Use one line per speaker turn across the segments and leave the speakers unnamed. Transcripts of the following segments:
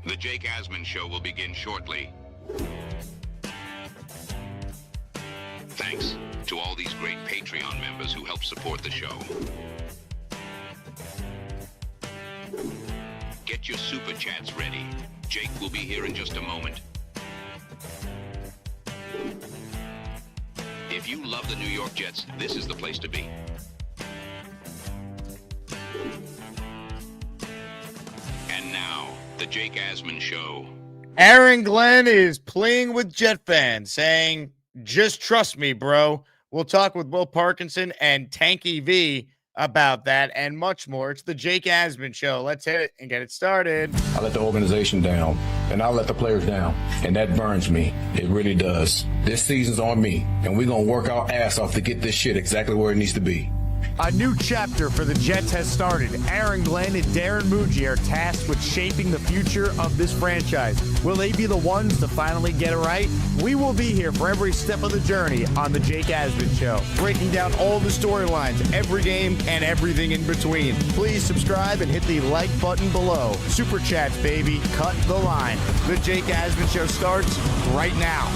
The Jake Asman Show will begin shortly. Thanks to all these great Patreon members who help support the show. Get your super chats ready. Jake will be here in just a moment. If you love the New York Jets, this is the place to be. And now, the Jake Asman Show.
Aaron Glenn is playing with Jet fans, saying, just trust me, bro. We'll talk with Will Parkinson and Frankie V about that and much more. It's the Jake Asman Show. Let's hit it and get it started.
I let the organization down, and I let the players down, and that burns me. It really does. This season's on me, and we're going to work our ass off to get this shit exactly where it needs to be.
A new chapter for the Jets has started. Aaron Glenn and Darren Muji are tasked with shaping the future of this franchise. Will they be the ones to finally get it right? We will be here for every step of the journey on the Jake Asman Show, breaking down all the storylines, every game, and everything in between. Please subscribe and hit the like button below. Super chats, baby. Cut the line. The Jake Asman Show starts right now.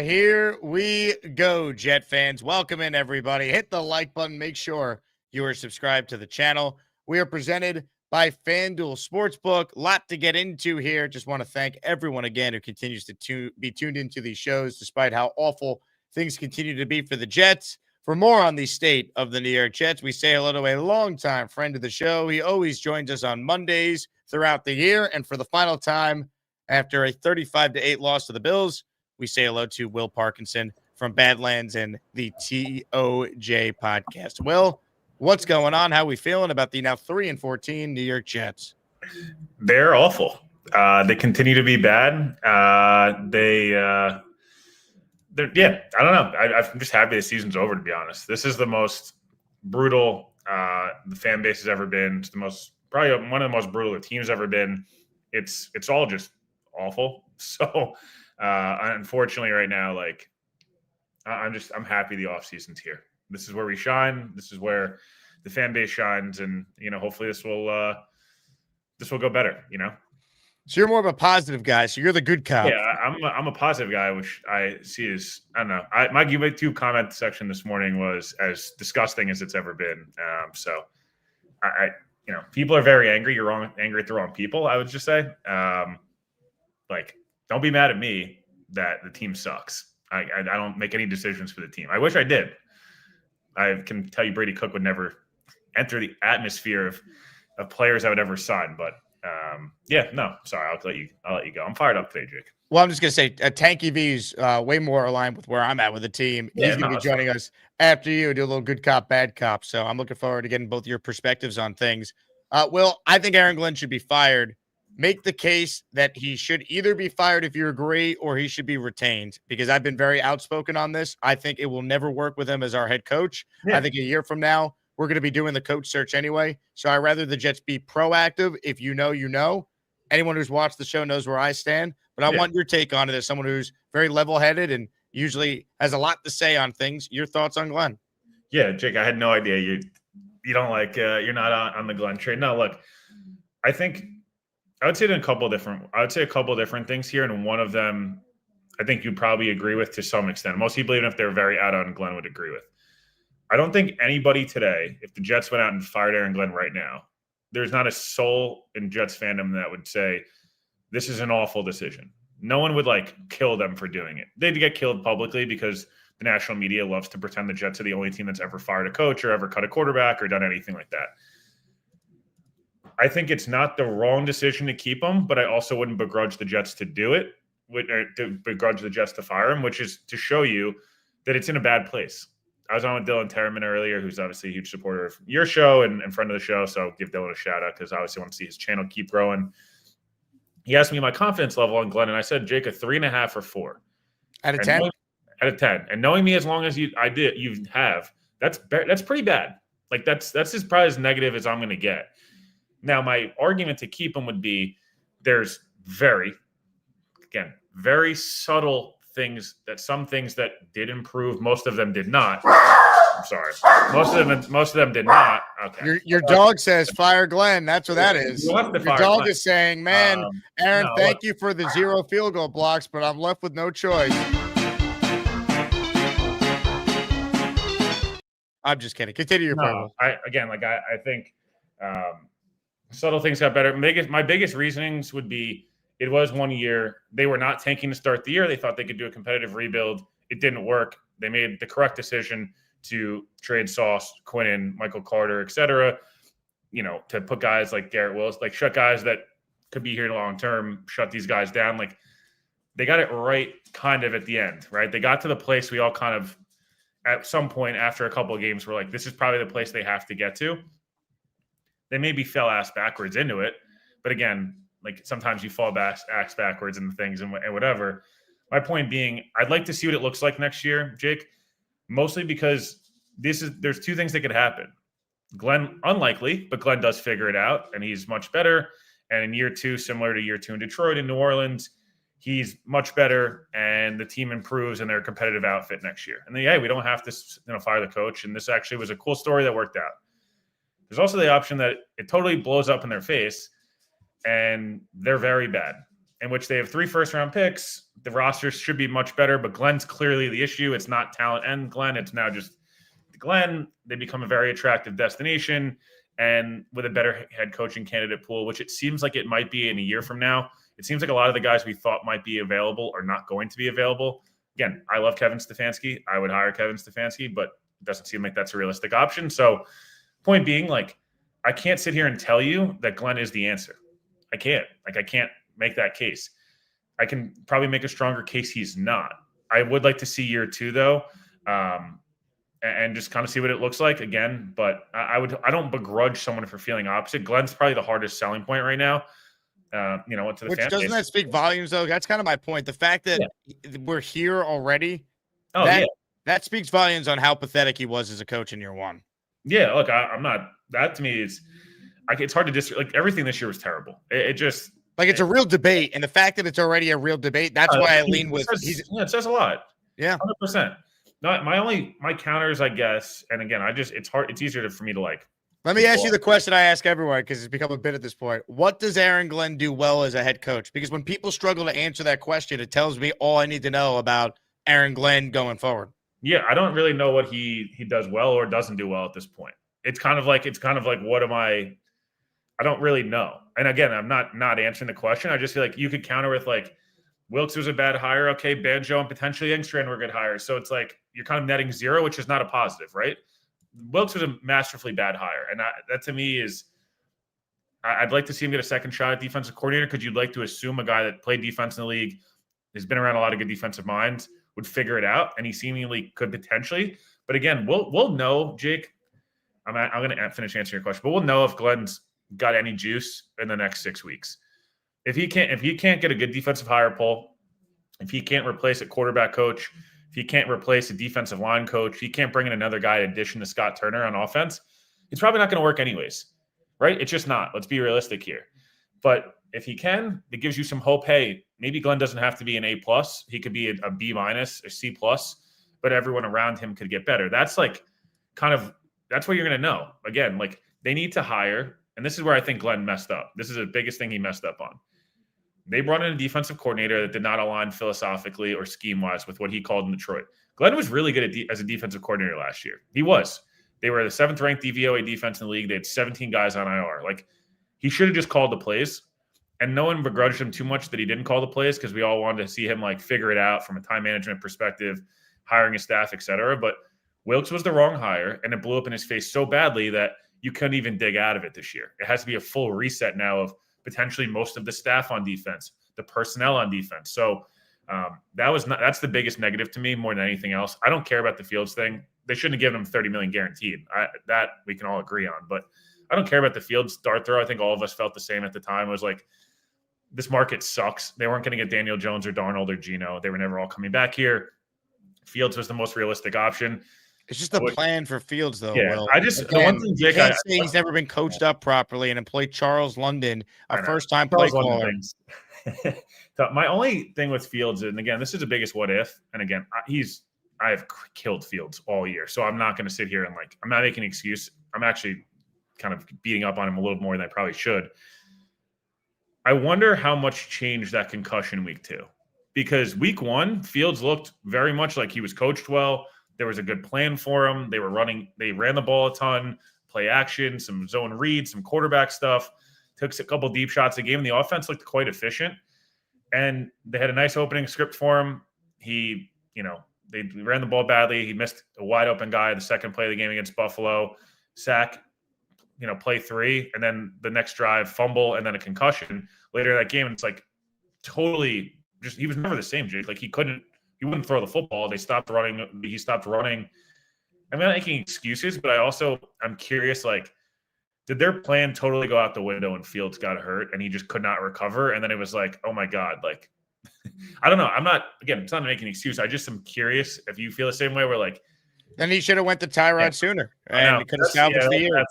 Here we go, Jet fans. Welcome in, everybody. Hit the like button. Make sure you are subscribed to the channel. We are presented by FanDuel Sportsbook. Lot to get into here. Just want to thank everyone again who continues to be tuned into these shows, despite how awful things continue to be for the Jets. For more on the state of the New York Jets, we say hello to a longtime friend of the show. He always joins us on Mondays throughout the year. And for the final time, after a 35-8 loss to the Bills, we say hello to Will Parkinson from Badlands and the TOJ podcast. Will, what's going on? How are we feeling about the now 3-14 New York Jets?
They're awful. They continue to be bad. I don't know. I'm just happy the season's over, to be honest. This is the most brutal the fan base has ever been. It's probably one of the most brutal the team's ever been. It's all just awful. So, unfortunately, right now, I'm happy the offseason's here. This is where we shine. This is where the fan base shines, and hopefully this will go better.
So you're more of a positive guy. So you're the good cop.
Yeah, I'm a positive guy, which I see as I don't know. My YouTube comment section this morning was as disgusting as it's ever been. So people are very angry. You're wrong, angry at the wrong people. I would just say, don't be mad at me that the team sucks. I don't make any decisions for the team. I wish I did. I can tell you Brady Cook would never enter the atmosphere of players I would ever sign. But sorry, I'll let you go. I'm fired up today, Jake.
Well, I'm just going to say Frankie V is way more aligned with where I'm at with the team. He's going to be joining us after you, do a little good cop, bad cop. So I'm looking forward to getting both your perspectives on things. Will, I think Aaron Glenn should be fired. Make the case that he should either be fired if you agree or he should be retained, because I've been very outspoken on this. I think it will never work with him as our head coach. Yeah. I think a year from now, we're going to be doing the coach search anyway. So I'd rather the Jets be proactive. If you know, you know. Anyone who's watched the show knows where I stand. But I want your take on it as someone who's very level-headed and usually has a lot to say on things. Your thoughts on Glenn?
Yeah, Jake, I had no idea you don't like you're not on the Glenn trade. No, look, I would say a couple different things here, and one of them I think you'd probably agree with to some extent. Most people, even if they're very out on Glenn, would agree with. I don't think anybody today, if the Jets went out and fired Aaron Glenn right now, there's not a soul in Jets fandom that would say this is an awful decision. No one would kill them for doing it. They'd get killed publicly because the national media loves to pretend the Jets are the only team that's ever fired a coach or ever cut a quarterback or done anything like that. I think it's not the wrong decision to keep him, but I also wouldn't begrudge the Jets to do it, or to begrudge the Jets to fire him, which is to show you that it's in a bad place. I was on with Dylan Terraman earlier, who's obviously a huge supporter of your show and friend of the show, so give Dylan a shout-out because I obviously want to see his channel keep growing. He asked me my confidence level on Glenn, and I said, Jake, a 3.5 or 4.
Out of 10?
Out of 10. And knowing me as long as you have, that's pretty bad. That's probably as negative as I'm going to get. Now, my argument to keep him would be there's very subtle things some things that did improve. Most of them did not. I'm sorry. Most of them did not. Okay.
Your dog says fire Glenn. That's what that is.
You have to
Your
fire
dog
Glenn.
is saying, man, Aaron,
no,
thank you for the 0 field goal blocks, but I'm left with no choice. I'm just kidding. Continue your promo.
I think subtle things got better. My biggest reasonings would be it was 1 year. They were not tanking to start the year. They thought they could do a competitive rebuild. It didn't work. They made the correct decision to trade Sauce, Quinnen, Michael Carter, etc. To put guys like Garrett Willis, like shut guys that could be here long term, shut these guys down. Like they got it right kind of at the end, right? They got to the place we all kind of at some point after a couple of games were like, this is probably the place they have to get to. They maybe fell ass backwards into it. But again, like sometimes you fall ass backwards into things and whatever. My point being, I'd like to see what it looks like next year, Jake, mostly because there's two things that could happen. Glenn, unlikely, but Glenn does figure it out, and he's much better. And in year 2, similar to year 2 in Detroit and New Orleans, he's much better, and the team improves, and they're a competitive outfit next year. And then, we don't have to fire the coach. And this actually was a cool story that worked out. There's also the option that it totally blows up in their face, and they're very bad, in which they have 3 first-round picks. The roster should be much better, but Glenn's clearly the issue. It's not talent and Glenn. It's now just Glenn. They become a very attractive destination, and with a better head coaching candidate pool, which it seems like it might be in a year from now. It seems like a lot of the guys we thought might be available are not going to be available. Again, I love Kevin Stefanski. I would hire Kevin Stefanski, but it doesn't seem like that's a realistic option. So point being, I can't sit here and tell you that Glenn is the answer. I can't. I can't make that case. I can probably make a stronger case he's not. I would like to see year 2, though, and just kind of see what it looks like again. But I don't begrudge someone for feeling opposite. Glenn's probably the hardest selling point right now. To the
Which
fan
doesn't
base.
that speak volumes, though? That's kind of my point. The fact that we're here already, that speaks volumes on how pathetic he was as a coach in year 1.
Yeah, look, I'm not. That to me is, it's hard to everything this year was terrible. It just
it's a real debate, and the fact that it's already a real debate, that's why I lean with.
It says a lot.
Yeah,
100%. Not my counters, I guess, and again, it's hard. It's easier for me to like.
Let me ask you the question I ask everyone, because it's become a bit at this point. What does Aaron Glenn do well as a head coach? Because when people struggle to answer that question, it tells me all I need to know about Aaron Glenn going forward.
Yeah, I don't really know what he does well or doesn't do well at this point. It's kind of like what am I don't really know. And again, I'm not answering the question. I just feel like you could counter with Wilkes was a bad hire. Okay, Banjo and potentially Engstrand were good hires. So it's you're kind of netting 0, which is not a positive, right? Wilkes was a masterfully bad hire. And that to me is, I'd like to see him get a second shot at defensive coordinator, because you'd like to assume a guy that played defense in the league, has been around a lot of good defensive minds, would figure it out. And he seemingly could potentially. But again, we'll know, Jake. I'm going to finish answering your question, but we'll know if Glenn's got any juice in the next 6 weeks. If he can't get a good defensive hire poll, if he can't replace a quarterback coach, if he can't replace a defensive line coach, he can't bring in another guy in addition to Scott Turner on offense, it's probably not going to work anyways, right? It's just not. Let's be realistic here. But if he can, it gives you some hope. Hey, maybe Glenn doesn't have to be an A+. He could be a B- or C+, but everyone around him could get better. That's that's what you're going to know. Again, they need to hire, and this is where I think Glenn messed up. This is the biggest thing he messed up on. They brought in a defensive coordinator that did not align philosophically or scheme-wise with what he called in Detroit. Glenn was really good as a defensive coordinator last year. He was. They were the 7th-ranked DVOA defense in the league. They had 17 guys on IR. He should have just called the plays, and no one begrudged him too much that he didn't call the plays, because we all wanted to see him figure it out from a time management perspective, hiring a staff, et cetera. But Wilkes was the wrong hire, and it blew up in his face so badly that you couldn't even dig out of it this year. It has to be a full reset now of potentially most of the staff on defense, the personnel on defense. So that's the biggest negative to me more than anything else. I don't care about the Fields thing. They shouldn't have given him $30 million guaranteed. That we can all agree on. But I don't care about the Fields dart throw. I think all of us felt the same at the time. It was this market sucks. They weren't going to get Daniel Jones or Darnold or Geno. They were never all coming back here. Fields was the most realistic option.
It's just a plan for Fields, though.
Yeah,
Will.
the one thing, Jake,
can't say he's never been coached up properly and employed Charles London, a first-time play caller.
My only thing with Fields, and again, this is the biggest what if, and again, he's I've killed Fields all year. So I'm not going to sit here and I'm not making an excuse. I'm actually kind of beating up on him a little more than I probably should. I wonder how much changed that concussion week 2, because week 1, Fields looked very much like he was coached well. There was a good plan for him. They ran the ball a ton, play action, some zone read, some quarterback stuff, took a couple deep shots a game. And the offense looked quite efficient, and they had a nice opening script for him. They ran the ball badly. He missed a wide open guy the second play of the game against Buffalo, sack, play 3, and then the next drive, fumble, and then a concussion later in that game. And it's totally just, he was never the same, Jake. He wouldn't throw the football. They stopped running. He stopped running. I'm not making excuses, but I'm curious, did their plan totally go out the window and Fields got hurt and he just could not recover? And then it was oh my God, I don't know. It's not making an excuse. I just am curious if you feel the same way where
then he should have went to Tyrod sooner and could have salvaged the year.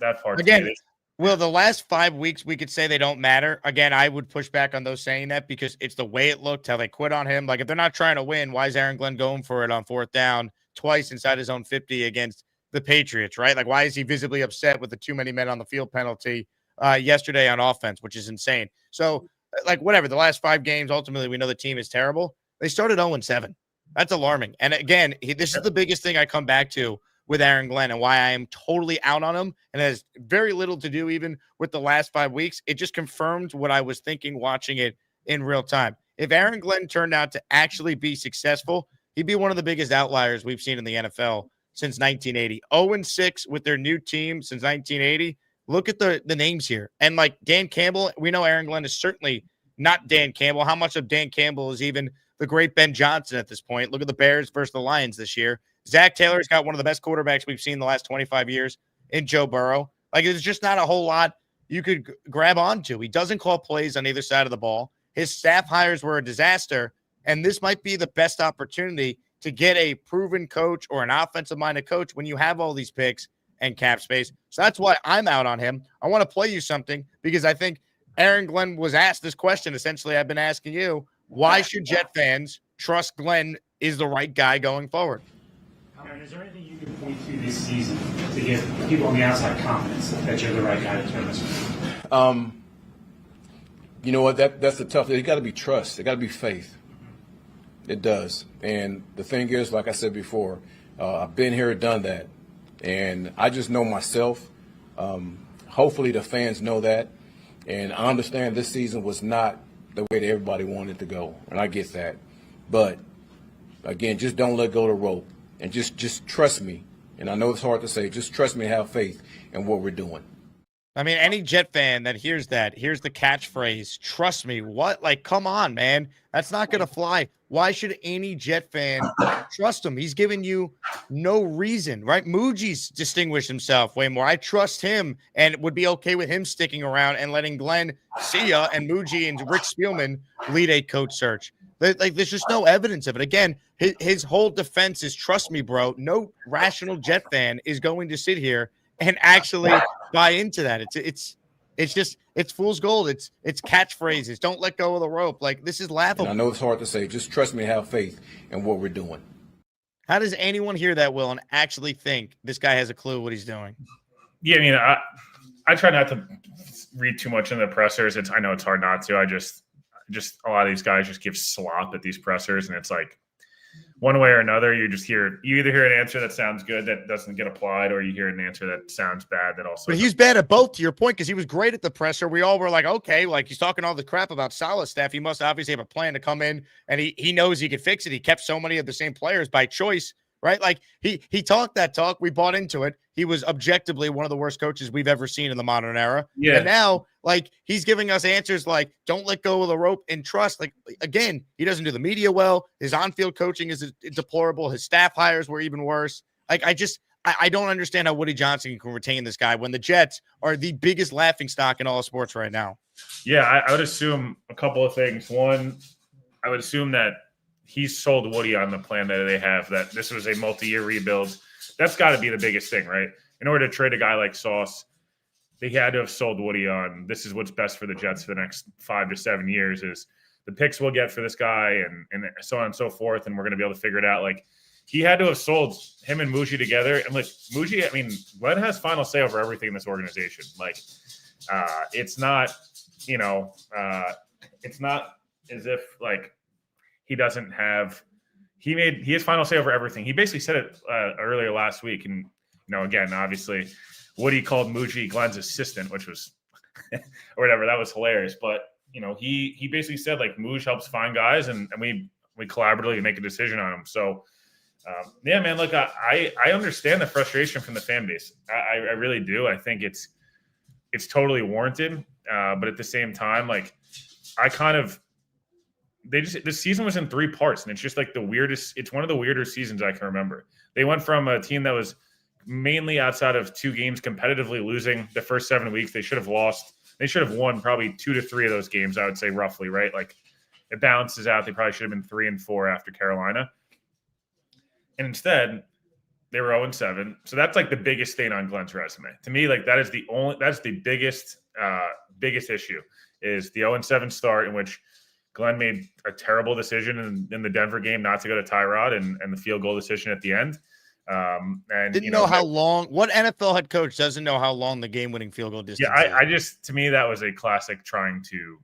That part.
Again, well, the last 5 weeks, we could say they don't matter. Again, I would push back on those saying that because it's the way it looked, how they quit on him. If they're not trying to win, why is Aaron Glenn going for it on 4th down twice inside his own 50 against the Patriots, right? Why is he visibly upset with the too many men on the field penalty yesterday on offense, which is insane. So, whatever, the last 5 games, ultimately, we know the team is terrible. They started 0-7. That's alarming. And again, this is the biggest thing I come back to with Aaron Glenn and why I am totally out on him, and it has very little to do even with the last 5 weeks. It just confirmed what I was thinking watching it in real time. If Aaron Glenn turned out to actually be successful, he'd be one of the biggest outliers we've seen in the NFL since 1980. 0-6 with their new team since 1980. Look at the names here. And Dan Campbell, we know Aaron Glenn is certainly not Dan Campbell. How much of Dan Campbell is even the great Ben Johnson at this point? Look at the Bears versus the Lions this year. Zach Taylor's got one of the best quarterbacks we've seen in the last 25 years in Joe Burrow. There's just not a whole lot you could grab onto. He doesn't call plays on either side of the ball. His staff hires were a disaster, and this might be the best opportunity to get a proven coach or an offensive-minded coach when you have all these picks and cap space. So that's why I'm out on him. I want to play you something because I think Aaron Glenn was asked this question. Essentially, I've been asking you, why should Jet fans trust Glenn is the right guy going forward?
Aaron, is there anything you can point to this season to give people on the outside confidence that you're the right guy to turn this around?
You know what? That's the tough. It got to be trust. It got to be faith. It does. And the thing is, like I said before, I've been here, done that, and I just know myself. Hopefully, the fans know that, and I understand this season was not the way that everybody wanted to go, and I get that. But again, just don't let go of the rope. And just trust me. And I know it's hard to say. Just trust me and have faith in what we're doing.
I mean, any Jet fan that hears the catchphrase, trust me, what? Come on, man. That's not going to fly. Why should any Jet fan trust him? He's given you no reason, right? Muji's distinguished himself way more. I trust him and would be okay with him sticking around and letting Glenn see ya and Muji and Rick Spielman lead a coach search. There's just no evidence of it. Again, his whole defense is trust me, bro. No rational Jet fan is going to sit here and actually buy into that. It's fool's gold. It's catchphrases. Don't let go of the rope. This is laughable.
And I know it's hard to say. Just trust me and have faith in what we're doing.
How does anyone hear that, Will, and actually think this guy has a clue what he's doing?
Yeah, I mean, I try not to read too much in the pressers. I know it's hard not to. I just a lot of these guys just give slop at these pressers, and it's one way or another, you either hear an answer that sounds good that doesn't get applied, or you hear an answer that sounds bad that also.
But he's bad at both, to your point, because he was great at the presser. We all were okay, he's talking all the crap about Salah's staff. He must obviously have a plan to come in, and he knows he could fix it. He kept so many of the same players by choice, right? He talked that talk. We bought into it. He was objectively one of the worst coaches we've ever seen in the modern era.
Yeah.
And now, he's giving us answers don't let go of the rope and trust. Again, he doesn't do the media well. His on-field coaching is deplorable. His staff hires were even worse. I don't understand how Woody Johnson can retain this guy when the Jets are the biggest laughingstock in all of sports right now.
Yeah, I would assume a couple of things. One, I would assume that he's sold Woody on the plan that they have, that this was a multi-year rebuild. That's got to be the biggest thing, right? In order to trade a guy like Sauce, they had to have sold Woody on this is what's best for the Jets for the next 5 to 7 years is the picks we'll get for this guy and so on and so forth, and we're going to be able to figure it out. he had to have sold him and Muji together. And like Muji, I mean, Glenn has final say over everything in this organization. Like, it's not, it's not as if like he doesn't have. He has final say over everything. He basically said it earlier last week, and again, obviously, Woody called Muji Glenn's assistant, which was or whatever. That was hilarious. But he basically said like Muj helps find guys, and we collaboratively make a decision on them. So. Yeah, man. Look, I understand the frustration from the fan base. I really do. I think it's totally warranted. But at the same time, like this season was in 3 parts, and it's just like the weirdest. It's one of the weirder seasons I can remember. They went from a team that was mainly outside of 2 games competitively losing the first 7 weeks. They should have lost. They should have won probably 2 to 3 of those games. I would say roughly, right? Like it balances out. They probably should have been 3 and 4 after Carolina. And instead, they were 0-7. So that's like the biggest stain on Glenn's resume. To me, like that's the biggest issue is the 0-7 start in which Glenn made a terrible decision in the Denver game not to go to Tyrod and the field goal decision at the end. And
didn't know how long. What NFL head coach doesn't know how long the game-winning field goal distance?
Yeah, to me that was a classic trying to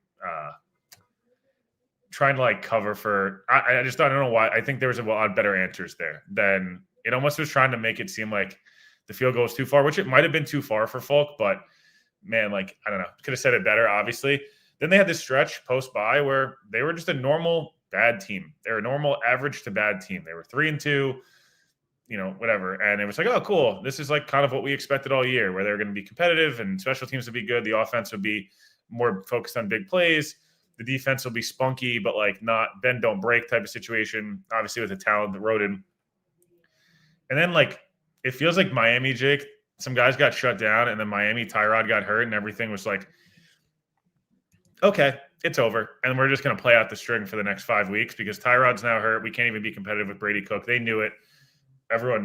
like cover for. I just don't know why. I think there was a lot better answers there than it almost was trying to make it seem like the field goal was too far, which it might have been too far for Folk, but man, like I don't know, could have said it better, obviously. Then they had this stretch post-bye where they were just a normal bad team. They were a normal average to bad team. They were 3-2, whatever. And it was like, oh, cool. This is like kind of what we expected all year, where they're going to be competitive and special teams would be good. The offense would be more focused on big plays. The defense will be spunky, but like not bend, don't break type of situation, obviously with the talent that wrote in. And then like, it feels like Miami, Jake, some guys got shut down and then Miami, Tyrod got hurt and everything was like, okay, it's over. And we're just going to play out the string for the next 5 weeks because Tyrod's now hurt. We can't even be competitive with Brady Cook. They knew it. Everyone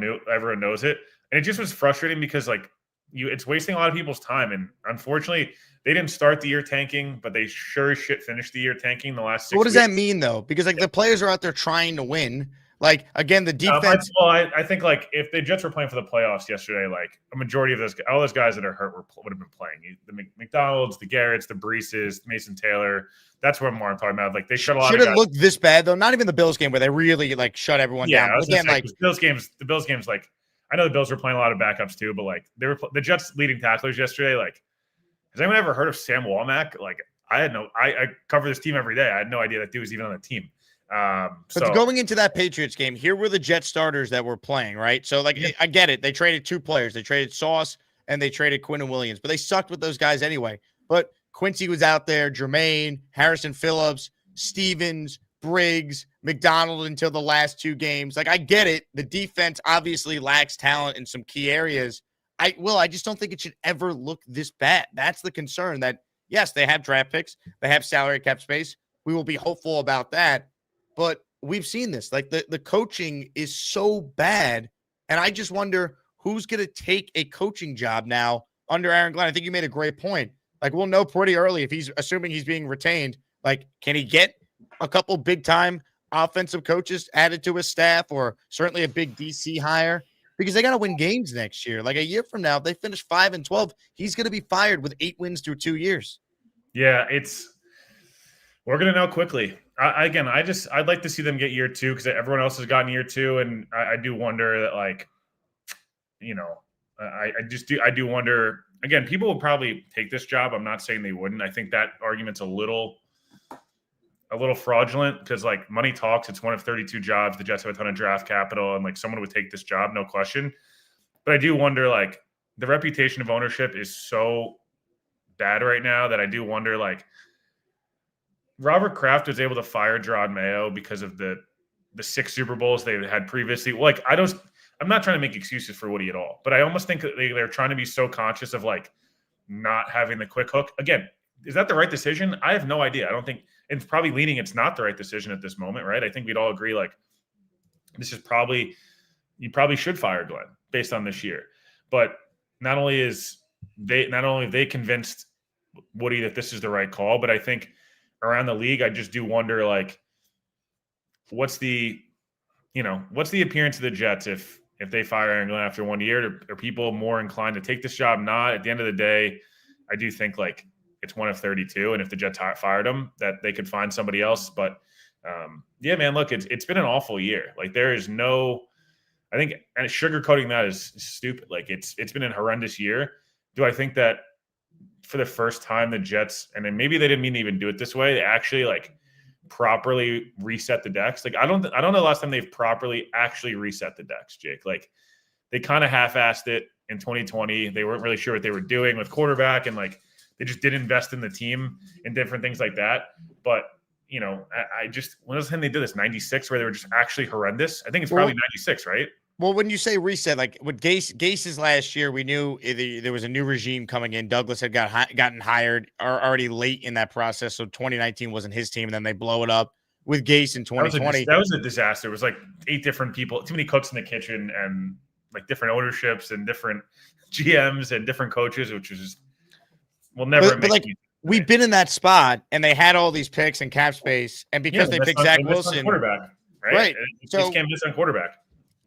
knows it. And it just was frustrating because like it's wasting a lot of people's time. And unfortunately, they didn't start the year tanking, but they sure as shit finished the year tanking the last 6 weeks.
What does that mean though? Because like the players are out there trying to win. Like again, the defense.
I think like if the Jets were playing for the playoffs yesterday, like a majority of all those guys that are hurt would have been playing. The McDonald's, the Garretts, the Breeses, Mason Taylor. That's what I'm talking about. Like they shut a lot.
Should it look this bad though? Not even the Bills game where they really like shut everyone down.
Again, like the Bills games. Like I know the Bills were playing a lot of backups too, but like they were the Jets leading tacklers yesterday. Like has anyone ever heard of Sam Womack? Like I cover this team every day. I had no idea that dude was even on the team.
But going into that Patriots game, here were the Jet starters that were playing, right? So, like, I get it. They traded 2 players. They traded Sauce and they traded Quinn Williams, but they sucked with those guys anyway. But Quincy was out there, Jermaine, Harrison Phillips, Stevens, Briggs, McDonald until the last 2 games. Like, I get it. The defense obviously lacks talent in some key areas. I just don't think it should ever look this bad. That's the concern that, yes, they have draft picks. They have salary cap space. We will be hopeful about that. But we've seen this. Like the coaching is so bad. And I just wonder who's going to take a coaching job now under Aaron Glenn. I think you made a great point. Like we'll know pretty early if he's assuming he's being retained. Like, can he get a couple big time offensive coaches added to his staff or certainly a big DC hire? Because they got to win games next year. Like a year from now, if they finish 5-12, he's going to be fired with 8 wins through 2 years.
Yeah, we're going to know quickly. I'd like to see them get year 2 because everyone else has gotten year 2. And I do wonder that, like, I do wonder, again, people will probably take this job. I'm not saying they wouldn't. I think that argument's a little fraudulent because, like, money talks. It's one of 32 jobs. The Jets have a ton of draft capital and, like, someone would take this job, no question. But I do wonder, like, the reputation of ownership is so bad right now that I do wonder, like, Robert Kraft was able to fire Gerard Mayo because of the 6 Super Bowls they had previously. Like, I'm not trying to make excuses for Woody at all, but I almost think that they're trying to be so conscious of like not having the quick hook. Again, is that the right decision? I have no idea. I don't think it's probably leaning it's not the right decision at this moment, right? I think we'd all agree like this is you probably should fire Glenn based on this year. But not only have they convinced Woody that this is the right call, but I think around the league, I just do wonder, like, what's the what's the appearance of the Jets if they fire Aaron Glenn after 1 year? Are people more inclined to take this job? Not. At the end of the day, I do think like it's one of 32, and if the Jets fired him, that they could find somebody else. But yeah, man, look, it's been an awful year. Like there is no, I think, and sugarcoating that is stupid. Like it's been a horrendous year. Do I think that for the first time the Jets, and then maybe they didn't mean to even do it this way, they actually like properly reset the decks? Like I don't know the last time they've properly actually reset the decks, Jake. Like they kind of half-assed it in 2020. They weren't really sure what they were doing with quarterback, and like they just didn't invest in the team and different things like that. But I just, when was the time they did this? 96, where they were just actually horrendous. I think it's probably 96, right?
Well, when you say reset, like with Gase's last year, we knew there was a new regime coming in. Douglas had gotten hired already late in that process, so 2019 wasn't his team, and then they blow it up with Gase in 2020.
That was a disaster. It was like 8 different people, too many cooks in the kitchen, and like different ownerships and different GMs and different coaches, which was just will never. But like
we've been in that spot, and they had all these picks and cap space, and because they picked Zach Wilson,
quarterback, right? So just can't miss on quarterback.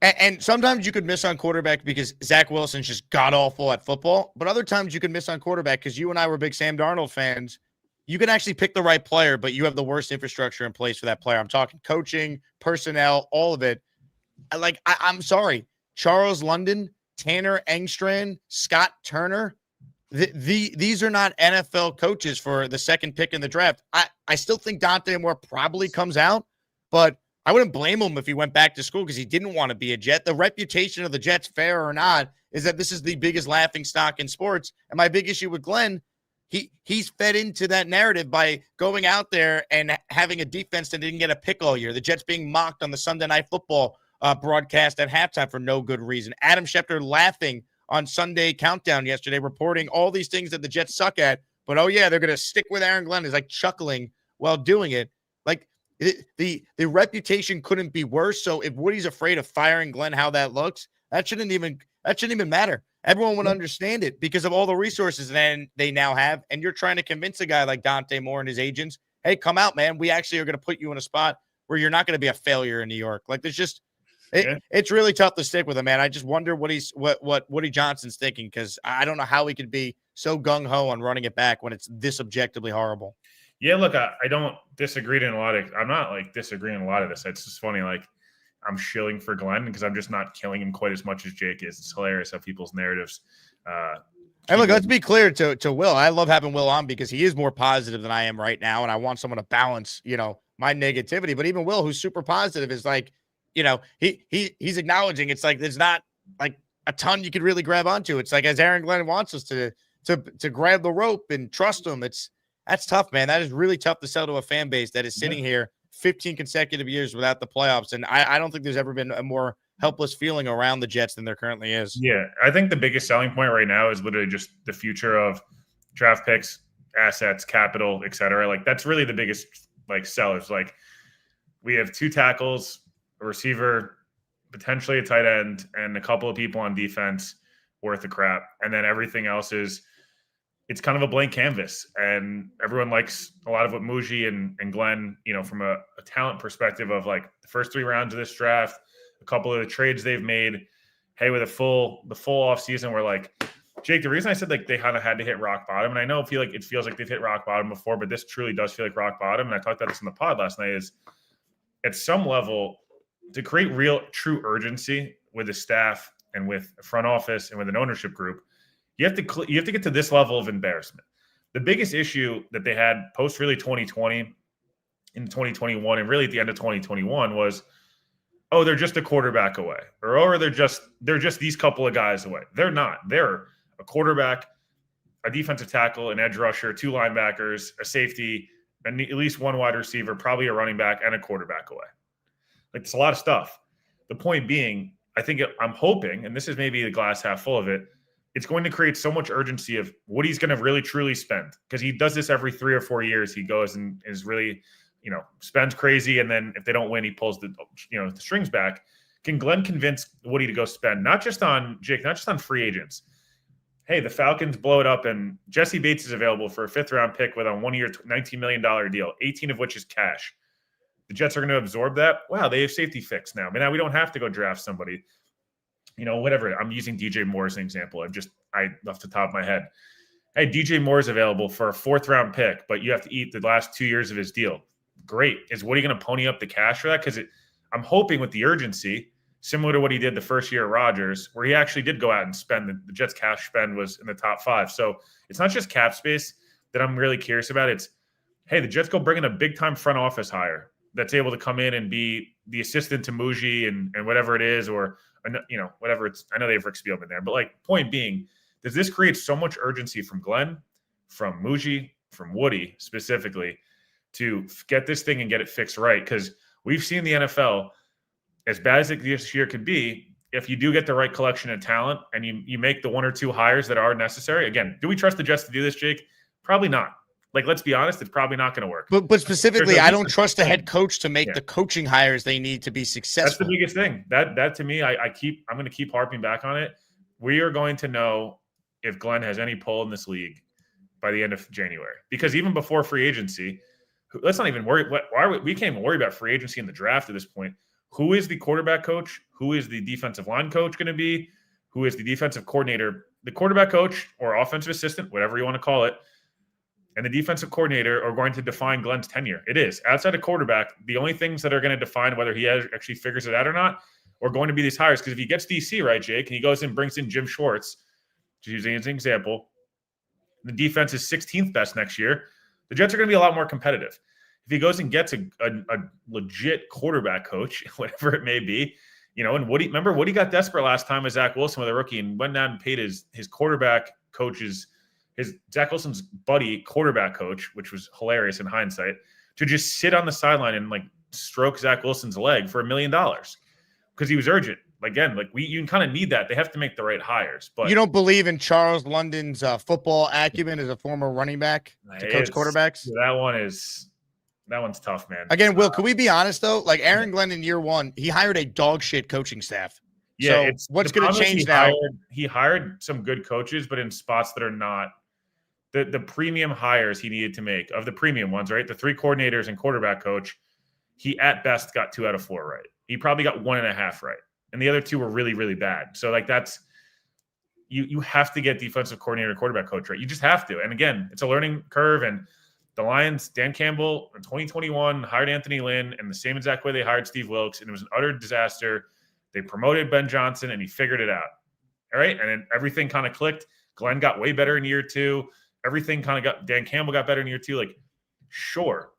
And sometimes you could miss on quarterback because Zach Wilson's just god-awful at football. But other times you could miss on quarterback because you and I were big Sam Darnold fans. You can actually pick the right player, but you have the worst infrastructure in place for that player. I'm talking coaching, personnel, all of it. I'm sorry. Charles London, Tanner Engstrand, Scott Turner, these are not NFL coaches for the second pick in the draft. I still think Dante Moore probably comes out, but I wouldn't blame him if he went back to school because he didn't want to be a Jet. The reputation of the Jets, fair or not, is that this is the biggest laughing stock in sports. And my big issue with Glenn, he's fed into that narrative by going out there and having a defense that didn't get a pick all year. The Jets being mocked on the Sunday Night Football broadcast at halftime for no good reason. Adam Schefter laughing on Sunday Countdown yesterday, reporting all these things that the Jets suck at. But, oh, yeah, they're going to stick with Aaron Glenn. Is like chuckling while doing it. Like, the reputation couldn't be worse. So if Woody's afraid of firing Glenn, how that looks, that shouldn't even matter. Everyone would understand it because of all the resources then they now have. And you're trying to convince a guy like Dante Moore and his agents, hey, come out, man. We actually are going to put you in a spot where you're not going to be a failure in New York. Like there's just it's really tough to stick with him, man. I just wonder what Woody Johnson's thinking because I don't know how he could be so gung-ho on running it back when it's this objectively horrible.
Yeah, look, I don't disagree in a lot of – I'm not, like, disagreeing a lot of this. It's just funny, like, I'm shilling for Glenn because I'm just not killing him quite as much as Jake is. It's hilarious how people's narratives
and look, let's be clear to Will. I love having Will on because he is more positive than I am right now, and I want someone to balance, my negativity. But even Will, who's super positive, is like, he's acknowledging it's like there's not, like, a ton you could really grab onto. It's like as Aaron Glenn wants us to grab the rope and trust him, that's tough, man. That is really tough to sell to a fan base that is sitting here 15 consecutive years without the playoffs. And I don't think there's ever been a more helpless feeling around the Jets than there currently is.
Yeah, I think the biggest selling point right now is literally just the future of draft picks, assets, capital, et cetera. Like that's really the biggest like sellers. Like we have 2 tackles, a receiver, potentially a tight end, and a couple of people on defense worth of crap. And then everything else it's kind of a blank canvas, and everyone likes a lot of what Muji and Glenn, from a talent perspective of like the first 3 rounds of this draft, a couple of the trades they've made. Hey, with the full off season, we're like, Jake, the reason I said like they kind of had to hit rock bottom, and I know it feels like they've hit rock bottom before, but this truly does feel like rock bottom. And I talked about this in the pod last night is at some level to create real true urgency with the staff and with a front office and with an ownership group. You have to get to this level of embarrassment. The biggest issue that they had post really 2020 in 2021 and really at the end of 2021 was, oh, they're just a quarterback away, or they're just these couple of guys away. They're not. They're a quarterback, a defensive tackle, an edge rusher, 2 linebackers, a safety, and at least 1 wide receiver, probably a running back, and a quarterback away. Like it's a lot of stuff. The point being, I'm hoping, and this is maybe the glass half full of it, it's going to create so much urgency of what he's going to really truly spend, because he does this every 3 or 4 years. He goes and is really, spends crazy. And then if they don't win, he pulls the strings back. Can Glenn convince Woody to go spend, not just on free agents? Hey, the Falcons blow it up and Jesse Bates is available for a 5th round pick with a 1-year, $19 million deal, 18 of which is cash. The Jets are going to absorb that. Wow, they have safety fixed now. But now we don't have to go draft somebody. Whatever. I'm using DJ Moore as an example. I off the top of my head. Hey, DJ Moore is available for a 4th-round pick, but you have to eat the last 2 years of his deal. Great. Is Woody going to pony up the cash for that? Because I'm hoping with the urgency, similar to what he did the first year at Rodgers, where he actually did go out and spend. The Jets' cash spend was in the top 5. So it's not just cap space that I'm really curious about. It's, hey, the Jets go bring in a big-time front office hire that's able to come in and be the assistant to Muji and whatever it is, or whatever it's. I know they have Rick Spielman there, but point being, does this create so much urgency from Glenn, from Muji, from Woody specifically, to get this thing and get it fixed right? Because we've seen the NFL, as bad as this year could be, if you do get the right collection of talent and you make the 1 or 2 hires that are necessary. Again, do we trust the Jets to do this, Jake? Probably not. Let's be honest, it's probably not going to work.
But specifically, I don't trust the head coach to make the coaching hires they need to be successful.
That's the biggest thing. That to me, I'm going to keep harping back on it. We are going to know if Glenn has any pull in this league by the end of January. Because even before free agency, let's not even worry. We can't even worry about free agency in the draft at this point. Who is the quarterback coach? Who is the defensive line coach going to be? Who is the defensive coordinator? The quarterback coach or offensive assistant, whatever you want to call it, and the defensive coordinator are going to define Glenn's tenure. It is. Outside of quarterback, the only things that are going to define whether he actually figures it out or not are going to be these hires. Because if he gets DC right, Jake, and he goes and brings in Jim Schwartz, just using as an example, the defense is 16th best next year. The Jets are going to be a lot more competitive. If he goes and gets a legit quarterback coach, whatever it may be, and Woody got desperate last time with Zach Wilson with a rookie and went down and paid his quarterback coach's, his Zach Wilson's buddy quarterback coach, which was hilarious in hindsight, to just sit on the sideline and stroke Zach Wilson's leg for $1 million because he was urgent. Again, you kind of need that. They have to make the right hires. But
you don't believe in Charles London's football acumen as a former running back to coach quarterbacks?
That one's tough, man.
Again, Will, can we be honest though? Aaron Glenn in year 1, he hired a dog shit coaching staff.
Yeah,
so what's going to change now?
He hired some good coaches, but in spots that are not the premium hires he needed to make, of the premium ones, right? The 3 coordinators and quarterback coach, he at best got 2 out of 4 right. He probably got 1.5 right. And the other 2 were really, really bad. So that's you have to get defensive coordinator, quarterback coach right. You just have to. And again, it's a learning curve. And the Lions, Dan Campbell in 2021 hired Anthony Lynn in the same exact way they hired Steve Wilkes, and it was an utter disaster. They promoted Ben Johnson, and he figured it out. All right, and then everything kind of clicked. Glenn got way better in year 2. Everything kind of Dan Campbell got better in year 2. Sure,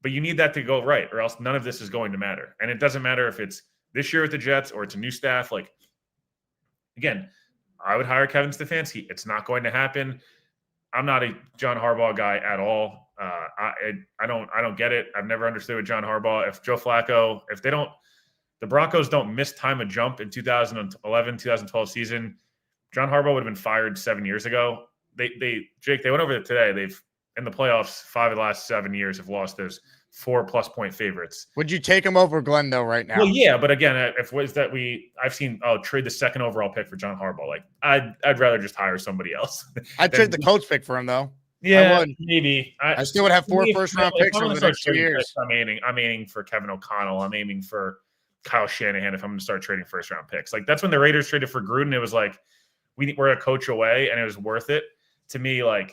but you need that to go right, or else none of this is going to matter. And it doesn't matter if it's this year with the Jets or it's a new staff. Again, I would hire Kevin Stefanski. It's not going to happen. I'm not a John Harbaugh guy at all. I don't get it. I've never understood with John Harbaugh. If Joe Flacco, the Broncos don't miss time a jump in 2011, 2012 season, John Harbaugh would have been fired 7 years ago. Jake, they went over it today. They've in the playoffs 5 of the last 7 years have lost those 4+ point favorites.
Would you take him over Glenn though right now?
Well, yeah, but again, I've seen trade the 2nd overall pick for John Harbaugh. I'd rather just hire somebody else.
I'd trade the coach pick for him though.
Yeah, maybe.
I still would have 4 first-round picks over the next 2 years.
I'm aiming for Kevin O'Connell. I'm aiming for Kyle Shanahan if I'm going to start trading first-round picks. That's when the Raiders traded for Gruden. It was we're a coach away, and it was worth it. To me, I'm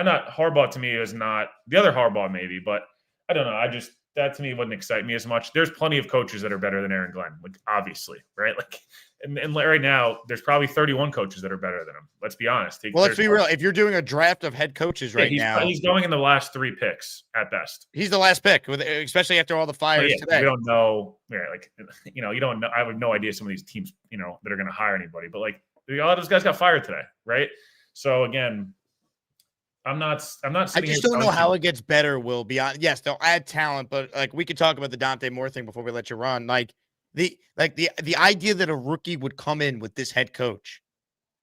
not – Harbaugh to me is not – the other Harbaugh maybe, but I don't know. That to me wouldn't excite me as much. There's plenty of coaches that are better than Aaron Glenn, obviously, right? And right now, there's probably 31 coaches that are better than him. Let's be honest.
Let's be real. If you're doing a draft of head coaches now,
he's going in the last 3 picks at best.
He's the last pick, especially after all the fires today.
We don't know. Yeah, you don't know. I have no idea some of these teams, that are going to hire anybody. But a lot of those guys got fired today, right? So again, I'm not.
I just don't know how it gets better. Will beyond. Yes, they'll add talent, but we could talk about the Dante Moore thing before we let you run. The idea that a rookie would come in with this head coach,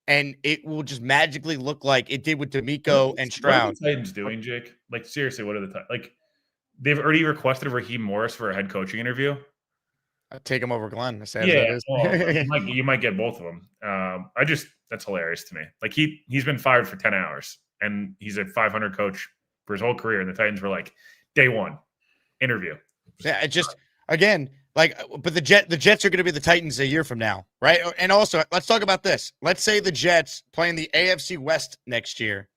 and it will just magically look like it did with D'Amico and Stroud.
What are the Titans doing, Jake? Seriously, what are the Titans? They've already requested Raheem Morris for a head coaching interview.
I'd take him over Glenn.
You might get both of them. That's hilarious to me. He's been fired for 10 hours. And he's a 500 coach for his whole career. And the Titans were day 1 interview.
Yeah, it just again, like, but the Jets are going to be the Titans a year from now, right? And also, let's talk about this. Let's say the Jets playing the AFC West next year.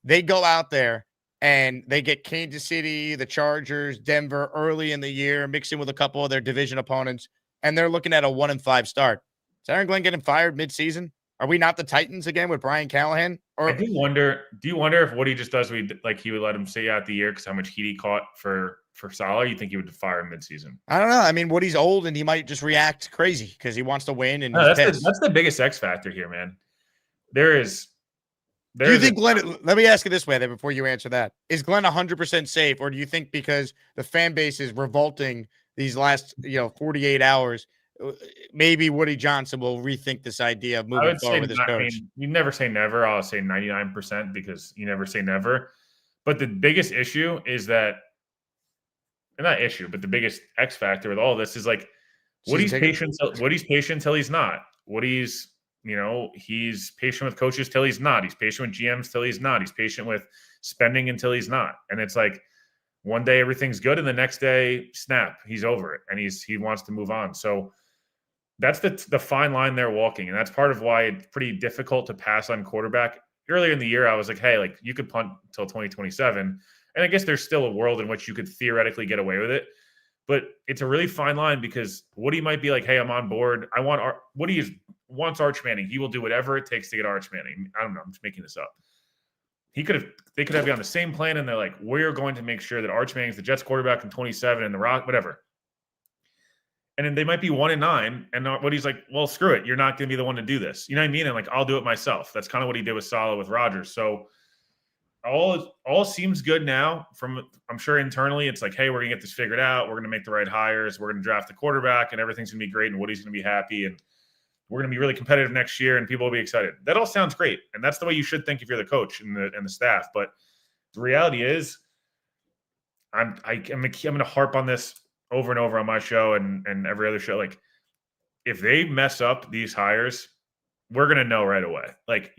They go out there and they get Kansas City, the Chargers, Denver early in the year, mixing with a couple of their division opponents, and they're looking at a 1-5 start. Is Aaron Glenn getting fired midseason? Are we not the Titans again with Brian Callahan? Or
I do wonder. Do you wonder if what he just does, he would let him stay out the year because how much heat he caught for Salah? You think he would fire him midseason?
I don't know. I mean, Woody's old and he might just react crazy because he wants to win. And
No, that's the biggest X factor here, man. Do you
think Glenn? Let me ask you this way, then, before you answer that: is Glenn 100% safe, or do you think because the fan base is revolting these last 48 hours, maybe Woody Johnson will rethink this idea of moving forward with his coach?
I mean, you never say never. I'll say 99% because you never say never. But the biggest issue is that, not issue, but the biggest X factor with all this is like Woody's patient. Woody's patient till he's not. Woody's he's patient with coaches till he's not. He's patient with GMs till he's not. He's patient with spending until he's not. And it's like one day everything's good, and the next day, snap, he's over it, and he wants to move on. So that's the fine line they're walking, and that's part of why it's pretty difficult to pass on quarterback. Earlier in the year, I was like, hey, like you could punt until 2027, and I guess there's still a world in which you could theoretically get away with it. But it's a really fine line because Woody might be like, hey, I'm on board. Woody wants Arch Manning. He will do whatever it takes to get Arch Manning. I don't know. I'm just making this up. They could have been on the same plan, and they're like, we're going to make sure that Arch Manning's the Jets quarterback in 27 and the Rock, whatever. And then they might be 1-9, and Woody's like, well, screw it. You're not going to be the one to do this. You know what I mean? And like, I'll do it myself. That's kind of what he did with Salah with Rodgers. So all seems good now. I'm sure internally it's like, hey, we're gonna get this figured out. We're gonna make the right hires. We're gonna draft the quarterback, and everything's gonna be great. And Woody's gonna be happy, and we're gonna be really competitive next year, and people will be excited. That all sounds great, and that's the way you should think if you're the coach and the staff. But the reality is, I'm gonna harp on this over and over on my show and every other show. Like, if they mess up these hires, we're gonna know right away. Like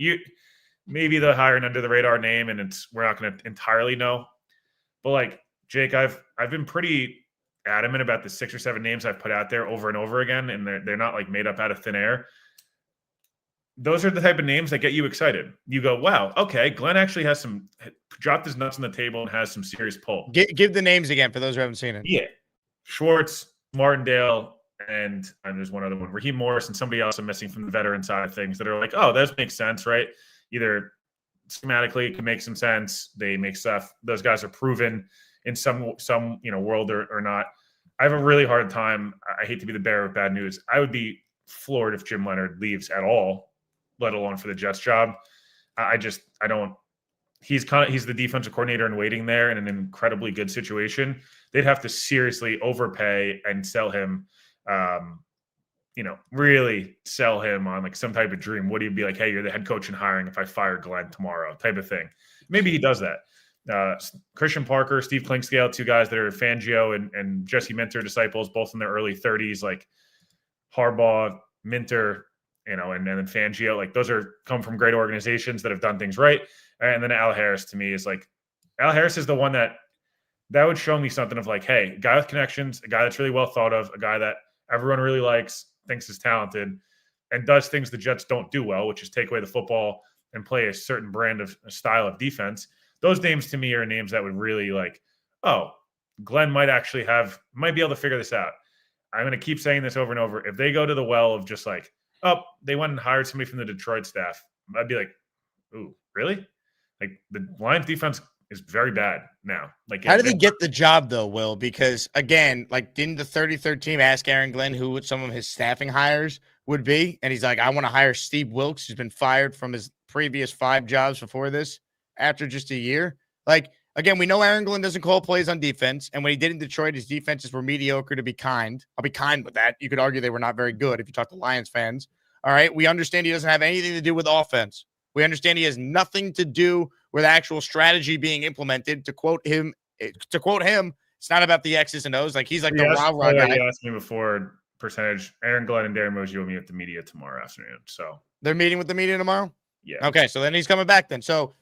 maybe they'll hire an under the radar name, and we're not going to entirely know. But like Jake, I've been pretty adamant about the 6 or 7 names I've put out there over and over again, and they're not like made up out of thin air. Those are the type of names that get you excited. You go, wow, okay, Glenn actually has dropped his nuts on the table and has some serious pull.
Give the names again for those who haven't seen it.
Yeah, Schwartz, Martindale, and there's one other one, Raheem Morris, and somebody else I'm missing from the veteran side of things that are like, oh, that makes sense, right? Either schematically it can make some sense. They make stuff. Those guys are proven in some world or not. I have a really hard time. I hate to be the bearer of bad news. I would be floored if Jim Leonard leaves at all, let alone for the Jets job. I don't. He's the defensive coordinator in waiting there in an incredibly good situation. They'd have to seriously overpay and sell him. Really sell him on like some type of dream. Would he be like, hey, you're the head coach in hiring if I fire Glenn tomorrow type of thing? Maybe he does that. Christian Parker, Steve Klinkscale, 2 guys that are Fangio and Jesse Minter disciples, both in their early 30s, like Harbaugh, Minter, and then Fangio. Like those come from great organizations that have done things right. And then Al Harris to me is like, Al Harris is the one that would show me something of like, hey, a guy with connections, a guy that's really well thought of, a guy that everyone really likes, thinks is talented, and does things the Jets don't do well, which is take away the football and play a certain brand of style of defense. Those names to me are names that would really like, oh, Glenn might be able to figure this out. I'm going to keep saying this over and over. If they go to the well of just like, oh, they went and hired somebody from the Detroit staff, I'd be like, ooh, really? Like the Lions defense is very bad now. Like,
how did he get the job though, Will? Because again, like, didn't the 33rd team ask Aaron Glenn who some of his staffing hires would be? And he's like, I want to hire Steve Wilks, who's been fired from his previous 5 jobs before this after just a year. Like, again, we know Aaron Glenn doesn't call plays on defense. And when he did in Detroit, his defenses were mediocre, to be kind. I'll be kind with that. You could argue they were not very good if you talk to Lions fans. All right. We understand he doesn't have anything to do with offense. We understand he has nothing to do with actual strategy being implemented. To quote him, it's not about the X's and O's. Like, he's like the rah-rah guy.
He asked me before percentage. Aaron Glenn and Darren Moji will meet with the media tomorrow afternoon. So
they're meeting with the media tomorrow?
Yeah.
Okay, so then he's coming back then. So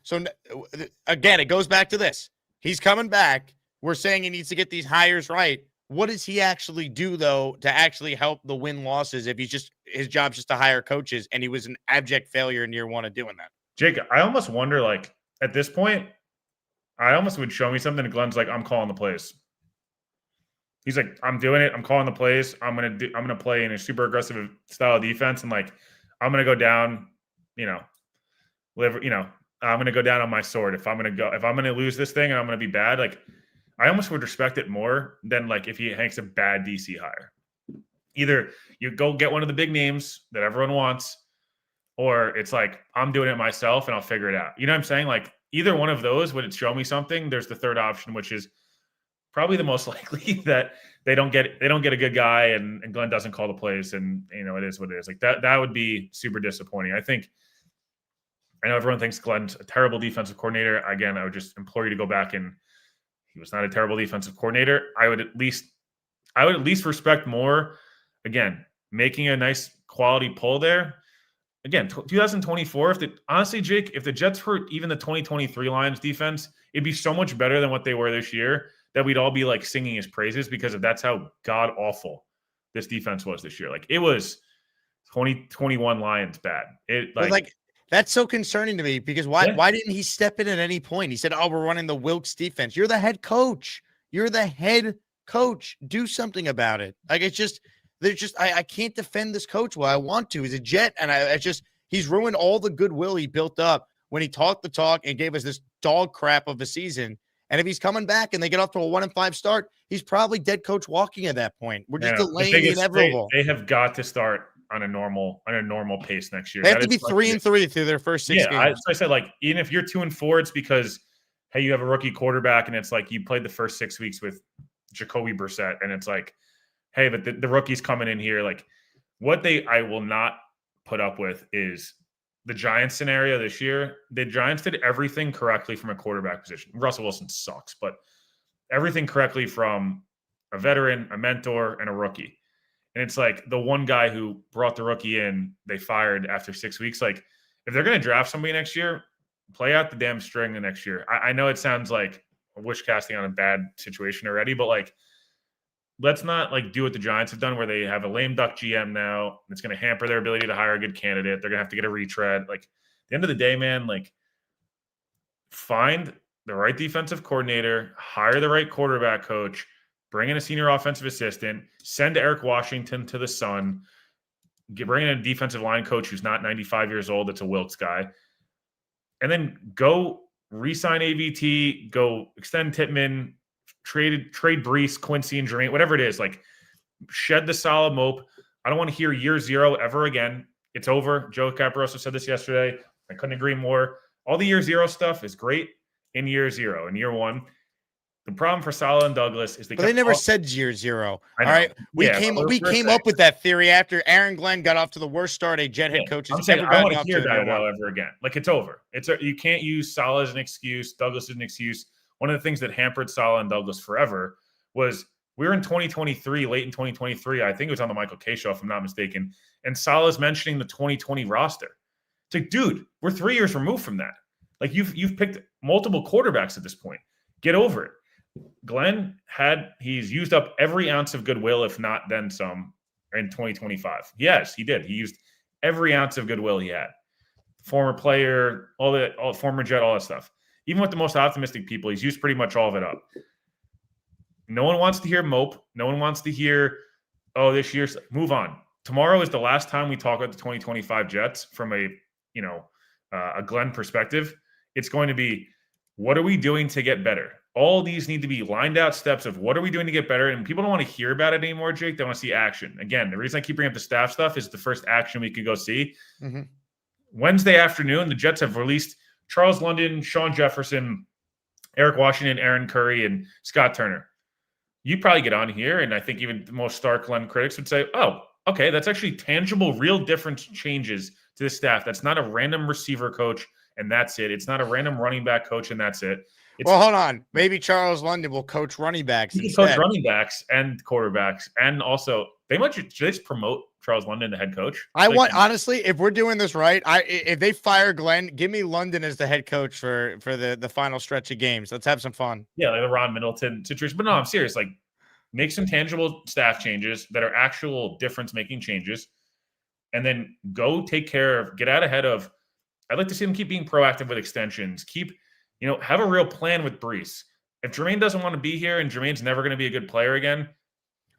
again, it goes back to this. He's coming back. We're saying he needs to get these hires right. what does he actually do, though, to actually help the win-losses if his job's just to hire coaches, and he was an abject failure in year one of doing that?
Jake, I almost wonder, like, at this point, I almost would show me something, and Glenn's like, I'm calling the plays. He's like, I'm doing it. I'm calling the plays. I'm gonna play in a super aggressive style of defense, and like, I'm gonna go down, I'm gonna go down on my sword. If I'm gonna lose this thing and I'm gonna be bad, like, I almost would respect it more than like if he makes a bad DC hire. Either you go get one of the big names that everyone wants, or it's like, I'm doing it myself and I'll figure it out. You know what I'm saying? Like, either one of those would show me something. There's the third option, which is probably the most likely, that they don't get a good guy and Glenn doesn't call the plays, and it is what it is. Like, that would be super disappointing. I know everyone thinks Glenn's a terrible defensive coordinator. Again, I would just implore you to go back, and he was not a terrible defensive coordinator. I would at least respect more, again, making a nice quality pull there. Again, 2024, honestly, Jake, if the Jets were even the 2023 Lions defense, it'd be so much better than what they were this year that we'd all be like singing his praises, because that's how god awful this defense was this year. Like, it was 2021 Lions bad.
That's so concerning to me, because why didn't he step in at any point? He said, "Oh, we're running the Wilkes defense." You're the head coach. Do something about it. Like, I can't defend this coach. Well, I want to. He's a Jet, and he's ruined all the goodwill he built up when he talked the talk and gave us this dog crap of a season. And if he's coming back and they get off to a 1-5 start, he's probably dead coach walking at that point. We're just delaying the inevitable.
They have got to start on a normal pace next year.
They have to be 3-3 through their first 6 games.
I said, like, even if you're 2-4, it's because, hey, you have a rookie quarterback, and it's like you played the first 6 weeks with Jacoby Brissett, and it's like, hey, but the rookie's coming in here. Like, I will not put up with is the Giants scenario this year. The Giants did everything correctly from a quarterback position. Russell Wilson sucks, but everything correctly from a veteran, a mentor, and a rookie. And it's like the one guy who brought the rookie in, they fired after 6 weeks. Like, if they're going to draft somebody next year, play out the damn string the next year. I know it sounds like wish casting on a bad situation already, but like, let's not like do what the Giants have done, where they have a lame duck GM now. It's going to hamper their ability to hire a good candidate. They're going to have to get a retread. Like, at the end of the day, man, like, find the right defensive coordinator, hire the right quarterback coach, bring in a senior offensive assistant, send Eric Washington to the Sun, bring in a defensive line coach who's not 95 years old. That's a Wilkes guy. And then go re-sign AVT, go extend Tittman, trade Brees, Quincy, and Jermaine, whatever it is. Like, shed the solid mope. I don't want to hear year zero ever again. It's over. Joe Caparoso said this yesterday. I couldn't agree more. All the year zero stuff is great in year zero. In year one, the problem for Saleh and Douglas is
they never said year zero. All right. We came up with that theory after Aaron Glenn got off to the worst start a Jet head coach has ever gotten off to.
I don't want to hear that ever again. Like, it's over. You can't use Saleh as an excuse, Douglas as an excuse. One of the things that hampered Saleh and Douglas forever was we were in 2023, late in 2023. I think it was on the Michael K show, if I'm not mistaken. And Saleh's mentioning the 2020 roster. It's like, dude, we're 3 years removed from that. Like, you've picked multiple quarterbacks at this point. Get over it. Glenn he's used up every ounce of goodwill, if not then some, in 2025. Yes, he did. He used every ounce of goodwill he had. Former player, all former Jet, all that stuff. Even with the most optimistic people, he's used pretty much all of it up. No one wants to hear mope. No one wants to hear, oh, this year's move on. Tomorrow is the last time we talk about the 2025 Jets from a Glenn perspective. It's going to be, what are we doing to get better? All these need to be lined out steps of what are we doing to get better? And people don't want to hear about it anymore, Jake. They want to see action. Again, the reason I keep bringing up the staff stuff is the first action we could go see. Mm-hmm. Wednesday afternoon, the Jets have released Charles London, Sean Jefferson, Eric Washington, Aaron Curry, and Scott Turner. You probably get on here, and I think even the most stark Glenn critics would say, oh, okay, that's actually tangible, real difference changes to the staff. That's not a random receiver coach, and that's it. It's not a random running back coach, and that's it.
Hold on. Maybe Charles London will coach running backs.
He can coach running backs and quarterbacks, and also should they just promote Charles London, the head coach?
Honestly, if we're doing this right, if they fire Glenn, give me London as the head coach for the final stretch of games. Let's have some fun.
Yeah, like the Ron Middleton situation. But no, I'm serious. Like, make some tangible staff changes that are actual difference-making changes, and then go take care of, get out ahead of. I'd like to see them keep being proactive with extensions. Keep, have a real plan with Brees. If Jermaine doesn't want to be here and Jermaine's never going to be a good player again,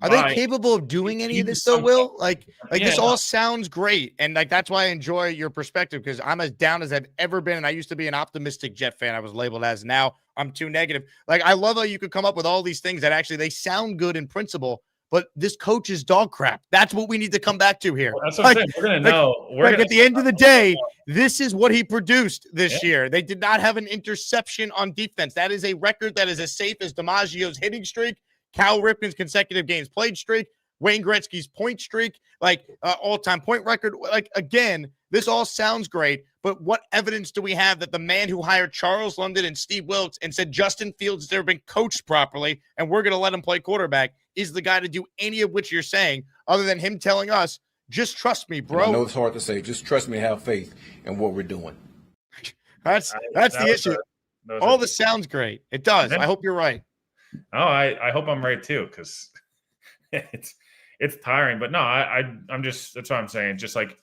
are they capable of doing any of this though, Will? Like this all sounds great. And like, that's why I enjoy your perspective, because I'm as down as I've ever been. And I used to be an optimistic Jet fan. I was labeled as. Now I'm too negative. Like, I love how you could come up with all these things that actually they sound good in principle, but this coach is dog crap. That's what we need to come back to here.
Well, that's what I'm saying. We're going to know.
At the end of the day, this is what he produced this year. They did not have an interception on defense. That is a record that is as safe as DiMaggio's hitting streak, Cal Ripken's consecutive games played streak, Wayne Gretzky's point streak, like all-time point record. Like, again, this all sounds great, but what evidence do we have that the man who hired Charles London and Steve Wilkes and said Justin Fields has never been coached properly and we're going to let him play quarterback is the guy to do any of which you're saying, other than him telling us, just trust me, bro?
And I know it's hard to say. Just trust me, have faith in what we're doing.
That's the issue. All this sounds great. It does. I hope you're right.
Oh, I hope I'm right too, because it's tiring. But no, I'm just, that's what I'm saying. Just like,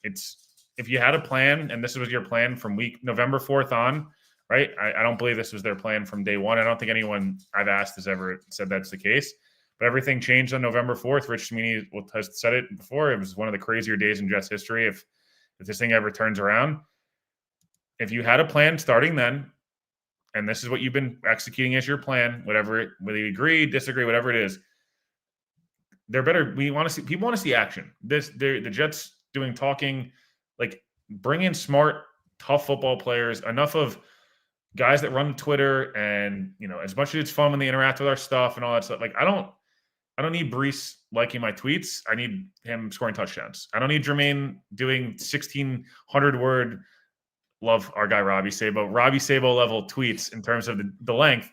if you had a plan and this was your plan from November 4th on, right? I don't believe this was their plan from day one. I don't think anyone I've asked has ever said that's the case. But everything changed on November 4th. Rich Sweeney has said it before. It was one of the crazier days in Jets history. If this thing ever turns around, if you had a plan starting then, and this is what you've been executing as your plan, whether you agree, disagree, whatever it is, they're better. People want to see action. The Jets doing talking, like, bring in smart, tough football players, enough of guys that run Twitter, and as much as it's fun when they interact with our stuff and all that stuff. Like, I don't need Brees liking my tweets. I need him scoring touchdowns. I don't need Jermaine doing 1,600 word. Love our guy Robbie Sabo level tweets in terms of the length.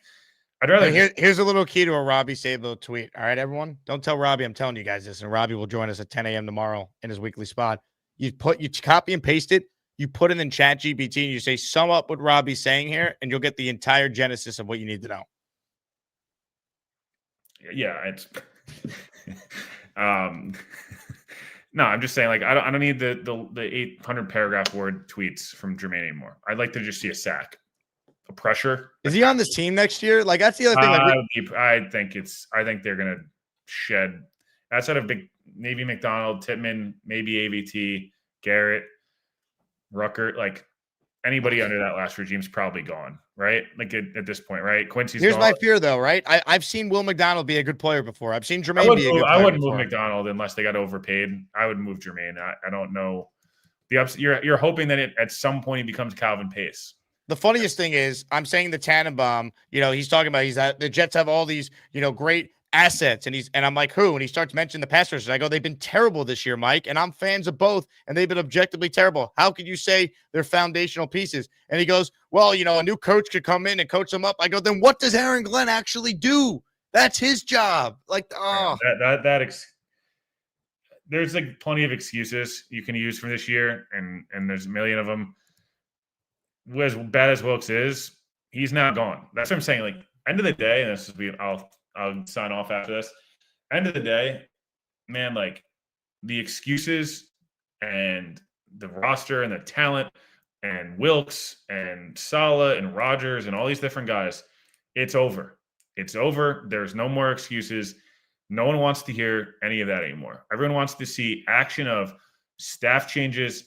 I'd rather.
Here's a little key to a Robbie Sabo tweet. All right, everyone, don't tell Robbie I'm telling you guys this, and Robbie will join us at 10 a.m. tomorrow in his weekly spot. You copy and paste it. You put it in ChatGPT and you say, sum up what Robbie's saying here, and you'll get the entire genesis of what you need to know.
Yeah, it's. No, I'm just saying, like, I don't need the 800 paragraph word tweets from Jermaine anymore. I'd like to just see a sack, a pressure.
Is he on this team next year? Like, that's the other thing.
I think they're gonna shed outside of maybe McDonald, Tittman, maybe AVT, Garrett, Rucker. Like, anybody under that last regime's probably gone, right? Like, at this point, right? Quincy's
Here's
gone.
my fear, though, right? I've seen Will McDonald be a good player before. I've seen Jermaine be a good player.
I wouldn't move McDonald unless they got overpaid. I would move Jermaine. I don't know. You're hoping that at some point he becomes Calvin Pace.
The funniest thing is, I'm saying the Tannenbaum, he's talking about the Jets have all these, great assets, and I'm like, who? And he starts mentioning the pass rushers. I go, they've been terrible this year, Mike, and I'm fans of both, and they've been objectively terrible. How could you say they're foundational pieces? And he goes, well, a new coach could come in and coach them up. I go, then what does Aaron Glenn actually do? That's his job. Like,
there's like plenty of excuses you can use for this year, and there's a million of them. As bad as Wilkes is, he's now gone. That's what I'm saying. Like, end of the day, and I'll sign off after this. End of the day, man, like, the excuses and the roster and the talent and Wilkes and Saleh and Rodgers and all these different guys, it's over. It's over. There's no more excuses. No one wants to hear any of that anymore. Everyone wants to see action of staff changes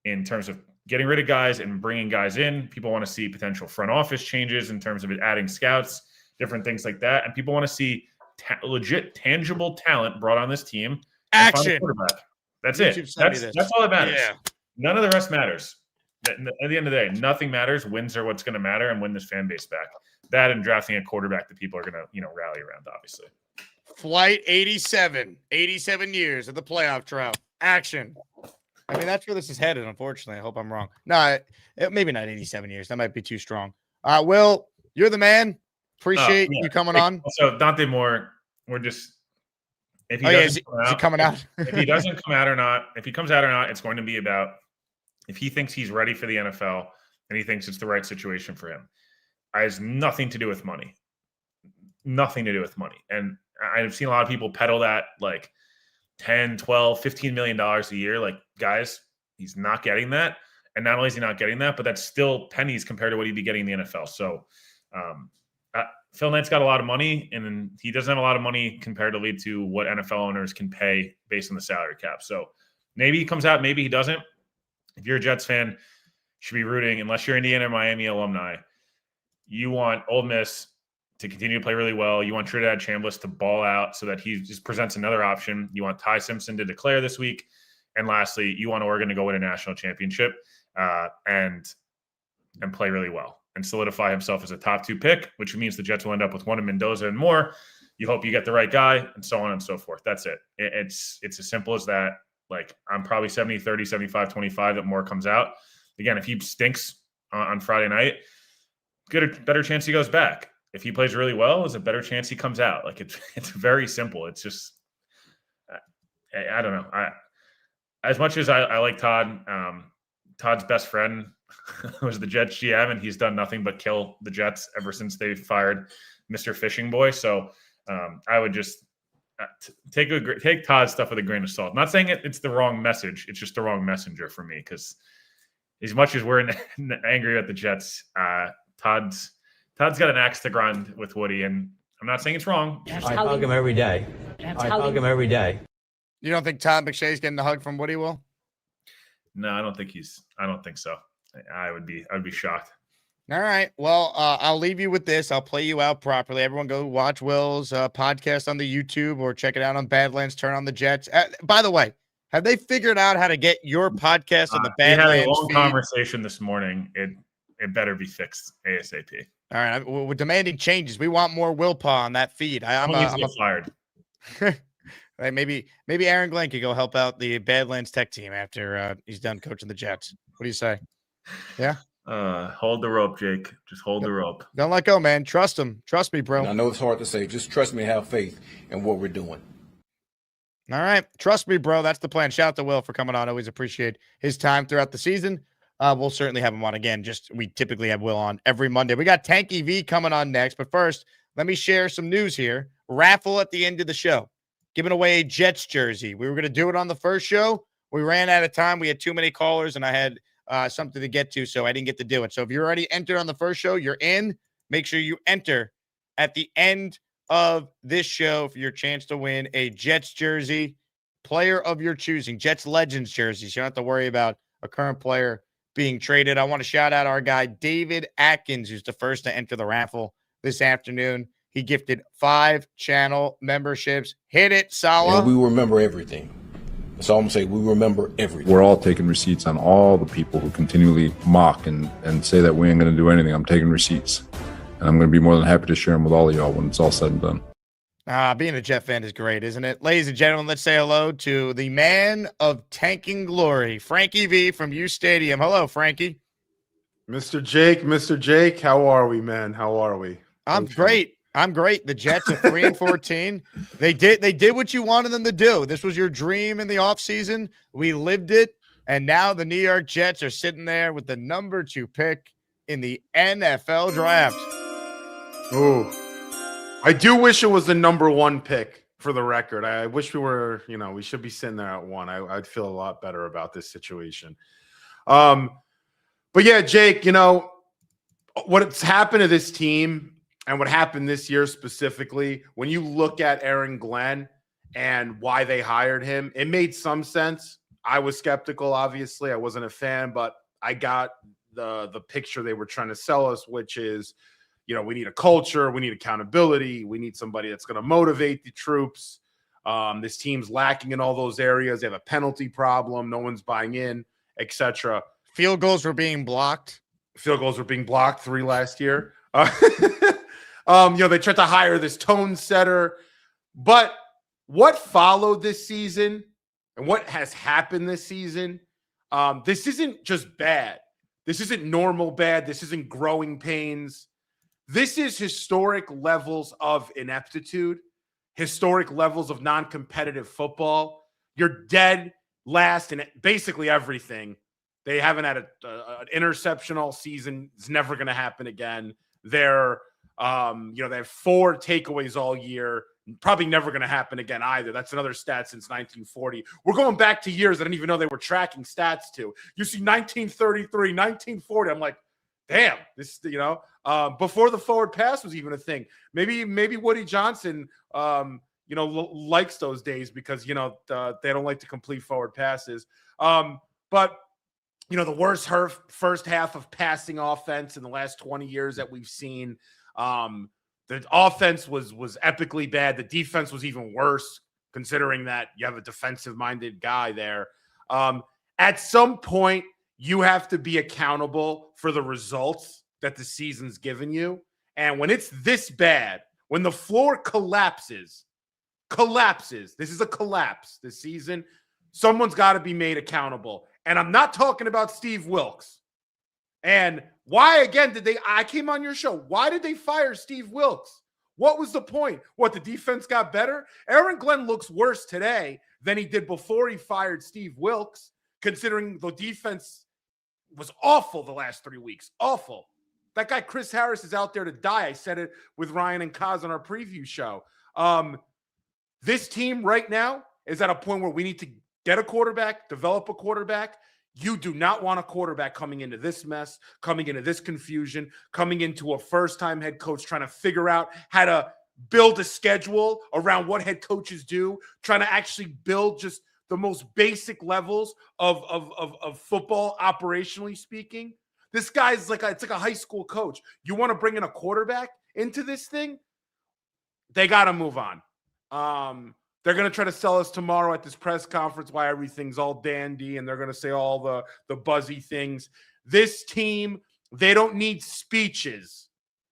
in terms of getting rid of guys and bringing guys in. People want to see potential front office changes in terms of adding scouts, different things like that. And people want to see legit, tangible talent brought on this team.
Action.
That's it. That's all that matters. Yeah. None of the rest matters. At the end of the day, nothing matters. Wins are what's going to matter, and win this fan base back. That and drafting a quarterback that people are going to, rally around, obviously.
Flight 87, 87 years of the playoff drought. Action. I mean, that's where this is headed, unfortunately. I hope I'm wrong. No, maybe not 87 years. That might be too strong. Will, you're the man. Appreciate you coming on.
So Dante Moore, we're just – if he
is he coming out?
If he doesn't come out or not, if he comes out or not, it's going to be about if he thinks he's ready for the NFL and he thinks it's the right situation for him. It has nothing to do with money. Nothing to do with money. And I've seen a lot of people peddle that like 10, 12, $15 million a year. Like, guys, he's not getting that. And not only is he not getting that, but that's still pennies compared to what he'd be getting in the NFL. So Phil Knight's got a lot of money, and he doesn't have a lot of money comparatively to what NFL owners can pay based on the salary cap. So maybe he comes out, maybe he doesn't. If you're a Jets fan, you should be rooting, unless you're Indiana or Miami alumni. You want Ole Miss to continue to play really well. You want Trinidad Chambliss to ball out so that he just presents another option. You want Ty Simpson to declare this week. And lastly, you want Oregon to go win a national championship and play really well and solidify himself as a top 2 pick, which means the Jets will end up with one in Mendoza and more. You hope you get the right guy, and so on and so forth. That's it. It's as simple as that. Like, I'm probably 70-30, 75-25 that Moore comes out. Again, if he stinks on Friday night, better chance he goes back. If he plays really well, there's a better chance he comes out. Like, it's very simple. It's just, I don't know. As much as I like Todd, Todd's best friend was the Jets GM, and he's done nothing but kill the Jets ever since they fired Mr. Fishing Boy. So I would just take Todd's stuff with a grain of salt. I'm not saying it's the wrong message. It's just the wrong messenger for me, because as much as we're angry at the Jets, Todd's got an axe to grind with Woody, and I'm not saying it's wrong.
I hug him every day. I hug him every day.
You don't think Todd McShay's getting the hug from Woody, Will?
No, I don't think so. I would be shocked.
All right. Well, I'll leave you with this. I'll play you out properly. Everyone go watch Will's podcast on the YouTube or check it out on Badlands. Turn on the Jets. By the way, have they figured out how to get your podcast on the Badlands
We had a long
feed?
conversation this morning. It better be fixed ASAP.
All right. We're demanding changes. We want more Willpaw on that feed. I'm
fired.
Right, maybe Aaron Glenn could go help out the Badlands Tech team after he's done coaching the Jets. What do you say? Yeah.
Hold the rope, Jake. Just hold the rope.
Don't let go, man. Trust him. Trust me, bro.
And I know it's hard to say. Just trust me and have faith in what we're doing.
All right. Trust me, bro. That's the plan. Shout out to Will for coming on. Always appreciate his time throughout the season. We'll certainly have him on again. We typically have Will on every Monday. We got Frankie V coming on next. But first, let me share some news here. Raffle at the end of the show. Giving away a Jets jersey. We were going to do it on the first show. We ran out of time. We had too many callers, and I had something to get to, so I didn't get to do it. So if you're already entered on the first show, you're in. Make sure you enter at the end of this show for your chance to win a Jets jersey, player of your choosing, Jets Legends jersey. So you don't have to worry about a current player being traded. I want to shout out our guy, David Atkins, who's the first to enter the raffle this afternoon. He gifted 5 channel memberships. Hit it, Salah.
And we remember everything. That's all I'm saying. We remember everything.
We're all taking receipts on all the people who continually mock and say that we ain't going to do anything. I'm taking receipts. And I'm going to be more than happy to share them with all of y'all when it's all said and done.
Being a Jet fan is great, isn't it? Ladies and gentlemen, let's say hello to the man of tanking glory, Frankie V from U Stadium. Hello, Frankie.
Mr. Jake, how are we, man? How are we?
I'm great. The Jets are 3-14. They did what you wanted them to do. This was your dream in the offseason. We lived it. And now the New York Jets are sitting there with the number 2 pick in the NFL draft.
Ooh. I do wish it was the number 1 pick, for the record. I wish we were, we should be sitting there at 1. I'd feel a lot better about this situation. But yeah, Jake, what's happened to this team and what happened this year specifically, when you look at Aaron Glenn and why they hired him, it made some sense. I was skeptical, obviously. I wasn't a fan, but I got the picture they were trying to sell us, which is, we need a culture, we need accountability, we need somebody that's going to motivate the troops. This team's lacking in all those areas. They have a penalty problem. No one's buying in, etc.
Field goals were being blocked.
3 last year. They tried to hire this tone setter. But what followed this season and what has happened this season, this isn't just bad. This isn't normal bad. This isn't growing pains. This is historic levels of ineptitude, historic levels of non-competitive football. You're dead last in basically everything. They haven't had an interception all season. It's never going to happen again. They have 4 takeaways all year. Probably never going to happen again either. That's another stat since 1940. We're going back to years I didn't even know they were tracking stats to. You see 1933, 1940. I'm like, damn, this, before the forward pass was even a thing. Maybe Woody Johnson, likes those days because, they don't like to complete forward passes. But the worst first half of passing offense in the last 20 years that we've seen. The offense was epically bad. The defense was even worse, considering that you have a defensive-minded guy there. At some point, you have to be accountable for the results that the season's given you. And when it's this bad, when the floor collapses, this is a collapse this season, someone's got to be made accountable. And I'm not talking about Steve Wilks. And why, again, I came on your show. Why did they fire Steve Wilks? What was the point? What, the defense got better? Aaron Glenn looks worse today than he did before he fired Steve Wilks, considering the defense was awful the last 3 weeks. Awful. That guy, Chris Harris, is out there to die. I said it with Ryan and Kaz on our preview show. This team right now is at a point where we need to get a quarterback, develop a quarterback. You do not want a quarterback coming into this mess, coming into this confusion, coming into a first-time head coach trying to figure out how to build a schedule around what head coaches do, trying to actually build just the most basic levels of football, operationally speaking. This guy's it's like a high school coach. You want to bring in a quarterback into this thing? They got to move on. They're going to try to sell us tomorrow at this press conference why everything's all dandy, and they're going to say all the buzzy things. This team, they don't need speeches.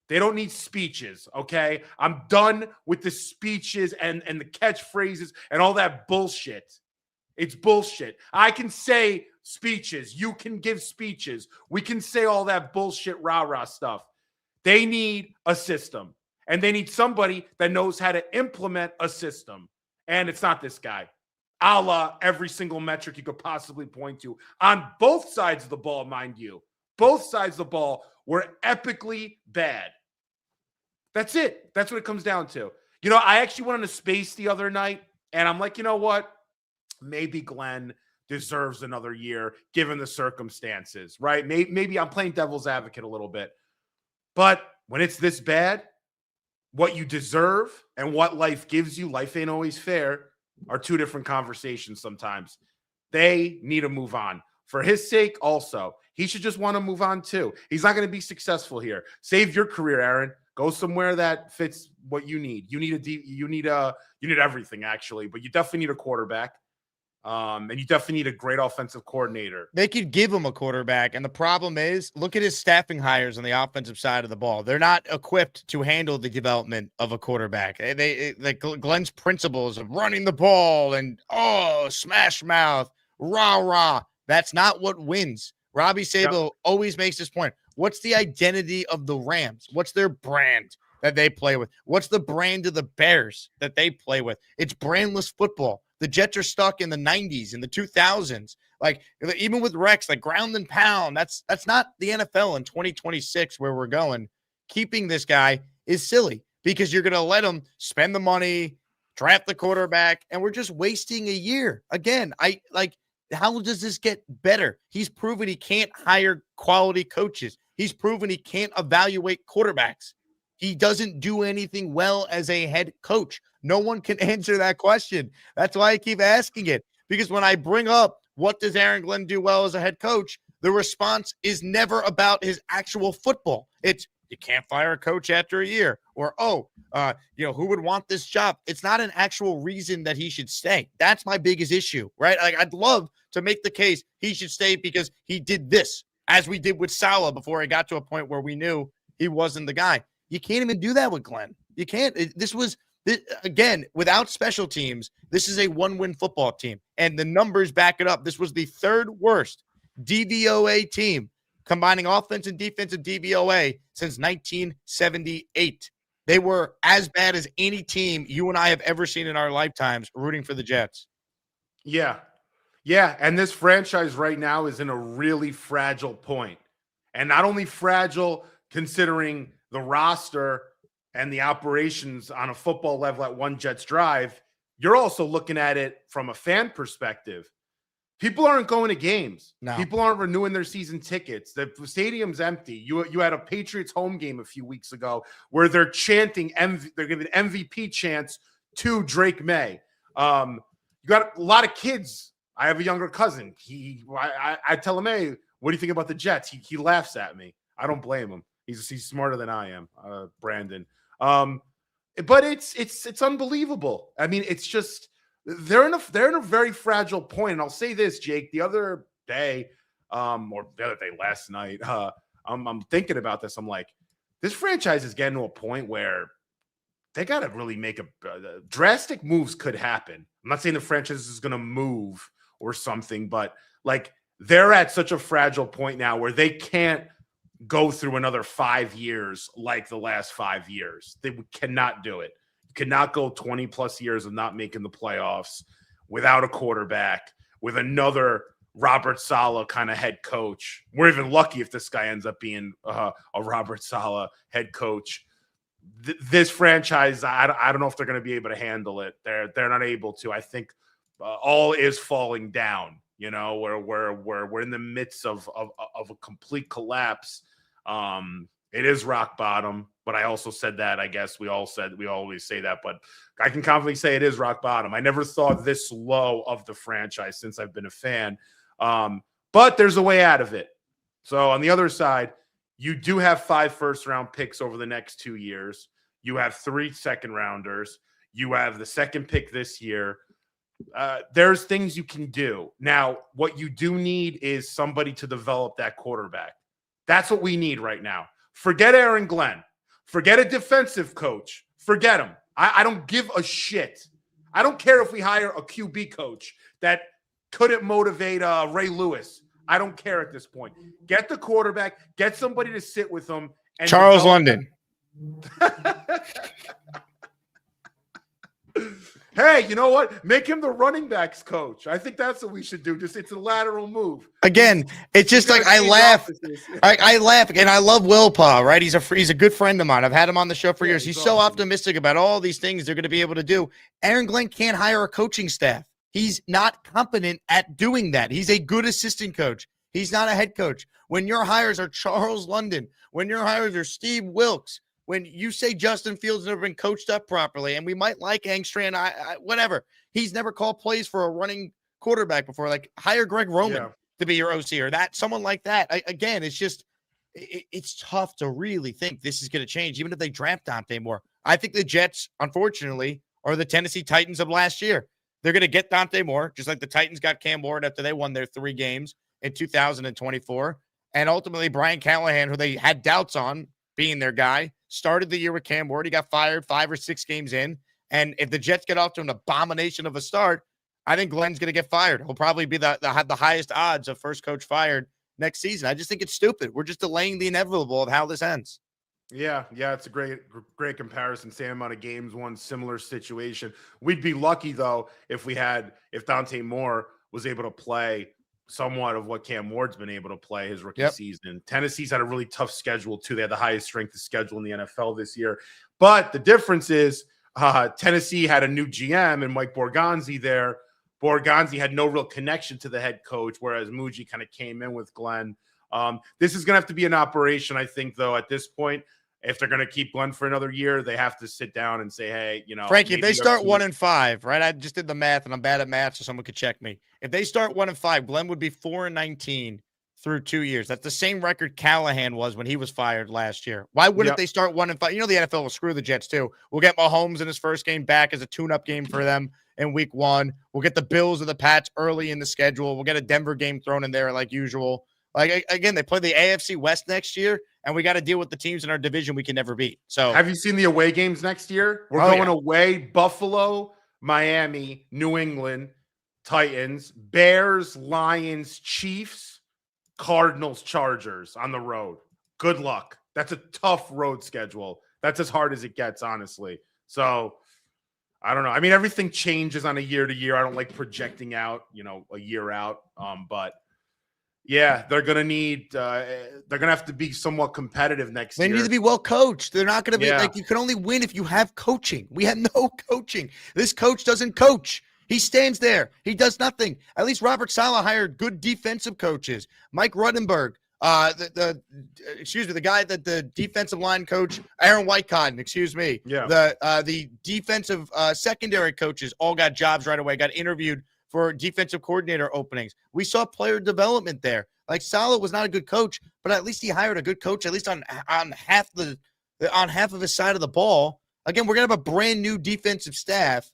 They don't need speeches, okay? I'm done with the speeches and the catchphrases and all that bullshit. It's bullshit. I can say speeches. You can give speeches. We can say all that bullshit rah-rah stuff. They need a system, and they need somebody that knows how to implement a system. And it's not this guy. A la every single metric you could possibly point to. On both sides of the ball, mind you. Both sides of the ball were epically bad. That's it. That's what it comes down to. I actually went on a space the other night, and I'm like, you know what? Maybe Glenn deserves another year, given the circumstances, right? Maybe I'm playing devil's advocate a little bit. But when it's this bad, what you deserve and what life gives you, life ain't always fair, are two different conversations sometimes. They need to move on. For his sake also, he should just want to move on too. He's not going to be successful here. Save your career, Aaron. Go somewhere that fits what you need. You need everything, actually, but you definitely need a quarterback. And you definitely need a great offensive coordinator.
They could give him a quarterback, and the problem is, look at his staffing hires on the offensive side of the ball. They're not equipped to handle the development of a quarterback. Glenn's principles of running the ball and smash mouth, rah. That's not what wins. Robbie Sabo always makes this point. What's the identity of the Rams? What's their brand that they play with? What's the brand of the Bears that they play with? It's brandless football. The Jets are stuck in the 90s and the 2000s. Like, even with Rex, like ground and pound, that's not the NFL in 2026 where we're going. Keeping this guy is silly because you're going to let him spend the money, draft the quarterback, and we're just wasting a year. Again, how does this get better? He's proven he can't hire quality coaches. He's proven he can't evaluate quarterbacks. He doesn't do anything well as a head coach. No one can answer that question. That's why I keep asking it. Because when I bring up what does Aaron Glenn do well as a head coach, the response is never about his actual football. It's, you can't fire a coach after a year. Or, who would want this job? It's not an actual reason that he should stay. That's my biggest issue, right? Like, I'd love to make the case he should stay because he did this, as we did with Saleh before he got to a point where we knew he wasn't the guy. You can't even do that with Glenn. You can't. Again, without special teams, this is a one-win football team, and the numbers back it up. This was the third worst DVOA team, combining offense and defensive DVOA since 1978. They were as bad as any team you and I have ever seen in our lifetimes rooting for the Jets.
Yeah, and this franchise right now is in a really fragile point. And not only fragile considering the roster, and the operations on a football level at One Jets Drive, you're also looking at it from a fan perspective. People aren't going to games.
No.
People aren't renewing their season tickets. The stadium's empty. You had a Patriots home game a few weeks ago where they're chanting, they're giving MVP chants to Drake May. You got a lot of kids. I have a younger cousin. I tell him, hey, what do you think about the Jets? He laughs at me. I don't blame him. He's smarter than I am, Brandon. But it's unbelievable. I mean, it's just they're in a very fragile point. And I'll say this, Jake, the other day, or the other day, last night, I'm thinking about this. I'm like, this franchise is getting to a point where they got to really make drastic moves could happen. I'm not saying the franchise is going to move or something, but like they're at such a fragile point now where they can't go through another 5 years like the last 5 years. They cannot do it. You cannot go 20 plus years of not making the playoffs without a quarterback, with another Robert Saleh kind of head coach. We're even lucky if this guy ends up being a Robert Saleh head coach. This franchise, I don't know if they're going to be able to handle it. They're not able to. I think all is falling down. You know, we're in the midst of a complete collapse. It is rock bottom, but I also said that. I guess we always say that, but I can confidently say it is rock bottom. I never thought this low of the franchise since I've been a fan. But there's a way out of it. So on the other side, you do have 5 first-round picks over the next 2 years. You have 3 second-rounders. You have the second pick this year. There's things you can do. Now, what you do need is somebody to develop that quarterback. That's what we need right now. Forget Aaron Glenn. Forget a defensive coach. Forget him. I don't give a shit. I don't care if we hire a QB coach that couldn't motivate Ray Lewis. I don't care at this point. Get the quarterback. Get somebody to sit with him. And
Charles London.
Hey, you know what? Make him the running backs coach. I think that's what we should do. It's a lateral move.
Again, it's just like I laugh. I laugh, and I love Will Pa, right? He's a good friend of mine. I've had him on the show for years. He's so optimistic about all these things they're going to be able to do. Aaron Glenn can't hire a coaching staff. He's not competent at doing that. He's a good assistant coach. He's not a head coach. When your hires are Charles London, when your hires are Steve Wilkes, when you say Justin Fields never been coached up properly, and we might like Angstrom, whatever. He's never called plays for a running quarterback before. Like, hire Greg Roman to be your OC or someone like that. Again, it's just it's tough to really think this is going to change, even if they draft Dante Moore. I think the Jets, unfortunately, are the Tennessee Titans of last year. They're going to get Dante Moore, just like the Titans got Cam Ward after they won their 3 games in 2024. And ultimately, Brian Callahan, who they had doubts on being their guy, started the year with Cam Ward. He got fired 5 or 6 games in. And if the Jets get off to an abomination of a start, I think Glenn's going to get fired. He'll probably be the highest odds of first coach fired next season. I just think it's stupid. We're just delaying the inevitable of how this ends.
Yeah, it's a great comparison. Same amount of games, one similar situation. We'd be lucky, though, if Dante Moore was able to play somewhat of what Cam Ward's been able to play his rookie season. Tennessee's had a really tough schedule, too. They had the highest strength of schedule in the NFL this year. But the difference is Tennessee had a new GM and Mike Borgonzi there. Borgonzi had no real connection to the head coach, whereas Muji kind of came in with Glenn. This is going to have to be an operation, I think, though, at this point. If they're going to keep Glenn for another year, they have to sit down and say, hey,
Frankie, if they start 1-5, right? I just did the math, and I'm bad at math, so someone could check me. If they start 1-5, Glenn would be 4-19 through 2 years. That's the same record Callahan was when he was fired last year. Why wouldn't they start 1-5? The NFL will screw the Jets too. We'll get Mahomes in his first game back as a tune-up game for them in week 1. We'll get the Bills or the Pats early in the schedule. We'll get a Denver game thrown in there like usual. Like, again, they play the AFC West next year, and we got to deal with the teams in our division we can never beat. So,
have you seen the away games next year? We're going away: Buffalo, Miami, New England, Titans, Bears, Lions, Chiefs, Cardinals, Chargers on the road. Good luck. That's a tough road schedule. That's as hard as it gets, honestly. So, I don't know. I mean, everything changes on a year to year. I don't like projecting out, a year out. But Yeah, they're gonna need. They're gonna have to be somewhat competitive next
They
year.
need to be well coached. They're not going to be
Yeah.
like, you can only win if you have coaching. We have no coaching. This coach doesn't coach. He stands there. He does nothing. At least Robert Saleh hired good defensive coaches. Mike Ruttenberg, the guy that the defensive line coach, Aaron Whitecotton,
Yeah.
the defensive secondary coaches all got jobs right away, got interviewed for defensive coordinator openings. We saw player development there. Like, Saleh was not a good coach, but at least he hired a good coach, at least on half of his side of the ball. Again, we're gonna have a brand new defensive staff,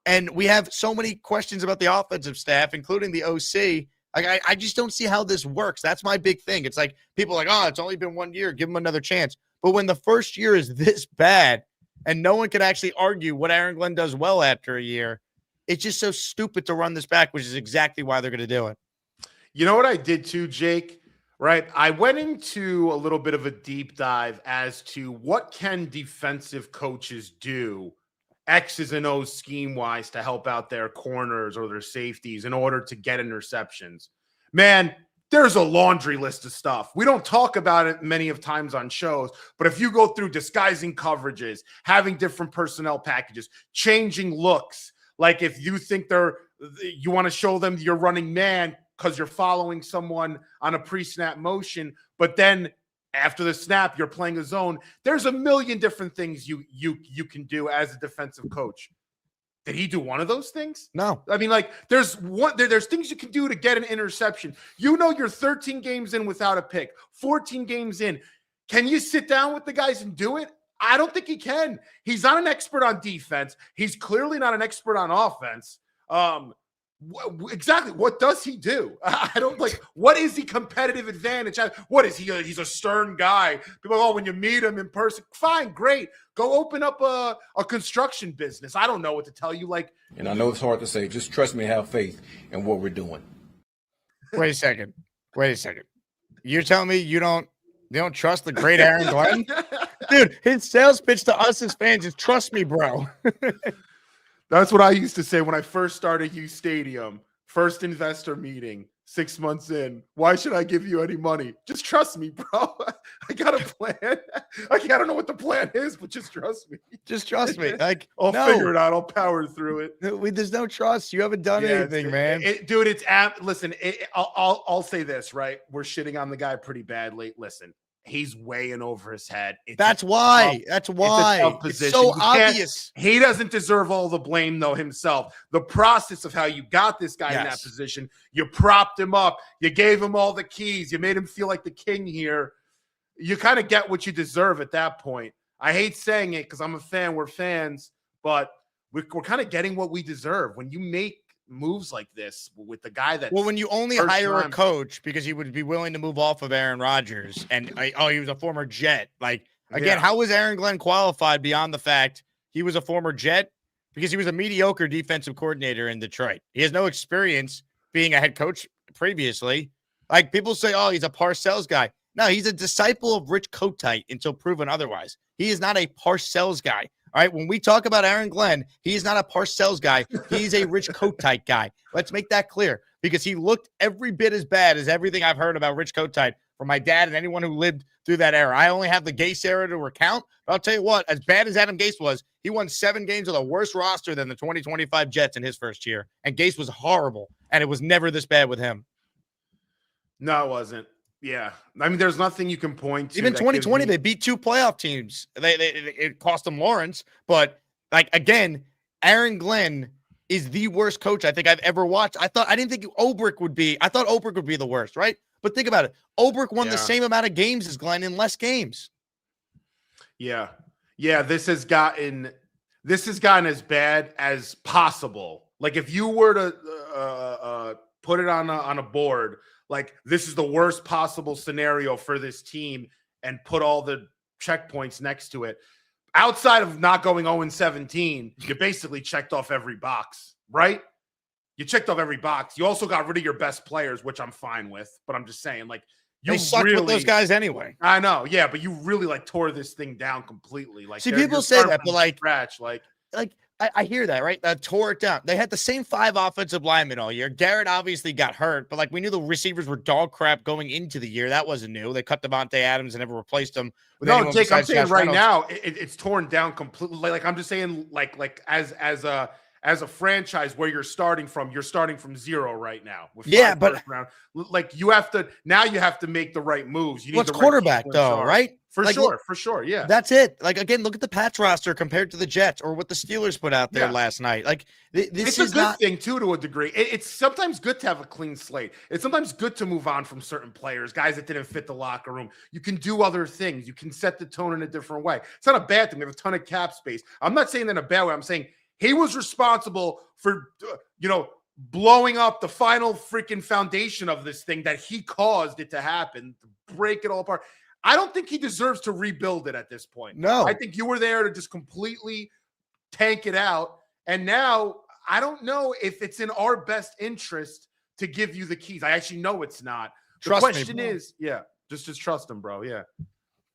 and we have so many questions about the offensive staff, including the OC. Like, I just don't see how this works. That's my big thing. It's like people are like, oh, it's only been 1 year, give him another chance. But when the first year is this bad, and no one can actually argue what Aaron Glenn does well after a year, it's just so stupid to run this back, which is exactly why they're going to do it.
You know what I did too, Jake? Right? I went into a little bit of a deep dive as to what can defensive coaches do, X's and O's scheme-wise, to help out their corners or their safeties in order to get interceptions. Man, there's a laundry list of stuff. We don't talk about it many of times on shows, but if you go through disguising coverages, having different personnel packages, changing looks, like if you think you want to show them you're running man because you're following someone on a pre-snap motion, but then after the snap, you're playing a zone. There's a million different things you can do as a defensive coach. Did he do one of those things?
No.
I mean, like, there's things you can do to get an interception. You know, you're 13 games in without a pick, 14 games in. Can you sit down with the guys and do it? I don't think he can. He's not an expert on defense. He's clearly not an expert on offense. Exactly. What does he do? I don't like, what is the competitive advantage? What is he? He's a stern guy. People go, oh, when you meet him in person, fine, great. Go open up a construction business. I don't know what to tell you. Like,
And I know it's hard to say. Just trust me, have faith in what we're doing.
Wait a second. You're telling me you don't trust the great Aaron Glenn? Dude, his sales pitch to us as fans is trust me, bro.
That's what I used to say when I first started Hughes Stadium. First investor meeting, 6 months in. Why should I give you any money? Just trust me, bro. I got a plan. I don't know what the plan is, but just trust me.
Just trust me. Like,
I'll figure it out. I'll power through it.
There's no trust. You haven't done anything, man.
Dude, listen, I'll say this, right? We're shitting on the guy pretty badly. Listen, he's way in over his head.
That's why. It's so obvious.
He doesn't deserve all the blame, though, himself. The process of how you got this guy in that position, you propped him up, you gave him all the keys, you made him feel like the king here. You kind of get what you deserve at that point. I hate saying it because I'm a fan. We're fans, but we're kind of getting what we deserve. When you make moves like this with the guy that,
when you only hire a coach because he would be willing to move off of Aaron Rodgers and he was a former Jet. Like, again, how was Aaron Glenn qualified beyond the fact he was a former Jet? Because he was a mediocre defensive coordinator in Detroit. He has no experience being a head coach previously. Like, people say, oh, he's a Parcells guy. No, he's a disciple of Rich Kotite until proven otherwise. He is not a Parcells guy. All right, when we talk about Aaron Glenn, he is not a Parcells guy. He's a Rich Kotite guy. Let's make that clear because he looked every bit as bad as everything I've heard about Rich Kotite from my dad and anyone who lived through that era. I only have the Gase era to recount, but I'll tell you what, as bad as Adam Gase was, he won 7 games with a worse roster than the 2025 Jets in his first year, and Gase was horrible, and it was never this bad with him.
No, it wasn't. Yeah, I mean, there's nothing you can point to.
Even 2020, they beat 2 playoff teams. It cost them Lawrence, but like, again, Aaron Glenn is the worst coach I think I've ever watched. I didn't think Ulbrich would be. I thought Ulbrich would be the worst, right? But think about it. Ulbrich won the same amount of games as Glenn in less games.
Yeah. This has gotten as bad as possible. Like, if you were to put it on a board. Like, this is the worst possible scenario for this team and put all the checkpoints next to it. Outside of not going 0-17, you basically checked off every box, right? You checked off every box. You also got rid of your best players, which I'm fine with. But I'm just saying, like,
they sucked with those guys anyway.
I know, yeah, but you really, like, tore this thing down completely. Like,
see, people say that, but like,
scratch, like
I hear that, right? Tore it down. They had the same 5 offensive linemen all year. Garrett obviously got hurt, but like we knew the receivers were dog crap going into the year. That wasn't new. They cut Devontae Adams and never replaced him with anyone
Jake, I'm
besides
saying
Josh
right
Reynolds.
now it's torn down completely. Like I'm just saying, like as a franchise where you're starting from 0 right now. With 5
but
first round. Like you have to make the right moves. You need the right
quarterback
people in
though,
charge.
right?
For
Like,
sure, yeah.
That's it. Like again, look at the Pats roster compared to the Jets or what the Steelers put out there
Yeah.
last night. Like this
It's
is
a good
not
thing too, to a degree. It's sometimes good to have a clean slate. It's sometimes good to move on from certain players, guys that didn't fit the locker room. You can do other things. You can set the tone in a different way. It's not a bad thing. We have a ton of cap space. I'm not saying that in a bad way. I'm saying he was responsible for, blowing up the final freaking foundation of this thing that he caused it to happen, to break it all apart. I don't think he deserves to rebuild it at this point.
No.
I think you were there to just completely tank it out. And now I don't know if it's in our best interest to give you the keys. I actually know it's not.
Trust
the
me,
question
bro.
is, just trust him, bro. Yeah.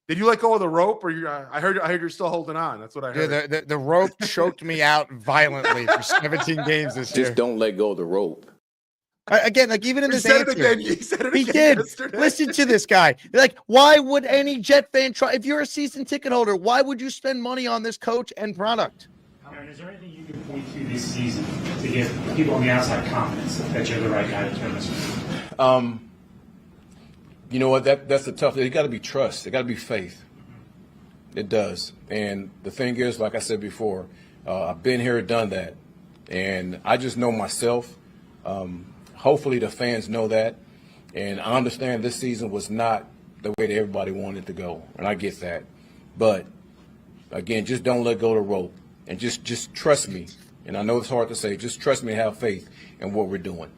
Did you let go of the rope, or you? I heard you're still holding on. That's what I heard.
Dude, the rope choked me out violently for 17 games this year.
Just don't let go of the rope.
Again, like even in
He
this
said it
answer,
again. He said it
he
again
did.
yesterday.
Listen to this guy. Like, why would any Jet fan try? If you're a season ticket holder, why would you spend money on this coach and product?
Aaron, is there anything you can point to this season to give people on the outside confidence that you're the right guy to turn this around?
You know what? That's the tough. It got to be trust. It got to be faith. It does. And the thing is, like I said before, I've been here, done that, and I just know myself. Hopefully the fans know that, and I understand this season was not the way that everybody wanted it to go, and I get that. But again, just don't let go of the rope, and just trust me. And I know it's hard to say. Just trust me and have faith in what we're doing.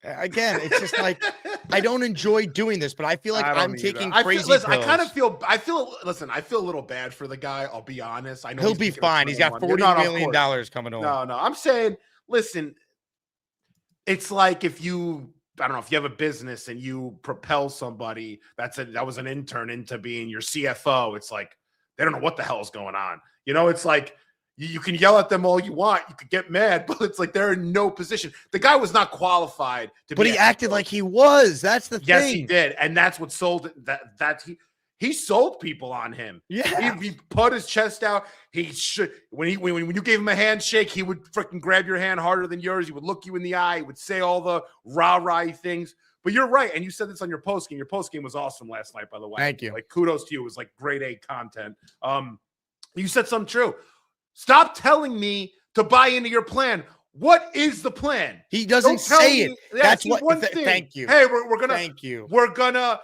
Again, it's just like I don't enjoy doing this, but I feel like I'm taking crazy pills.
I feel a little bad for the guy. I'll be honest. I know
He'll be fine. He's got $40 million coming on.
No. I'm saying, listen, it's like if you have a business and you propel somebody that was an intern into being your CFO, it's like they don't know what the hell is going on. It's like you can yell at them all you want. You could get mad, but it's like they're in no position. The guy was not qualified to be.
But he acted like he was. That's the thing.
Yes, he did. And that's what sold it. He sold people on him.
Yeah.
He put his chest out. He should when you gave him a handshake, he would freaking grab your hand harder than yours. He would look you in the eye. He would say all the rah-rah things. But you're right. And you said this on your post game. Your post game was awesome last night, by the way.
Thank you.
Like, kudos to you. It was like grade A content. You said something true. Stop telling me to buy into your plan. What is the plan?
He doesn't say it. That's what.
One thing.
Thank you.
Hey, we're gonna.
Thank you.
We're gonna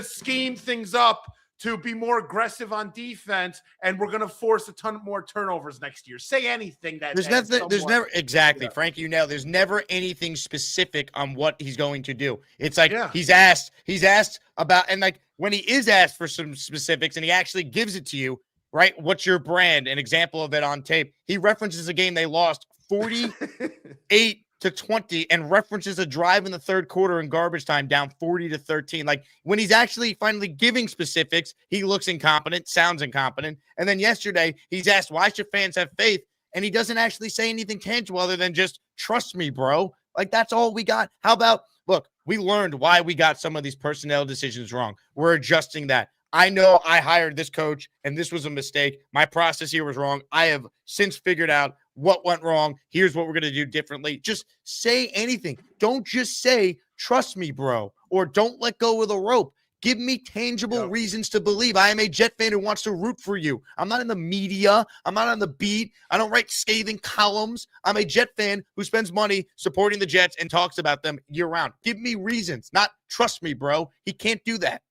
scheme things up to be more aggressive on defense, and we're gonna force a ton more turnovers next year. Say anything that
there's never exactly, Frankie. There's never anything specific on what he's going to do. It's like he's asked about, and like when he is asked for some specifics, and he actually gives it to you. Right? What's your brand? An example of it on tape. He references a game they lost 48-20 and references a drive in the third quarter in garbage time down 40-13. Like when he's actually finally giving specifics, he looks incompetent, sounds incompetent. And then yesterday he's asked, why should fans have faith? And he doesn't actually say anything tangible other than just trust me, bro. Like that's all we got. How about, look, we learned why we got some of these personnel decisions wrong. We're adjusting that. I know I hired this coach and this was a mistake. My process here was wrong. I have since figured out what went wrong. Here's what we're going to do differently. Just say anything. Don't just say, trust me, bro, or don't let go of the rope. Give me tangible reasons to believe. I am a Jet fan who wants to root for you. I'm not in the media. I'm not on the beat. I don't write scathing columns. I'm a Jet fan who spends money supporting the Jets and talks about them year round. Give me reasons, not trust me, bro. He can't do that.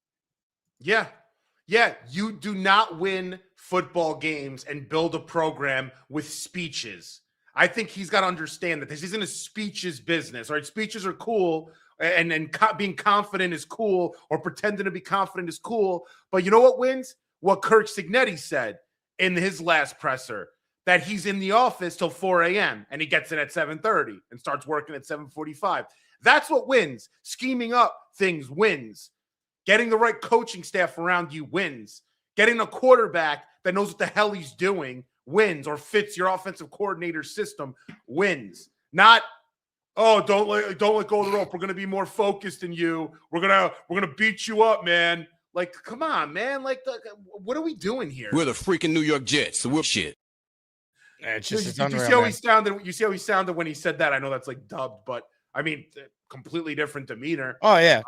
Yeah, you do not win football games and build a program with speeches. I think he's got to understand that this isn't a speeches business, right? Speeches are cool, and being confident is cool, or pretending to be confident is cool. But you know what wins? What Kirk Cignetti said in his last presser, that he's in the office till 4 a.m. and he gets in at 7:30 and starts working at 7:45. That's what wins. Scheming up things wins. Getting the right coaching staff around you wins. Getting a quarterback that knows what the hell he's doing wins, or fits your offensive coordinator's system wins. Not, oh, don't let go of the rope. We're gonna be more focused than you. We're gonna beat you up, man. Like, come on, man. Like, what are we doing here?
We're the freaking New York Jets, so we're shit.
It's just
you see how he sounded. You see how he sounded when he said that. I know that's like dubbed, but I mean, completely different demeanor.
Oh yeah,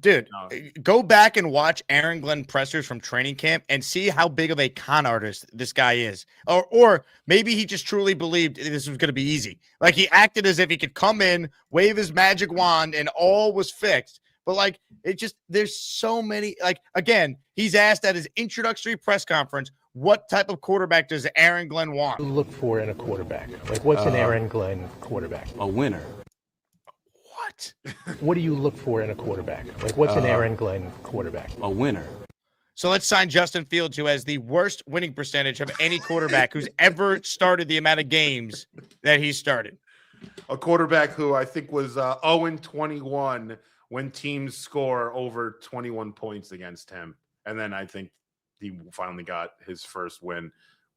dude,
no.
go back and watch Aaron Glenn pressers from training camp and see how big of a con artist this guy is. Or maybe he just truly believed this was going to be easy. Like, he acted as if he could come in, wave his magic wand, and all was fixed. But like, there's so many. Like, again, he's asked at his introductory press conference, what type of quarterback does Aaron Glenn want?
Look for in a quarterback. Like, what's an Aaron Glenn quarterback?
A winner.
What?
What do you look for in a quarterback? Like, what's an Aaron Glenn quarterback?
A winner.
So let's sign Justin Fields, who has the worst winning percentage of any quarterback who's ever started the amount of games that he started.
A quarterback who I think was 0-21 when teams score over 21 points against him. And then I think he finally got his first win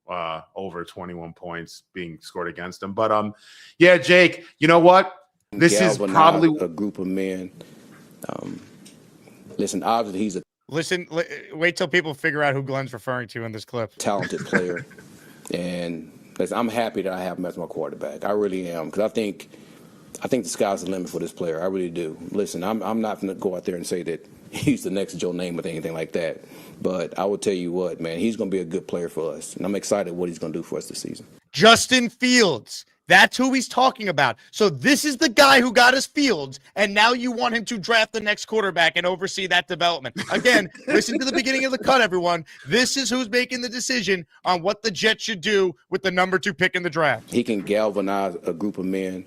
over 21 points being scored against him. But yeah, Jake, you know what? This is probably
a group of men. Listen, obviously he's a
wait till people figure out who Glenn's referring to in this clip.
Talented player. And listen, I'm happy that I have him as my quarterback. I really am, because I think the sky's the limit for this player. I really do. Listen, I'm not going to go out there and say that he's the next Joe Namath or anything like that. But I will tell you what, man, he's going to be a good player for us. And I'm excited what he's going to do for us this season.
Justin Fields. That's who he's talking about. So this is the guy who got us Fields, and now you want him to draft the next quarterback and oversee that development. Again, listen to the beginning of the cut, everyone. This is who's making the decision on what the Jets should do with the number 2 pick in the draft.
He can galvanize a group of men.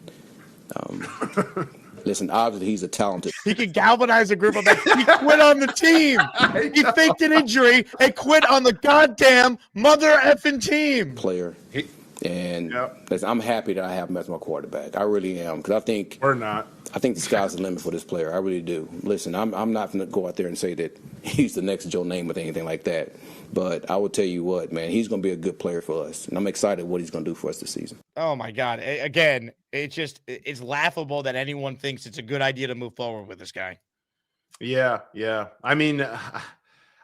Listen, obviously he's a talented.
He can galvanize a group of men. He quit on the team. He faked an injury and quit on the goddamn mother effing team.
Player. And listen, I'm happy that I have him as my quarterback. I really am, because I think the sky's the limit for this player. I really do. Listen, I'm not going to go out there and say that he's the next Joe Namath or anything like that. But I will tell you what, man, he's going to be a good player for us, and I'm excited what he's going to do for us this season.
Oh my God! Again, it's laughable that anyone thinks it's a good idea to move forward with this guy.
Yeah. I mean,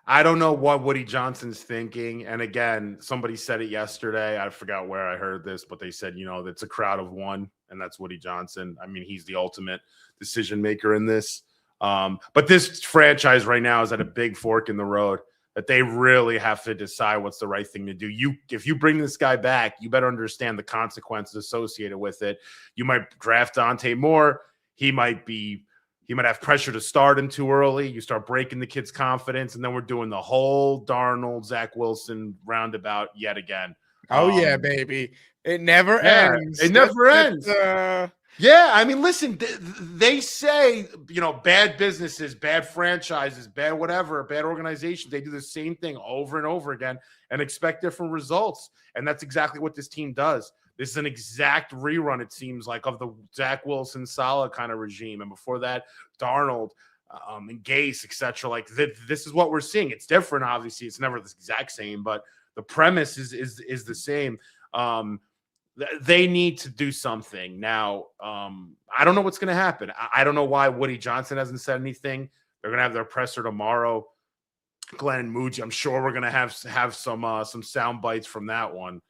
I don't know what Woody Johnson's thinking. And again, somebody said it yesterday. I forgot where I heard this, but they said, it's a crowd of one, and that's Woody Johnson. I mean, he's the ultimate decision maker in this. But this franchise right now is at a big fork in the road that they really have to decide what's the right thing to do. If you bring this guy back, you better understand the consequences associated with it. You might draft Dante Moore. He might have pressure to start him too early. You start breaking the kid's confidence, and then we're doing the whole Darnold, Zach Wilson roundabout yet again.
Oh, yeah, baby. It never ends.
It never ends. Yeah, I mean, listen, they say, bad businesses, bad franchises, bad whatever, bad organizations, they do the same thing over and over again and expect different results. And that's exactly what this team does. This is an exact rerun, it seems like, of the Zach Wilson, Saleh kind of regime. And before that, Darnold and Gase, etc. Like, this is what we're seeing. It's different, obviously. It's never the exact same, but the premise is the same. They need to do something. Now, I don't know what's going to happen. I don't know why Woody Johnson hasn't said anything. They're going to have their presser tomorrow. Glenn and Muji, I'm sure we're going to have some sound bites from that one.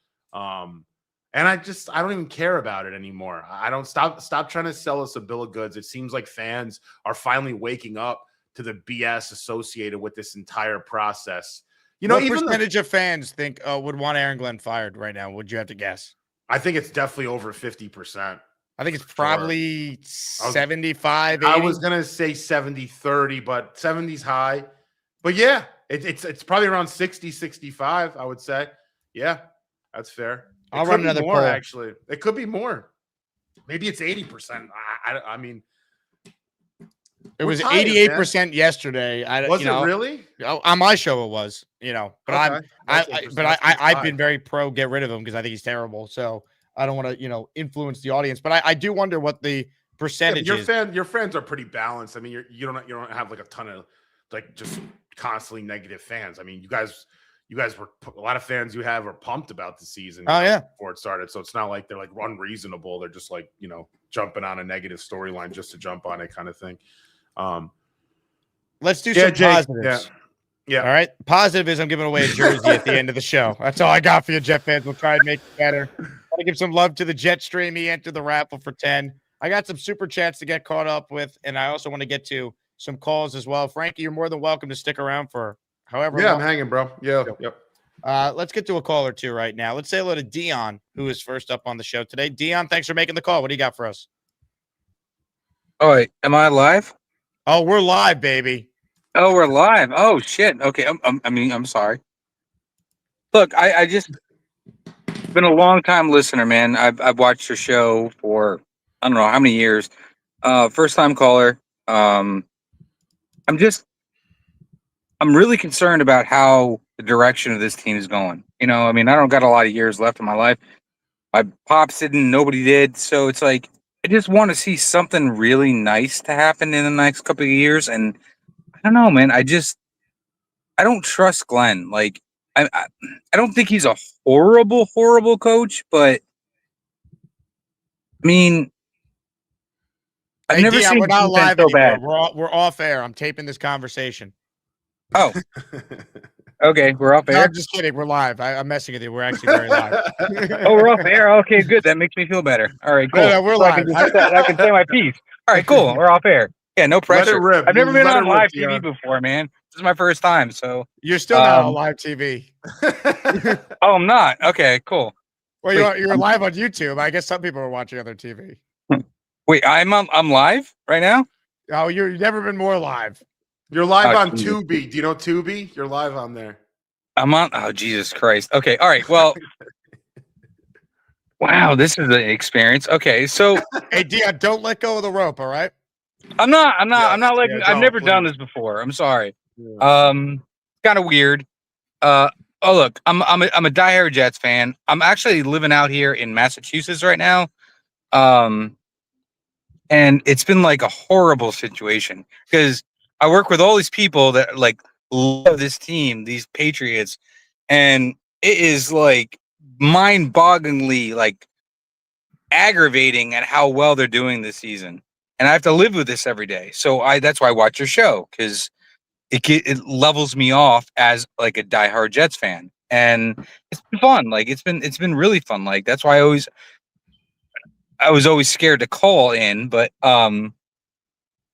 And I don't even care about it anymore. I don't stop trying to sell us a bill of goods. It seems like fans are finally waking up to the BS associated with this entire process.
What percentage of fans think would want Aaron Glenn fired right now? Would you have to guess?
I think it's definitely over 50%.
I think it's probably 75, 80.
I was going to say 70-30, but 70's high. But yeah, it's probably around 60, 65, I would say. Yeah, that's fair.
I'll run another
poll.
poll.
Actually, it could be more. Maybe it's 80%. I mean,
it was 88% yesterday.
Was it really?
On my show, it was. But okay. I've been very pro get rid of him because I think he's terrible. So I don't want to influence the audience. But I do wonder what the percentage is.
Your fans are pretty balanced. I mean, you don't have like a ton of like just constantly negative fans. I mean, you guys you guys were a lot of fans you have are pumped about the season.
Oh, yeah.
Before it started. So it's not like they're like unreasonable. They're just like, jumping on a negative storyline just to jump on it kind of thing.
Let's do some
Jake,
positives.
Yeah.
All right. Positive is I'm giving away a jersey at the end of the show. That's all I got for you, Jet fans. We'll try and make it better. Want to give some love to the Jet stream. He entered the raffle for 10. I got some super chats to get caught up with, and I also want to get to some calls as well. Frankie, you're more than welcome to stick around for however long.
I'm hanging, bro. Yeah. Yep.
Let's get to a call or two right now. Let's say hello to Dion, who is first up on the show today. Dion, thanks for making the call. What do you got for us?
Oh, wait, am I live?
Oh, we're live, baby.
Oh, we're live. Oh, shit. Okay. I'm sorry. Look, I just been a long time listener, man. I've watched your show for I don't know how many years. First time caller. I'm really concerned about how the direction of this team is going. I don't got a lot of years left in my life. My pops didn't, nobody did. So it's like, I just want to see something really nice to happen in the next couple of years. And I don't know, man. I don't trust Glenn. Like, I don't think he's a horrible coach, but I mean, I've never
Dion,
seen
we're not live
so
anymore.
bad.
We're off air. I'm taping this conversation.
Oh, okay. We're off
No,
air.
I'm just kidding. We're live. I'm messing with you. We're actually very live.
Oh, we're off air. Okay, good. That makes me feel better. All right, cool.
No, we're
So
live.
I can say my piece. All right, cool. We're off air. Yeah, no pressure.
rip.
I've never been
Let
on
it
live
rip,
TV
yeah.
before, man. This is my first time. So
You're still not on live TV.
oh, I'm not. Okay, cool.
Well,
Wait,
you're live on YouTube. I guess some people are watching other TV.
Wait, I'm live right now?
Oh, you've never been more live.
You're live
Oh,
on
Jesus.
Tubi. Do you know Tubi? You're live on there.
I'm on. Oh, Jesus Christ. Okay, all right. Well, wow, this is an experience. Okay, so
Hey, Dion, don't let go of the rope, all right?
I'm not like
yeah,
I've never
don't,
done
please.
this before. I'm sorry.
Yeah.
Kind of weird. Oh look, I'm a diehard Jets fan. I'm actually living out here in Massachusetts right now. And it's been like a horrible situation because I work with all these people that like love this team, these Patriots, and it is like mind-bogglingly like aggravating at how well they're doing this season. And I have to live with this every day. So that's why I watch your show, because it levels me off as like a diehard Jets fan. And it's been fun. Like it's been really fun. Like that's why I was always scared to call in, but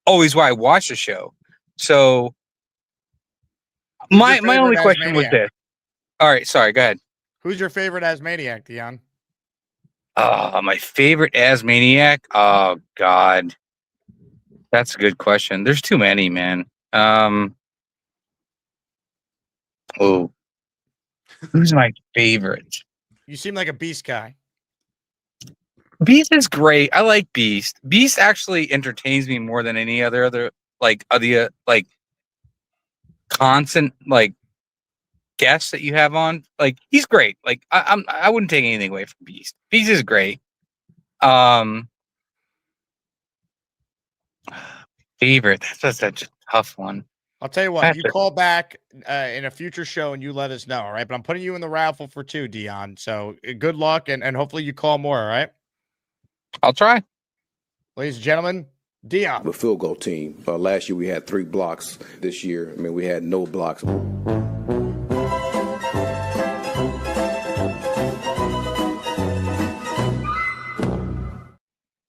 always why I watch the show. So my only question was this. All right, sorry, go ahead.
Who's your favorite Asmaniac, Dion?
My favorite Asmaniac? Oh God. That's a good question. There's too many, man. Oh. Who's my favorite?
You seem like a beast guy.
Beast is great. I like Beast. Beast actually entertains me more than any other like constant like guests that you have on. Like he's great. Like I wouldn't take anything away from Beast. Beast is great. Favorite. That's such a tough one.
I'll tell you what, you call back in a future show and you let us know, all right? But I'm putting you in the raffle for 2, Dion. So good luck and hopefully you call more, all right?
I'll try.
Ladies and gentlemen, Dion.
The field goal team. Last year we had 3 blocks. This year, we had no blocks.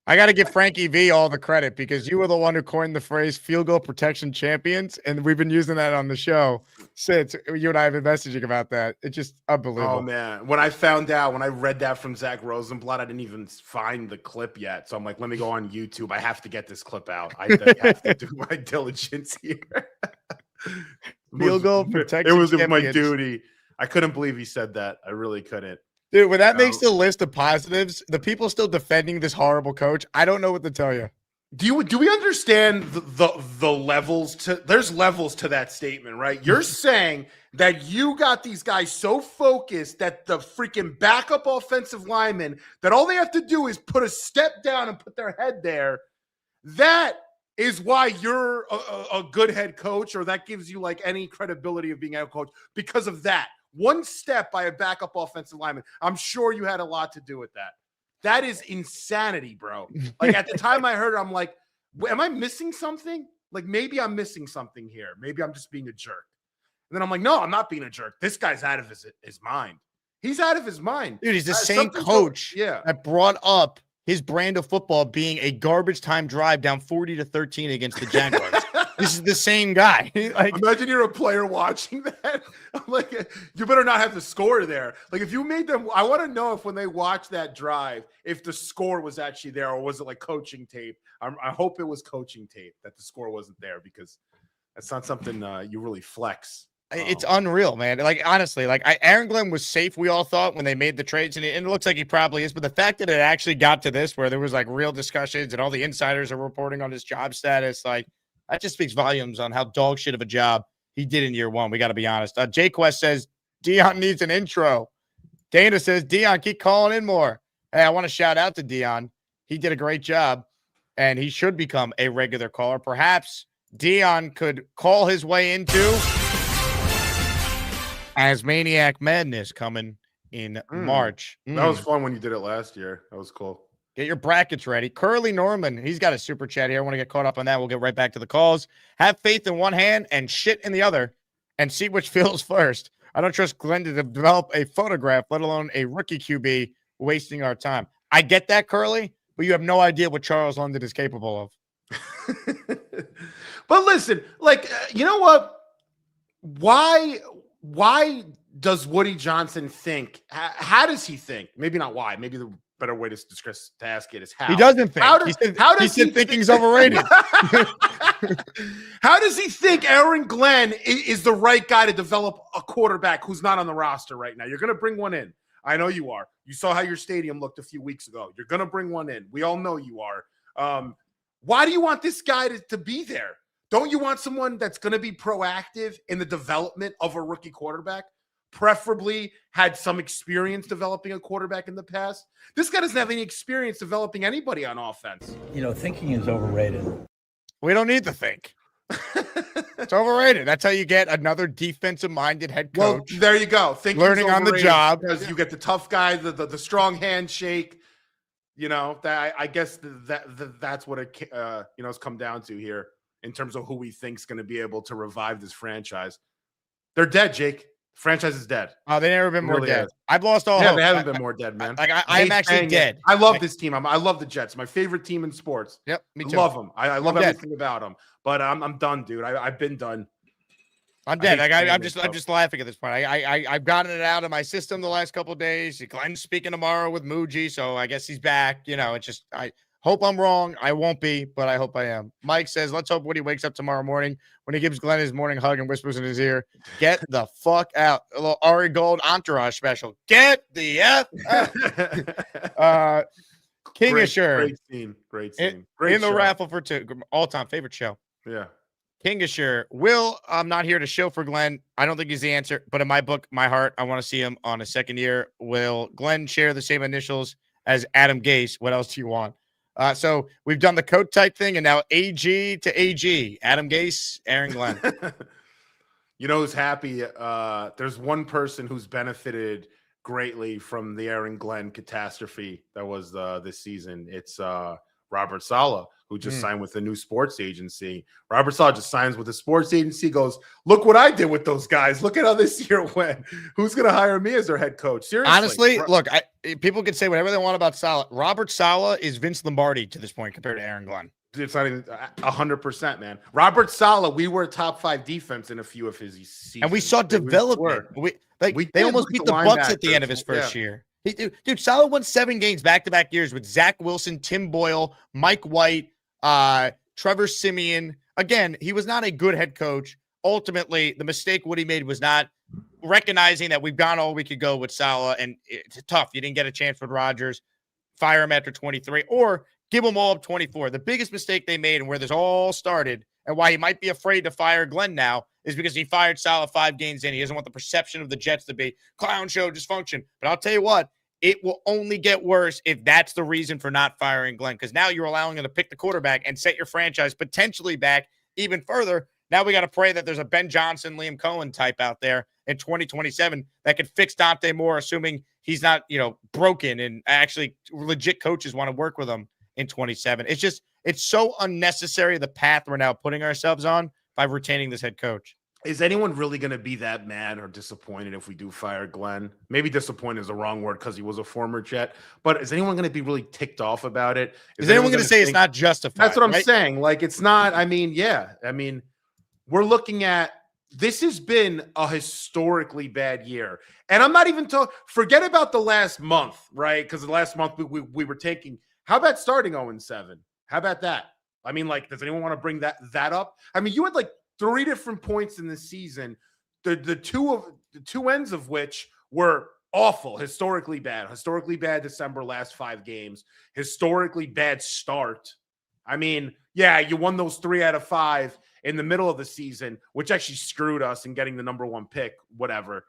I got to give Frankie V all the credit because you were the one who coined the phrase field goal protection champions. And we've been using that on the show since. You and I have been messaging about that. It's just unbelievable.
Oh, man. When I read that from Zach Rosenblatt, I didn't even find the clip yet. So I'm like, let me go on YouTube. I have to get this clip out. I have to do my diligence here.
Field goal protection
It was my
champions.
duty. I couldn't believe he said that. I really couldn't.
Dude, when that makes the list of positives, the people still defending this horrible coach, I don't know what to tell you.
Do we understand the levels to? There's levels to that statement, right? You're saying that you got these guys so focused that the freaking backup offensive linemen, that all they have to do is put a step down and put their head there. That is why you're a good head coach, or that gives you like any credibility of being a head coach because of that. one step by a backup offensive lineman. I'm sure you had a lot to do with that. That is insanity, bro. Like at the time I heard it, I'm like, am I missing something? Like maybe I'm missing something here. Maybe I'm just being a jerk. And then I'm like, no, I'm not being a jerk. This guy's out of his mind. He's out of his mind.
Dude, he's the same coach that brought up his brand of football being a garbage time drive down 40-13 against the Jaguars. This is the same guy. Like,
imagine you're a player watching that. I'm like, you better not have the score there. Like if you made them, I want to know if when they watch that drive, if the score was actually there or was it like coaching tape? I hope it was coaching tape that the score wasn't there because that's not something you really flex.
It's unreal, man. Like, honestly, like Aaron Glenn was safe, we all thought, when they made the trades, and it looks like he probably is. But the fact that it actually got to this, where there was like real discussions and all the insiders are reporting on his job status, like that just speaks volumes on how dog shit of a job he did in year one. We got to be honest. Jay Quest says Dion needs an intro. Dana says Dion, keep calling in more. Hey, I want to shout out to Dion. He did a great job, and he should become a regular caller. Perhaps Dion could call his way into as Maniac Madness coming in March.
That was fun when you did it last year. That was cool.
Get your brackets ready. Curly Norman, he's got a super chat here. I want to get caught up on that. We'll get right back to the calls. Have faith in one hand and shit in the other and see which feels first. I don't trust Glenn to develop a photograph, let alone a rookie QB, wasting our time. I get that, Curly, but you have no idea what Charles London is capable of.
But listen, like, you know what? Why does Woody Johnson think? How does he think? Maybe not why. Maybe the better way to ask it is how.
He doesn't think.
How does he
thinking's overrated?
How does he think Aaron Glenn is the right guy to develop a quarterback who's not on the roster right now? You're going to bring one in. I know you are. You saw how your stadium looked a few weeks ago. You're going to bring one in. We all know you are. Why do you want this guy to be there? Don't you want someone that's going to be proactive in the development of a rookie quarterback? Preferably had some experience developing a quarterback in the past. This guy doesn't have any experience developing anybody on offense.
You know, thinking is overrated.
We don't need to think. It's overrated. That's how you get another defensive-minded head coach.
Well, there you go.
Learning on the job.
Because you get the tough guy, the strong handshake. You know, that I guess that's what it has come down to here. In terms of who he thinks going to be able to revive this franchise. They're dead, Jake. Franchise is dead.
Oh, they've never been more dead. I've lost all hope.
They haven't been more dead, man.
I am actually dead.
I love this team. I love the Jets. My favorite team in sports.
Yep, me too.
I love them. I love everything about them. But I'm done, dude. I've been done.
I'm dead. I'm just laughing at this point. I've gotten it out of my system the last couple of days. Glenn's speaking tomorrow with Muji, so I guess he's back. You know, it's just I hope I'm wrong. I won't be, but I hope I am. Mike says, let's hope Woody wakes up tomorrow morning when he gives Glenn his morning hug and whispers in his ear, get the fuck out. A little Ari Gold entourage special. Get the F out. King Assure.
Great scene.
In the raffle for two. All-time favorite show.
Yeah.
King Assure. I'm not here to show for Glenn. I don't think he's the answer, but in my book, my heart, I want to see him on a second year. Will Glenn share the same initials as Adam Gase? What else do you want? So we've done the coat type thing, and now AG to AG. Adam Gase, Aaron Glenn.
You know who's happy? There's one person who's benefited greatly from the Aaron Glenn catastrophe that was this season. It's Robert Saleh, who just signed with a new sports agency. Robert Saleh just signs with a sports agency, goes, look what I did with those guys. Look at how this year went. Who's going to hire me as their head coach? Seriously.
Honestly, look, people can say whatever they want about Saleh. Robert Saleh is Vince Lombardi to this point compared to Aaron Glenn.
It's not even 100%, man. Robert Saleh, we were a top 5 defense in a few of his seasons.
And we saw development. They almost beat the Bucs at the end of his first year. Dude, Saleh won 7 games back-to-back years with Zach Wilson, Tim Boyle, Mike White, Trevor Siemian. Again, he was not a good head coach. Ultimately, the mistake Woody made was not recognizing that we've gone all we could go with Saleh, and it's tough. You didn't get a chance with Rodgers. Fire him after 23, or give him all up 24. The biggest mistake they made and where this all started and why he might be afraid to fire Glenn now is because he fired Saleh 5 games in. He doesn't want the perception of the Jets to be clown show dysfunction. But I'll tell you what, it will only get worse if that's the reason for not firing Glenn, because now you're allowing him to pick the quarterback and set your franchise potentially back even further. Now we got to pray that there's a Ben Johnson, Liam Cohen type out there in 2027 that could fix Dante Moore, assuming he's not, broken and actually legit coaches want to work with him in 27. It's so unnecessary, the path we're now putting ourselves on by retaining this head coach.
Is anyone really going to be that mad or disappointed if we do fire Glenn? Maybe disappointed is the wrong word because he was a former Jet. But is anyone going to be really ticked off about it?
Is anyone going to say it's not justified?
That's what I'm
right?
saying. Like, it's not. I mean, yeah. I mean, we're looking at this has been a historically bad year. And I'm not even talking. Forget about the last month, right? Because the last month we were taking. How about starting 0-7? How about that? I mean, like, does anyone want to bring that up? I mean, you had like 3 different points in the season, the two ends of which were awful, historically bad December last 5 games, historically bad start. I mean, yeah, you won those 3 out of 5 in the middle of the season, which actually screwed us in getting the number 1 pick, whatever.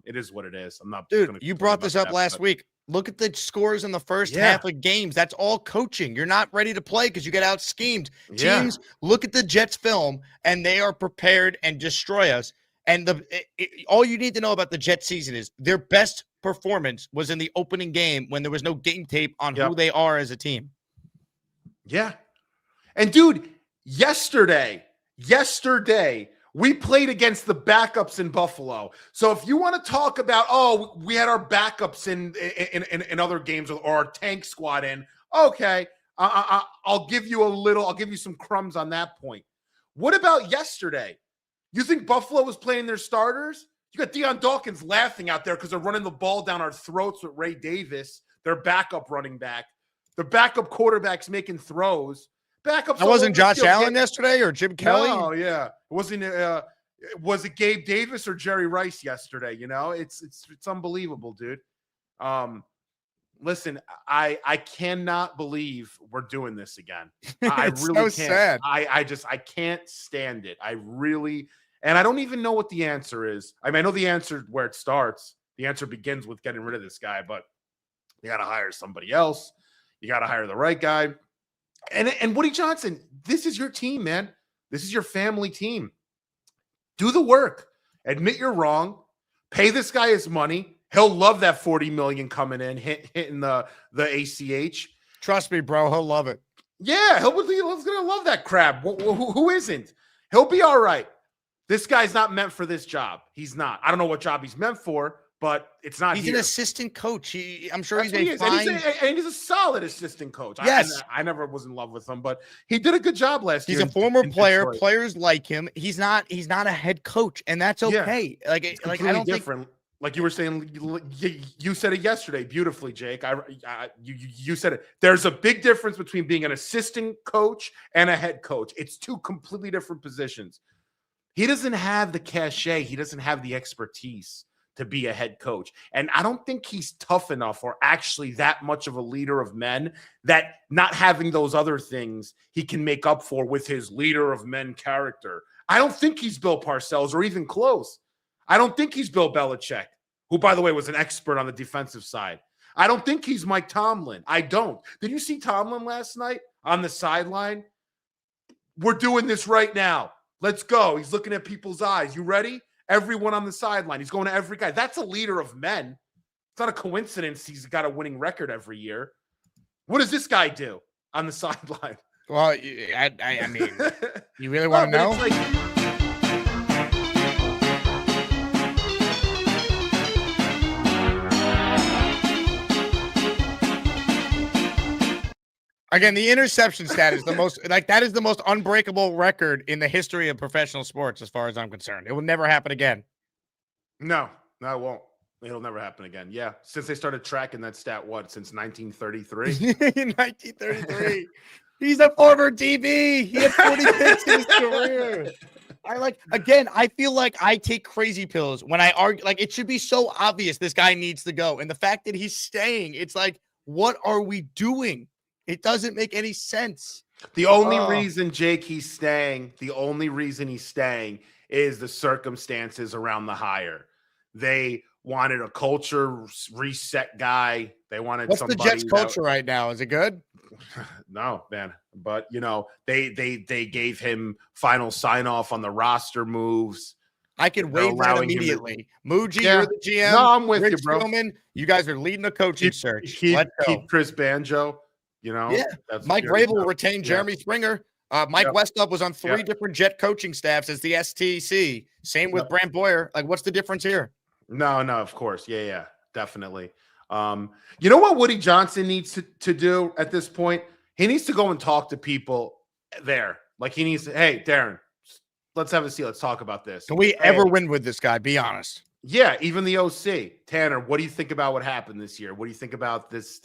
It is what it is. I'm not.
Dude, you brought this up last week. Look at the scores in the first half of games. That's all coaching. You're not ready to play because you get out schemed.
Yeah.
Teams look at the Jets film and they are prepared and destroy us. And all you need to know about the Jets season is their best performance was in the opening game when there was no game tape on who they are as a team.
Yeah. And dude, yesterday, we played against the backups in Buffalo. So if you want to talk about, we had our backups in other games or our tank squad in, okay, I'll give you some crumbs on that point. What about yesterday? You think Buffalo was playing their starters? You got Deion Dawkins laughing out there because they're running the ball down our throats with Ray Davis, their backup running back. Their backup quarterback's making throws. Backups.
That wasn't Josh Allen yesterday or Jim Kelly?
Oh, yeah. Was it Gabe Davis or Jerry Rice yesterday? It's unbelievable, dude. Listen, I cannot believe we're doing this again. I really can't.
Sad.
I can't stand it. And I don't even know what the answer is. I mean, I know the answer where it starts. The answer begins with getting rid of this guy, but you got to hire somebody else. You got to hire the right guy. And Woody Johnson, this is your team, man. This is your family team. Do the work. Admit you're wrong. Pay this guy his money. He'll love that $40 million coming in, hitting the ACH.
Trust me, bro. He'll love it.
Yeah, he's gonna love that crap. Who isn't? He'll be all right. This guy's not meant for this job. He's not. I don't know what job he's meant for, but it's not.
He's
here.
an assistant coach. I'm sure
That's
he's fine.
And he's a solid assistant coach.
Yes.
I never was in love with him, but he did a good job last year.
He's a former player.
Detroit.
Players like him. He's not a head coach, and that's okay.
Yeah. It's
I don't
different.
think.
Like you were saying, you said it yesterday beautifully, Jake. You said it. There's a big difference between being an assistant coach and a head coach. It's 2 completely different positions. He doesn't have the cachet. He doesn't have the expertise to be a head coach. And I don't think he's tough enough or actually that much of a leader of men that not having those other things he can make up for with his leader of men character. I don't think he's Bill Parcells or even close. I don't think he's Bill Belichick, who, by the way, was an expert on the defensive side. I don't think he's Mike Tomlin. I don't. Did you see Tomlin last night on the sideline? We're doing this right now. Let's go. He's looking at people's eyes. You ready? Everyone on the sideline. He's going to every guy. That's a leader of men. It's not a coincidence he's got a winning record every year. What does this guy do on the sideline?
Well, I mean, you really want to know? Again, the interception stat is the most that is the most unbreakable record in the history of professional sports, as far as I'm concerned. It will never happen again.
No, it won't. It'll never happen again. Yeah, since they started tracking that stat, since 1933?
1933. He's a former DB. He had 40 picks in his career. I feel like I take crazy pills when I argue. Like, it should be so obvious this guy needs to go, and the fact that he's staying, it's like, what are we doing? It doesn't make any sense.
The only reason, Jake, he's staying is the circumstances around the hire. They wanted a culture reset guy. They wanted
What's
somebody.
the Jets culture right now? Is it good?
No, man. But they gave him final sign off on the roster moves.
I could
They're
waive that
allowing him to-
immediately. Muji,
Yeah.
you're the GM.
No, I'm with
Rich
you, bro.
Spielman, you guys are leading the coaching search. Let's go.
Keep Chris Banjo. You know,
Yeah.
that's
Mike
very
Vrabel
tough.
retained
Yeah.
Jeremy Springer. Mike
Yep.
Westop was on 3
Yep.
different Jet coaching staffs as the STC. Same with
Yep.
Brant Boyer. Like, what's the difference here?
No, of course. Yeah, definitely. You know what Woody Johnson needs to do at this point? He needs to go and talk to people there. Like he needs to, hey, Darren, let's have a seat. Let's talk about this.
Can we
Hey,
ever win with this guy? Be honest.
Yeah, even the OC, Tanner. What do you think about what happened this year? What do you think about this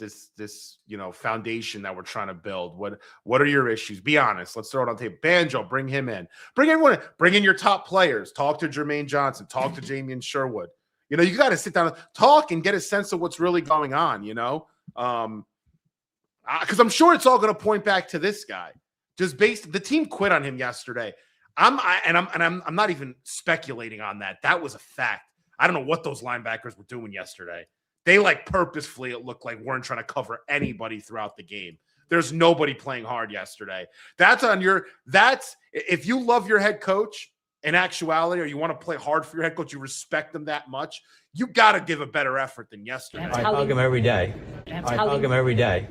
foundation that we're trying to build? What are your issues? Be honest. Let's throw it on the table. Banjo, bring him in. Bring everyone in. Bring in your top players. Talk to Jermaine Johnson. Talk to Jamian Sherwood. You know, you got to sit down and talk and get a sense of what's really going on. You know, because I'm sure it's all going to point back to this guy. Just based, the team quit on him yesterday. I'm not even speculating on that. That was a fact. I don't know what those linebackers were doing yesterday. They purposefully, it looked like, weren't trying to cover anybody throughout the game. There's nobody playing hard yesterday. If you love your head coach in actuality, or you want to play hard for your head coach, you respect him that much, you got to give a better effort than yesterday.
I hug him every day. I hug him every day.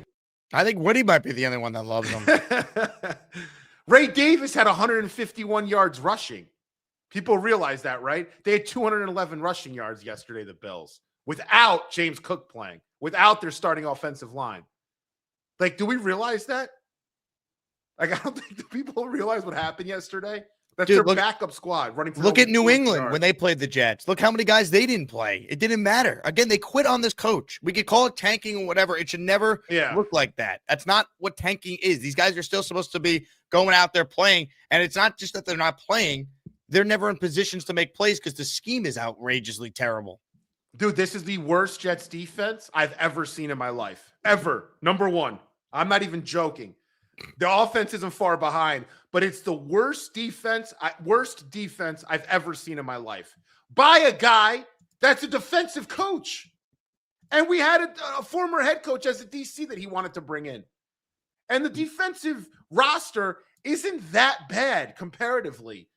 I think Woody might be the only one that loves him.
Ray Davis had 151 yards rushing. People realize that, right? They had 211 rushing yards yesterday, the Bills, without James Cook playing, without their starting offensive line. Like, do we realize that? Like, I don't think the people realize what happened yesterday. That's their backup squad running.
Look at New England when they played the Jets. Look how many guys they didn't play. It didn't matter. Again, they quit on this coach. We could call it tanking or whatever. It should never look like that. That's not what tanking is. These guys are still supposed to be going out there playing. And it's not just that they're not playing. They're never in positions to make plays because the scheme is outrageously terrible.
Dude, this is the worst Jets defense I've ever seen in my life. Ever. Number one. I'm not even joking. The offense isn't far behind, but it's the worst defense I've ever seen in my life by a guy that's a defensive coach. And we had a former head coach as a DC that he wanted to bring in. And the defensive roster isn't that bad comparatively.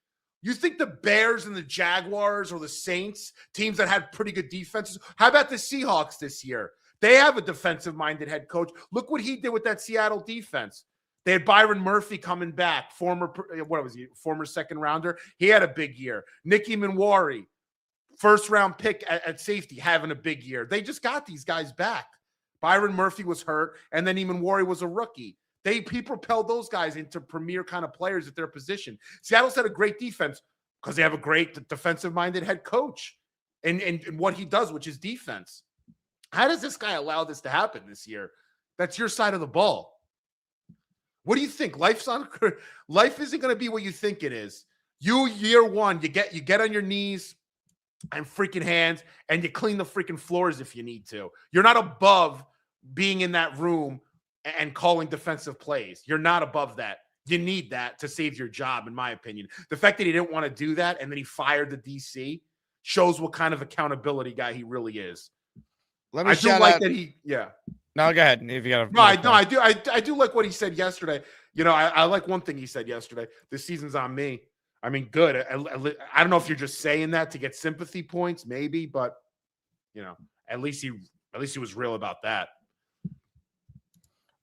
You think the Bears and the Jaguars or the Saints, teams that had pretty good defenses? How about the Seahawks this year? They have a defensive-minded head coach. Look what he did with that Seattle defense. They had Byron Murphy coming back, former second rounder. He had a big year. Nicky Manwari, first-round pick at safety, having a big year. They just got these guys back. Byron Murphy was hurt, and then Manwari was a rookie. He propelled those guys into premier kind of players at their position. Seattle's had a great defense because they have a great defensive-minded head coach and what he does, which is defense. How does this guy allow this to happen this year? That's your side of the ball. What do you think? Life isn't going to be what you think it is. Year one, you get on your knees and freaking hands, and you clean the freaking floors if you need to. You're not above being in that room and calling defensive plays. You're not above that. You need that to save your job, in my opinion. The fact that he didn't want to do that and then he fired the DC shows what kind of accountability guy he really is.
Let me
I do like that he, yeah.
No, go ahead. If you got
I do like what he said yesterday. You know, I like one thing he said yesterday. This season's on me. I mean, good. I don't know if you're just saying that to get sympathy points, maybe, but you know, at least he was real about that.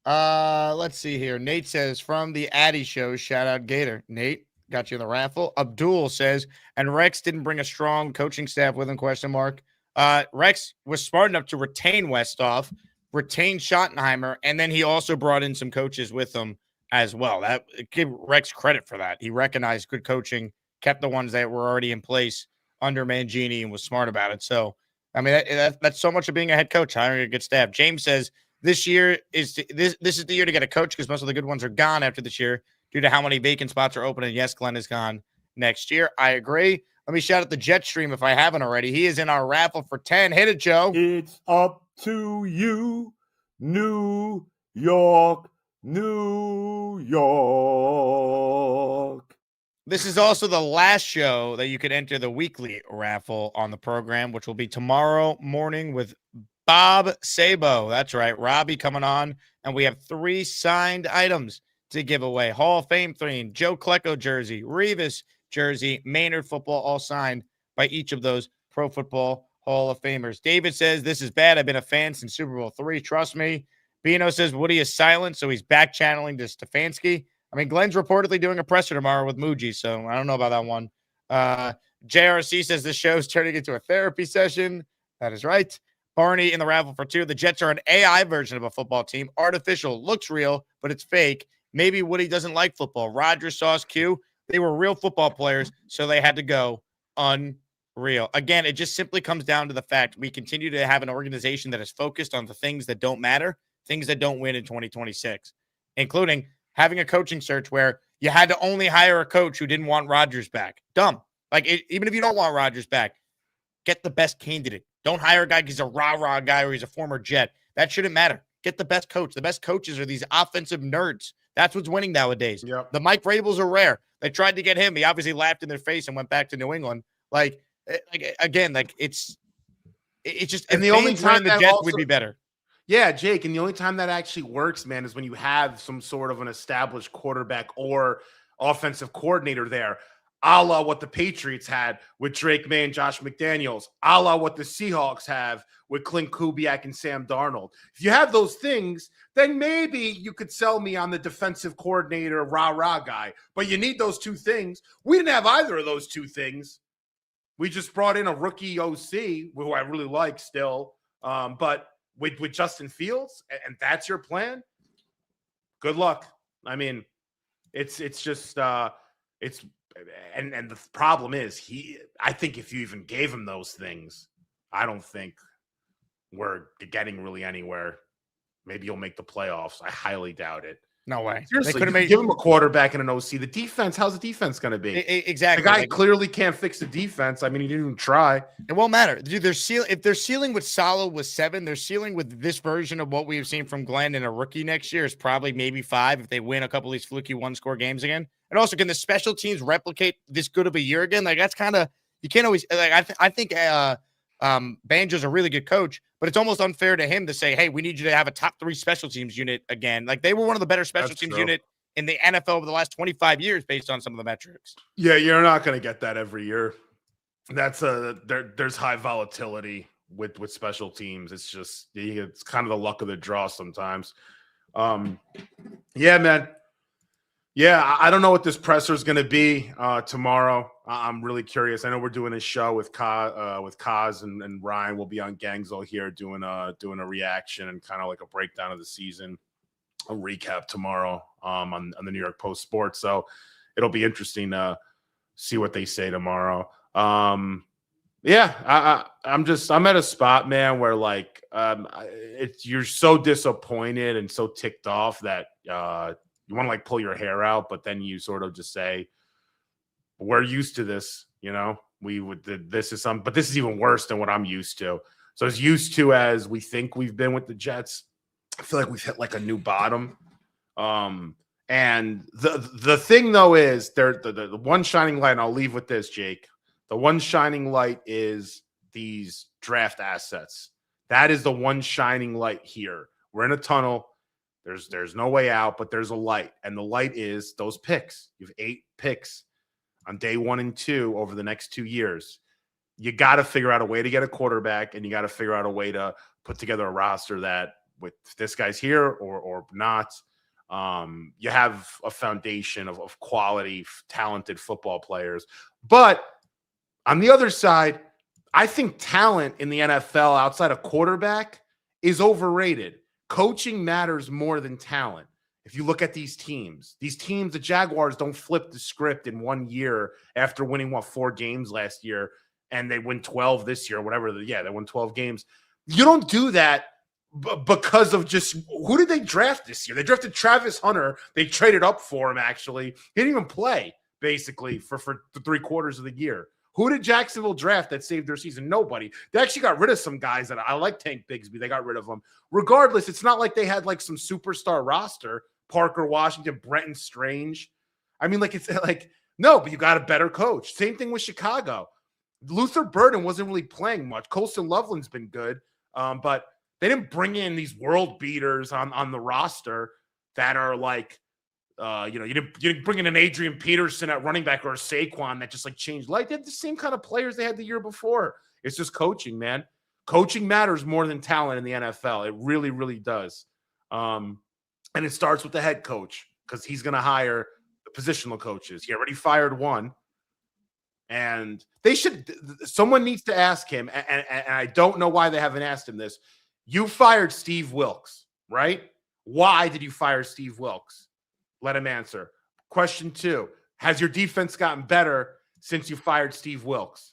Let's see here. Nate says from the Addy Show, shout out Gator. Nate, got you in the raffle. Abdul says, and Rex didn't bring a strong coaching staff with him, question mark. Rex was smart enough to retain Westhoff, retain Schottenheimer, and then he also brought in some coaches with him as well. That give Rex credit for that. He recognized good coaching, kept the ones that were already in place under Mangini, and was smart about it. So, I mean, that's so much of being a head coach, hiring a good staff. James says this year is this is the year to get a coach because most of the good ones are gone after this year due to how many vacant spots are open. And yes, Glenn is gone next year. I agree. Let me shout out the Jet Stream if I haven't already. He is in our raffle for 10. Hit it, Joe.
It's up to you, New York, New York.
This is also the last show that you could enter the weekly raffle on the program, which will be tomorrow morning with Bob Sabo. That's right. Robbie coming on, and we have 3 signed items to give away. Hall of Fame 3, Joe Klecko jersey, Revis jersey, Maynard football, all signed by each of those Pro Football Hall of Famers. David says, this is bad. I've been a fan since Super Bowl III. Trust me. Bino says, Woody is silent, so he's back channeling to Stefanski. I mean, Glenn's reportedly doing a presser tomorrow with Muji, so I don't know about that one. JRC says this show's turning into a therapy session. That is right. Barney in the Raffle for 2. The Jets are an AI version of a football team. Artificial, looks real, but it's fake. Maybe Woody doesn't like football. Rodgers, Sauce, Q, they were real football players, so they had to go unreal. Again, it just simply comes down to the fact we continue to have an organization that is focused on the things that don't matter, things that don't win in 2026, including having a coaching search where you had to only hire a coach who didn't want Rodgers back. Dumb. Even if you don't want Rodgers back, get the best candidate. Don't hire a guy because he's a rah-rah guy or he's a former Jet. That shouldn't matter. Get the best coach. The best coaches are these offensive nerds. That's what's winning nowadays.
Yep.
The Mike Vrabels are rare. They tried to get him. He obviously laughed in their face and went back to New England. It's just,
and the only time
the
that
Jets
also
would be better.
Yeah, Jake, and the only time that actually works, man, is when you have some sort of an established quarterback or offensive coordinator there, a la what the Patriots had with Drake May and Josh McDaniels, a la what the Seahawks have with Clint Kubiak and Sam Darnold. If you have those things, then maybe you could sell me on the defensive coordinator, rah-rah guy. But you need those two things. We didn't have either of those two things. We just brought in a rookie OC, who I really like still, but with Justin Fields, and that's your plan, good luck. I mean, it's just and the problem is I think if you even gave him those things, I don't think we're getting really anywhere. Maybe you'll make the playoffs. I highly doubt it.
No way.
Seriously, give him a quarterback and an OC. The defense, how's the defense going to be?
Exactly.
The guy clearly can't fix the defense. I mean, he didn't even try.
It won't matter. Dude, if they're ceiling with Saleh with 7, they're ceiling with this version of what we've seen from Glenn in a rookie next year is probably maybe 5 if they win a couple of these fluky one-score games again. And also, can the special teams replicate this good of a year again? That's kind of – you can't always – I think Banjo's a really good coach, but it's almost unfair to him to say, hey, we need you to have a top 3 special teams unit again. They were one of the better special teams unit in the NFL over the last 25 years based on some of the metrics.
Yeah, you're not going to get that every year. That's there's high volatility with special teams. It's just it's kind of the luck of the draw sometimes. Yeah, man. Yeah, I don't know what this presser is going to be tomorrow. I'm really curious. I know we're doing a show with Kaz and Ryan. We'll be on Gangzone here doing a reaction and kind of like a breakdown of the season, a recap tomorrow on the New York Post Sports. So it'll be interesting to see what they say tomorrow. Yeah, I'm at a spot, man, where you're so disappointed and so ticked off that you want to pull your hair out, but then you sort of just say, we're used to this, this is even worse than what I'm used to. So as used to as we think we've been with the Jets, I feel like we've hit a new bottom. And the thing though is the one shining light, and I'll leave with this, Jake. The one shining light is these draft assets. That is the one shining light here. We're in a tunnel. There's no way out, but there's a light. And the light is those picks. You have 8 picks on day 1 and 2 over the next 2 years. You got to figure out a way to get a quarterback, and you got to figure out a way to put together a roster that with this guy's here or not. You have a foundation of quality, talented football players. But on the other side, I think talent in the NFL outside of quarterback is overrated. Coaching matters more than talent. If you look at these teams, the Jaguars don't flip the script in 1 year after winning 4 games last year, and they win 12 this year, whatever. They won 12 games. You don't do that because of just who did they draft this year? They drafted Travis Hunter. They traded up for him, actually. He didn't even play, basically, for the 3/4 of the year. Who did Jacksonville draft that saved their season? Nobody. They actually got rid of some guys that I like. Tank Bigsby. They got rid of them. Regardless, it's not like they had some superstar roster. Parker Washington, Brenton Strange. I mean, no, but you got a better coach. Same thing with Chicago. Luther Burden wasn't really playing much. Colston Loveland's been good, but they didn't bring in these world beaters on the roster that are You didn't bring in an Adrian Peterson at running back or a Saquon that just like changed life. They had the same kind of players they had the year before. It's just coaching, man. Coaching matters more than talent in the NFL. It really, really does. And it starts with the head coach because he's going to hire the positional coaches. He already fired one. And someone needs to ask him, and I don't know why they haven't asked him this. You fired Steve Wilks, right? Why did you fire Steve Wilks? Let him answer. Question 2, has your defense gotten better since you fired Steve Wilks?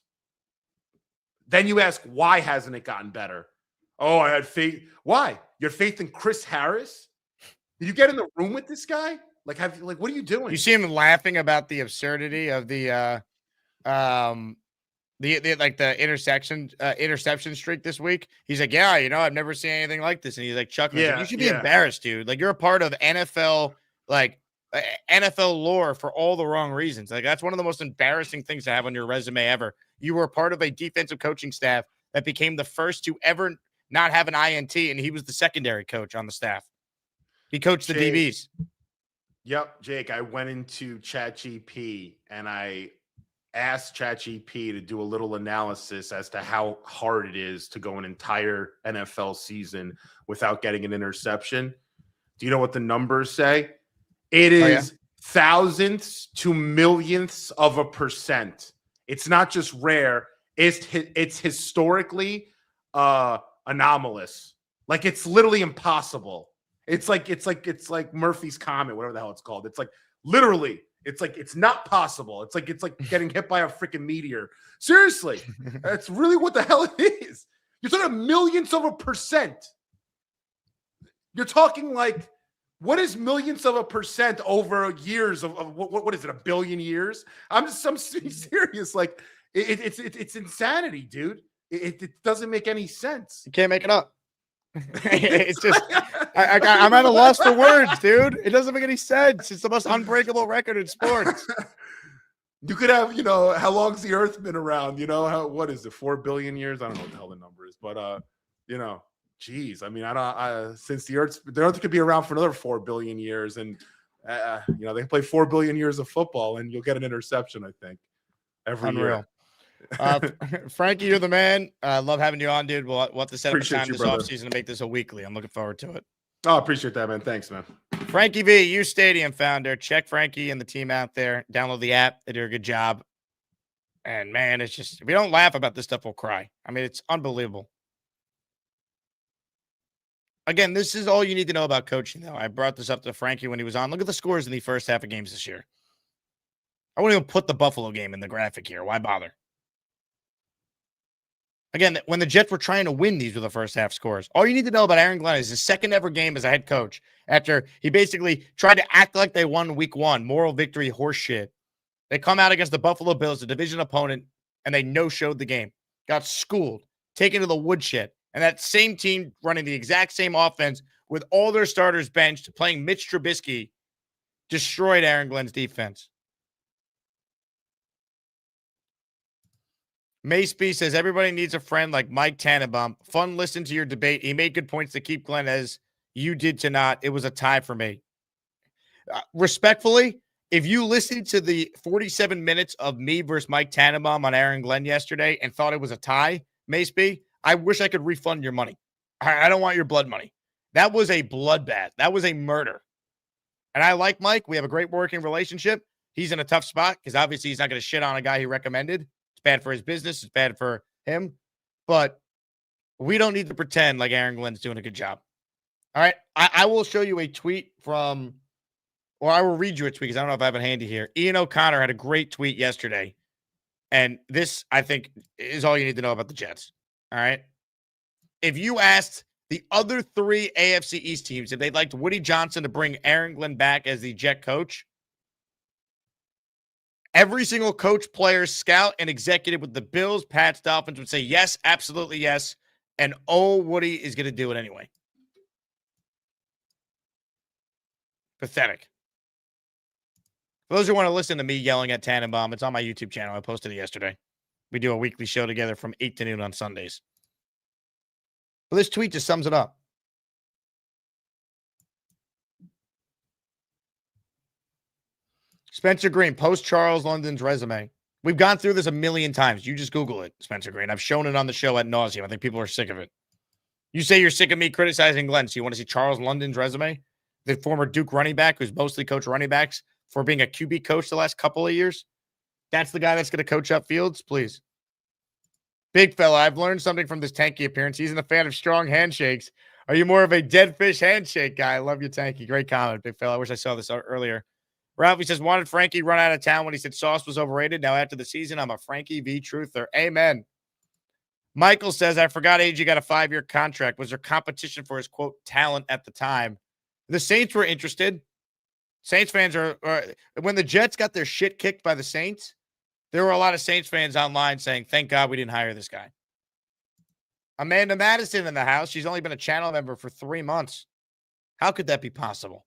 Then you ask, why hasn't it gotten better? Oh, I had faith. Why? You had faith in Chris Harris? Did you get in the room with this guy? What are you doing?
You see him laughing about the absurdity of the interception streak this week. He's like, yeah, I've never seen anything like this. And he's like chuckling.
Yeah,
you should be embarrassed, dude. Like, you're a part of NFL, NFL lore for all the wrong reasons. Like, that's one of the most embarrassing things to have on your resume ever. You were part of a defensive coaching staff that became the first to ever not have an INT, and he was the secondary coach on the staff. He coached the DBs.
Yep, Jake, I went into ChatGPT and I asked ChatGPT to do a little analysis as to how hard it is to go an entire NFL season without getting an interception. Do you know what the numbers say? It is thousandths to millionths of a percent. It's not just rare. It's historically anomalous. Like, it's literally impossible. It's like Murphy's Comet, whatever the hell it's called. It's like literally, it's not possible. It's like getting hit by a freaking meteor. Seriously, that's really what the hell it is. You're talking millionths of a percent. You're talking like, what is millionths of a percent over years of what is it, a billion years? I'm serious. Like, it's insanity, dude. It doesn't make any sense.
You can't make it up. It's just I'm at a loss for words, dude. It doesn't make any sense. It's the most unbreakable record in sports.
You could have, how long's the Earth been around? What is it, 4 billion years? I don't know what the hell the number is, but geez, I mean, since the Earth could be around for another 4 billion years, and they can play 4 billion years of football, and you'll get an interception, I think, every year.
Frankie, you're the man. Love having you on, dude. We'll have to set up a time this
brother.
offseason to make this a weekly. I'm looking forward to it.
Oh, I appreciate that, man. Thanks, man.
Frankie V, U Stadium founder. Check Frankie and the team out there. Download the app. They do a good job. And, man, it's just, if we don't laugh about this stuff, we'll cry. I mean, it's unbelievable. Again, this is all you need to know about coaching, though. I brought this up to Frankie when he was on. Look at the scores in the first half of games this year. I wouldn't even put the Buffalo game in the graphic here. Why bother? Again, when the Jets were trying to win, these were the first half scores. All you need to know about Aaron Glenn is his second ever game as a head coach after he basically tried to act like they won week 1. Moral victory, horse shit. They come out against the Buffalo Bills, a division opponent, and they no-showed the game. Got schooled, taken to the woodshed. And that same team running the exact same offense with all their starters benched, playing Mitch Trubisky, destroyed Aaron Glenn's defense. Mace B says, everybody needs a friend like Mike Tannenbaum. Fun listen to your debate. He made good points to keep Glenn as you did to not. It was a tie for me. Respectfully, if you listened to the 47 minutes of me versus Mike Tannenbaum on Aaron Glenn yesterday and thought it was a tie, Mace B, I wish I could refund your money. I don't want your blood money. That was a bloodbath. That was a murder. And I like Mike. We have a great working relationship. He's in a tough spot because obviously he's not going to shit on a guy he recommended. It's bad for his business. It's bad for him. But we don't need to pretend like Aaron Glenn's doing a good job. All right. I will show you a tweet from, or I will read you a tweet because I don't know if I have it handy here. Ian O'Connor had a great tweet yesterday. And this, I think, is all you need to know about the Jets. All right. If you asked the other 3 AFC East teams if they'd liked Woody Johnson to bring Aaron Glenn back as the Jet coach, every single coach, player, scout, and executive with the Bills, Pats, Dolphins would say yes, absolutely yes. And Woody is going to do it anyway. Pathetic. For those who want to listen to me yelling at Tannenbaum, it's on my YouTube channel. I posted it yesterday. We do a weekly show together from 8 to noon on Sundays. But this tweet just sums it up. Spencer Green, post Charles London's resume. We've gone through this a million times. You just Google it, Spencer Green. I've shown it on the show ad nauseum. I think people are sick of it. You say you're sick of me criticizing Glenn, so you want to see Charles London's resume? The former Duke running back who's mostly coached running backs for being a QB coach the last couple of years? That's the guy that's going to coach up Fields? Please. Big fella, I've learned something from this Tanky appearance. He's a fan of strong handshakes. Are you more of a dead fish handshake guy? I love you, Tanky. Great comment, big fella. I wish I saw this earlier. Ralphie says, wanted Frankie run out of town when he said Sauce was overrated. Now after the season, I'm a Frankie V truther. Amen. Michael says, I forgot AG got a 5-year contract. Was there competition for his, quote, talent at the time? The Saints were interested. Saints fans are when the Jets got their shit kicked by the Saints, there were a lot of Saints fans online saying, thank God we didn't hire this guy. Amanda Madison in the house. She's only been a channel member for 3 months. How could that be possible?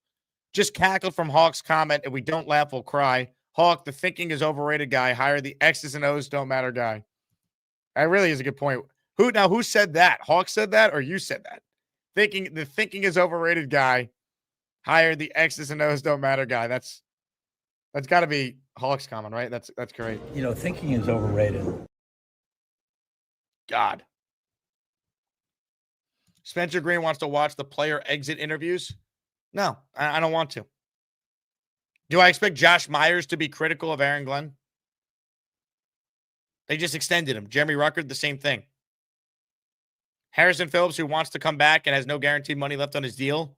Just cackled from Hawk's comment, if we don't laugh, we'll cry. Hawk, the thinking is overrated guy. Hire the X's and O's don't matter guy. That really is a good point. Who said that? Hawk said that or you said that? The thinking is overrated guy. Hire the X's and O's don't matter guy. That's got to be Hawk's comment, right? That's great.
You know, thinking is overrated.
God. Spencer Green wants to watch the player exit interviews. No, I don't want to. Do I expect Josh Myers to be critical of Aaron Glenn? They just extended him. Jeremy Ruckert, the same thing. Harrison Phillips, who wants to come back and has no guaranteed money left on his deal.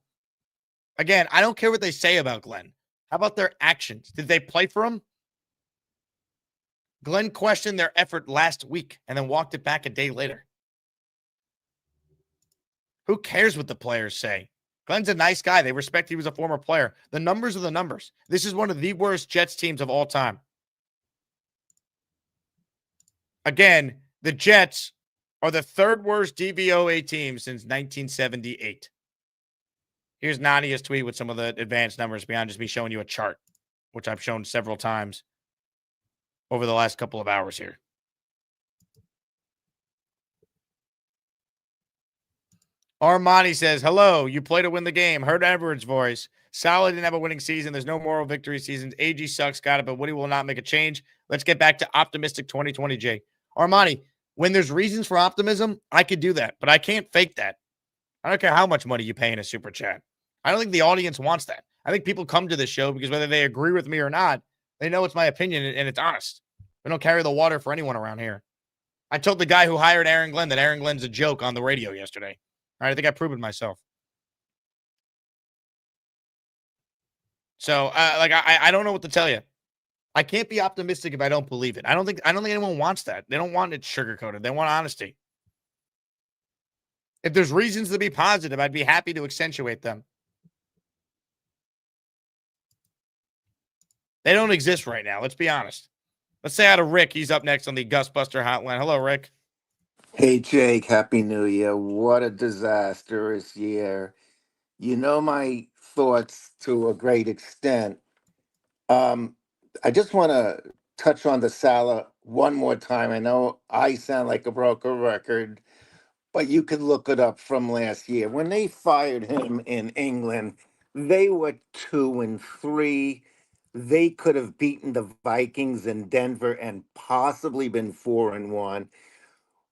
Again, I don't care what they say about Glenn. How about their actions? Did they play for him? Glenn questioned their effort last week and then walked it back a day later. Who cares what the players say? Glenn's a nice guy. They respect he was a former player. The numbers are the numbers. This is one of the worst Jets teams of all time. Again, the Jets are the third worst DVOA team since 1978. Here's Nania's tweet with some of the advanced numbers beyond just me showing you a chart, which I've shown several times over the last couple of hours here. Armani says, hello, you play to win the game. Heard Edwards' voice. Solid didn't have a winning season. There's no moral victory seasons. AG sucks, got it, but Woody will not make a change. Let's get back to optimistic 2020, Jay. Armani, when there's reasons for optimism, I could do that, but I can't fake that. I don't care how much money you pay in a super chat. I don't think the audience wants that. I think people come to this show because whether they agree with me or not, they know it's my opinion and it's honest. We don't carry the water for anyone around here. I told the guy who hired Aaron Glenn that Aaron Glenn's a joke on the radio yesterday. All right, I think I proved it myself. So, I don't know what to tell you. I can't be optimistic if I don't believe it. I don't think anyone wants that. They don't want it sugar-coated. They want honesty. If there's reasons to be positive, I'd be happy to accentuate them. They don't exist right now. Let's be honest. Let's say hi to Rick. He's up next on the Gus Buster Hotline. Hello, Rick.
Hey, Jake. Happy New Year. What a disastrous year. You know my thoughts to a great extent. I just want to touch on the Salah one more time. I know I sound like a broken record, but you could look it up from last year. When they fired him in England, they were 2-3. They could have beaten the Vikings in Denver and possibly been 4-1.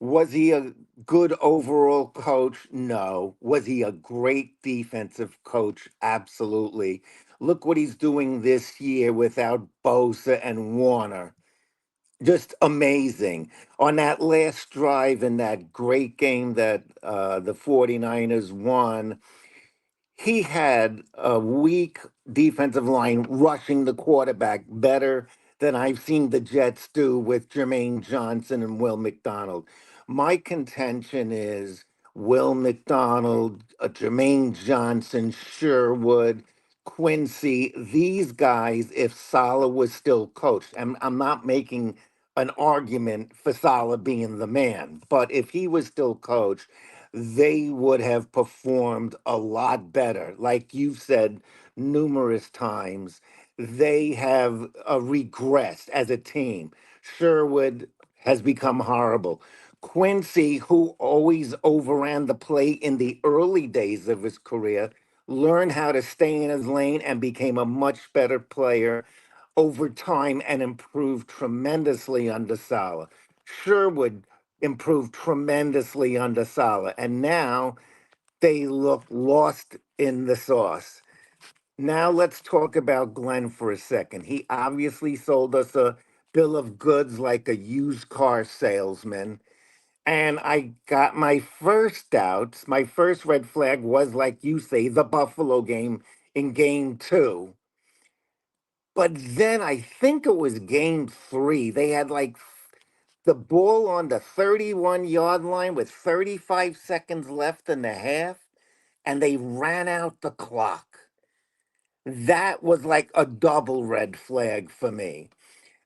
Was he a good overall coach? No. Was he a great defensive coach? Absolutely. Look what he's doing this year without Bosa and Warner. Just amazing. On that last drive in that great game that the 49ers won, he had a weak defensive line rushing the quarterback better than I've seen the Jets do with Jermaine Johnson and Will McDonald. My contention is Will McDonald, Jermaine Johnson, Sherwood, Quincy, these guys, if Salah was still coached, and I'm not making an argument for Salah being the man, but if he was still coached, they would have performed a lot better. Like you've said numerous times, they have regressed as a team. Sherwood has become horrible. Quincy, who always overran the play in the early days of his career, learned how to stay in his lane and became a much better player over time and improved tremendously under Saleh. Sherwood improved tremendously under Saleh. And now they look lost in the sauce. Now let's talk about Glenn for a second. He obviously sold us a bill of goods like a used car salesman. And I got my first doubts. My first red flag was, like you say, the Buffalo game in game 2. But then I think it was game 3. They had like the ball on the 31-yard line with 35 seconds left in the half, and they ran out the clock. That was like a double red flag for me.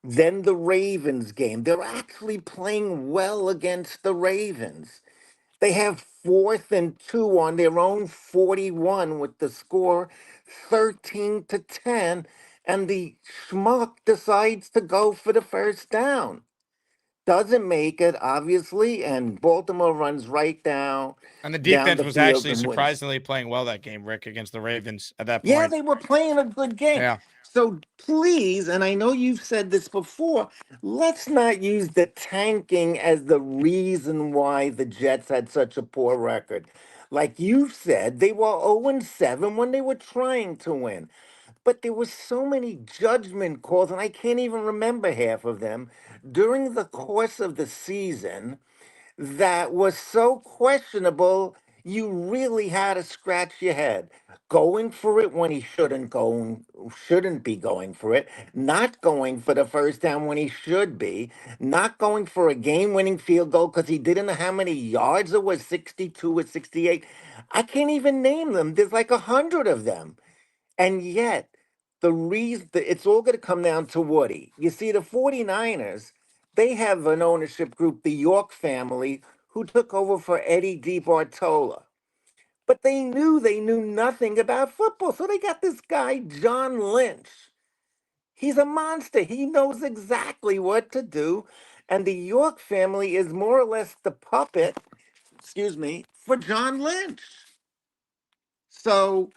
Then the Ravens game. They're actually playing well against the Ravens. They have 4th and 2 on their own 41 with the score 13-10, and the schmuck decides to go for the first down. Doesn't make it, obviously, and Baltimore runs right down.
And the
down
defense
the
was
field
actually
and wins.
surprisingly playing well that game, Rick, against the Ravens at that point.
Yeah, they were playing a good game.
Yeah.
So please, and I know you've said this before, let's not use the tanking as the reason why the Jets had such a poor record. Like you've said, they were 0-7 when they were trying to win. But there were so many judgment calls, and I can't even remember half of them, during the course of the season that was so questionable, you really had to scratch your head. Going for it when he shouldn't be going for it, not going for the first down when he should be, not going for a game-winning field goal because he didn't know how many yards it was, 62 or 68. I can't even name them. There's like 100 of them. And yet, the reason it's all going to come down to Woody. You see, the 49ers, they have an ownership group, the York family, who took over for Eddie DeBartola. But they knew nothing about football. So they got this guy, John Lynch. He's a monster. He knows exactly what to do. And the York family is more or less the puppet, for John Lynch. So,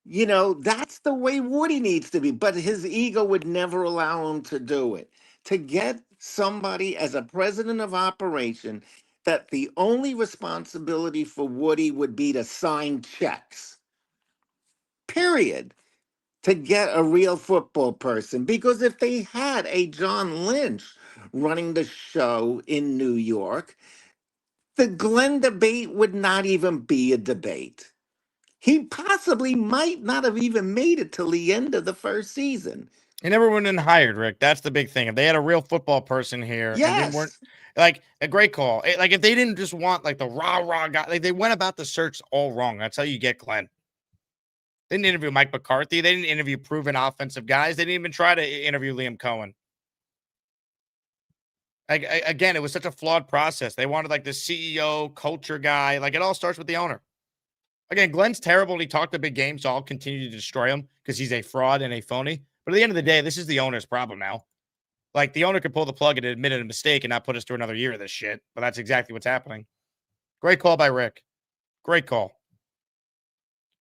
that's the way Woody needs to be. But his ego would never allow him to do it. To get somebody as a president of operation that the only responsibility for Woody would be to sign checks. Period. To get a real football person. Because if they had a John Lynch running the show in New York, the Glenn debate would not even be a debate. He possibly might not have even made it till the end of the first season.
He never went and hired, Rick. That's the big thing. If they had a real football person here, and they weren't like a great call. Like if they didn't just want like the rah guy, like they went about the search all wrong. That's how you get Glenn. They didn't interview Mike McCarthy. They didn't interview proven offensive guys. They didn't even try to interview Liam Cohen. Like again, it was such a flawed process. They wanted like the CEO, culture guy. Like it all starts with the owner. Again, Glenn's terrible. He talked a big game, so I'll continue to destroy him because he's a fraud and a phony. But at the end of the day, this is the owner's problem now. Like the owner could pull the plug and admit a mistake and not put us through another year of this shit. But that's exactly what's happening. Great call by Rick. Great call.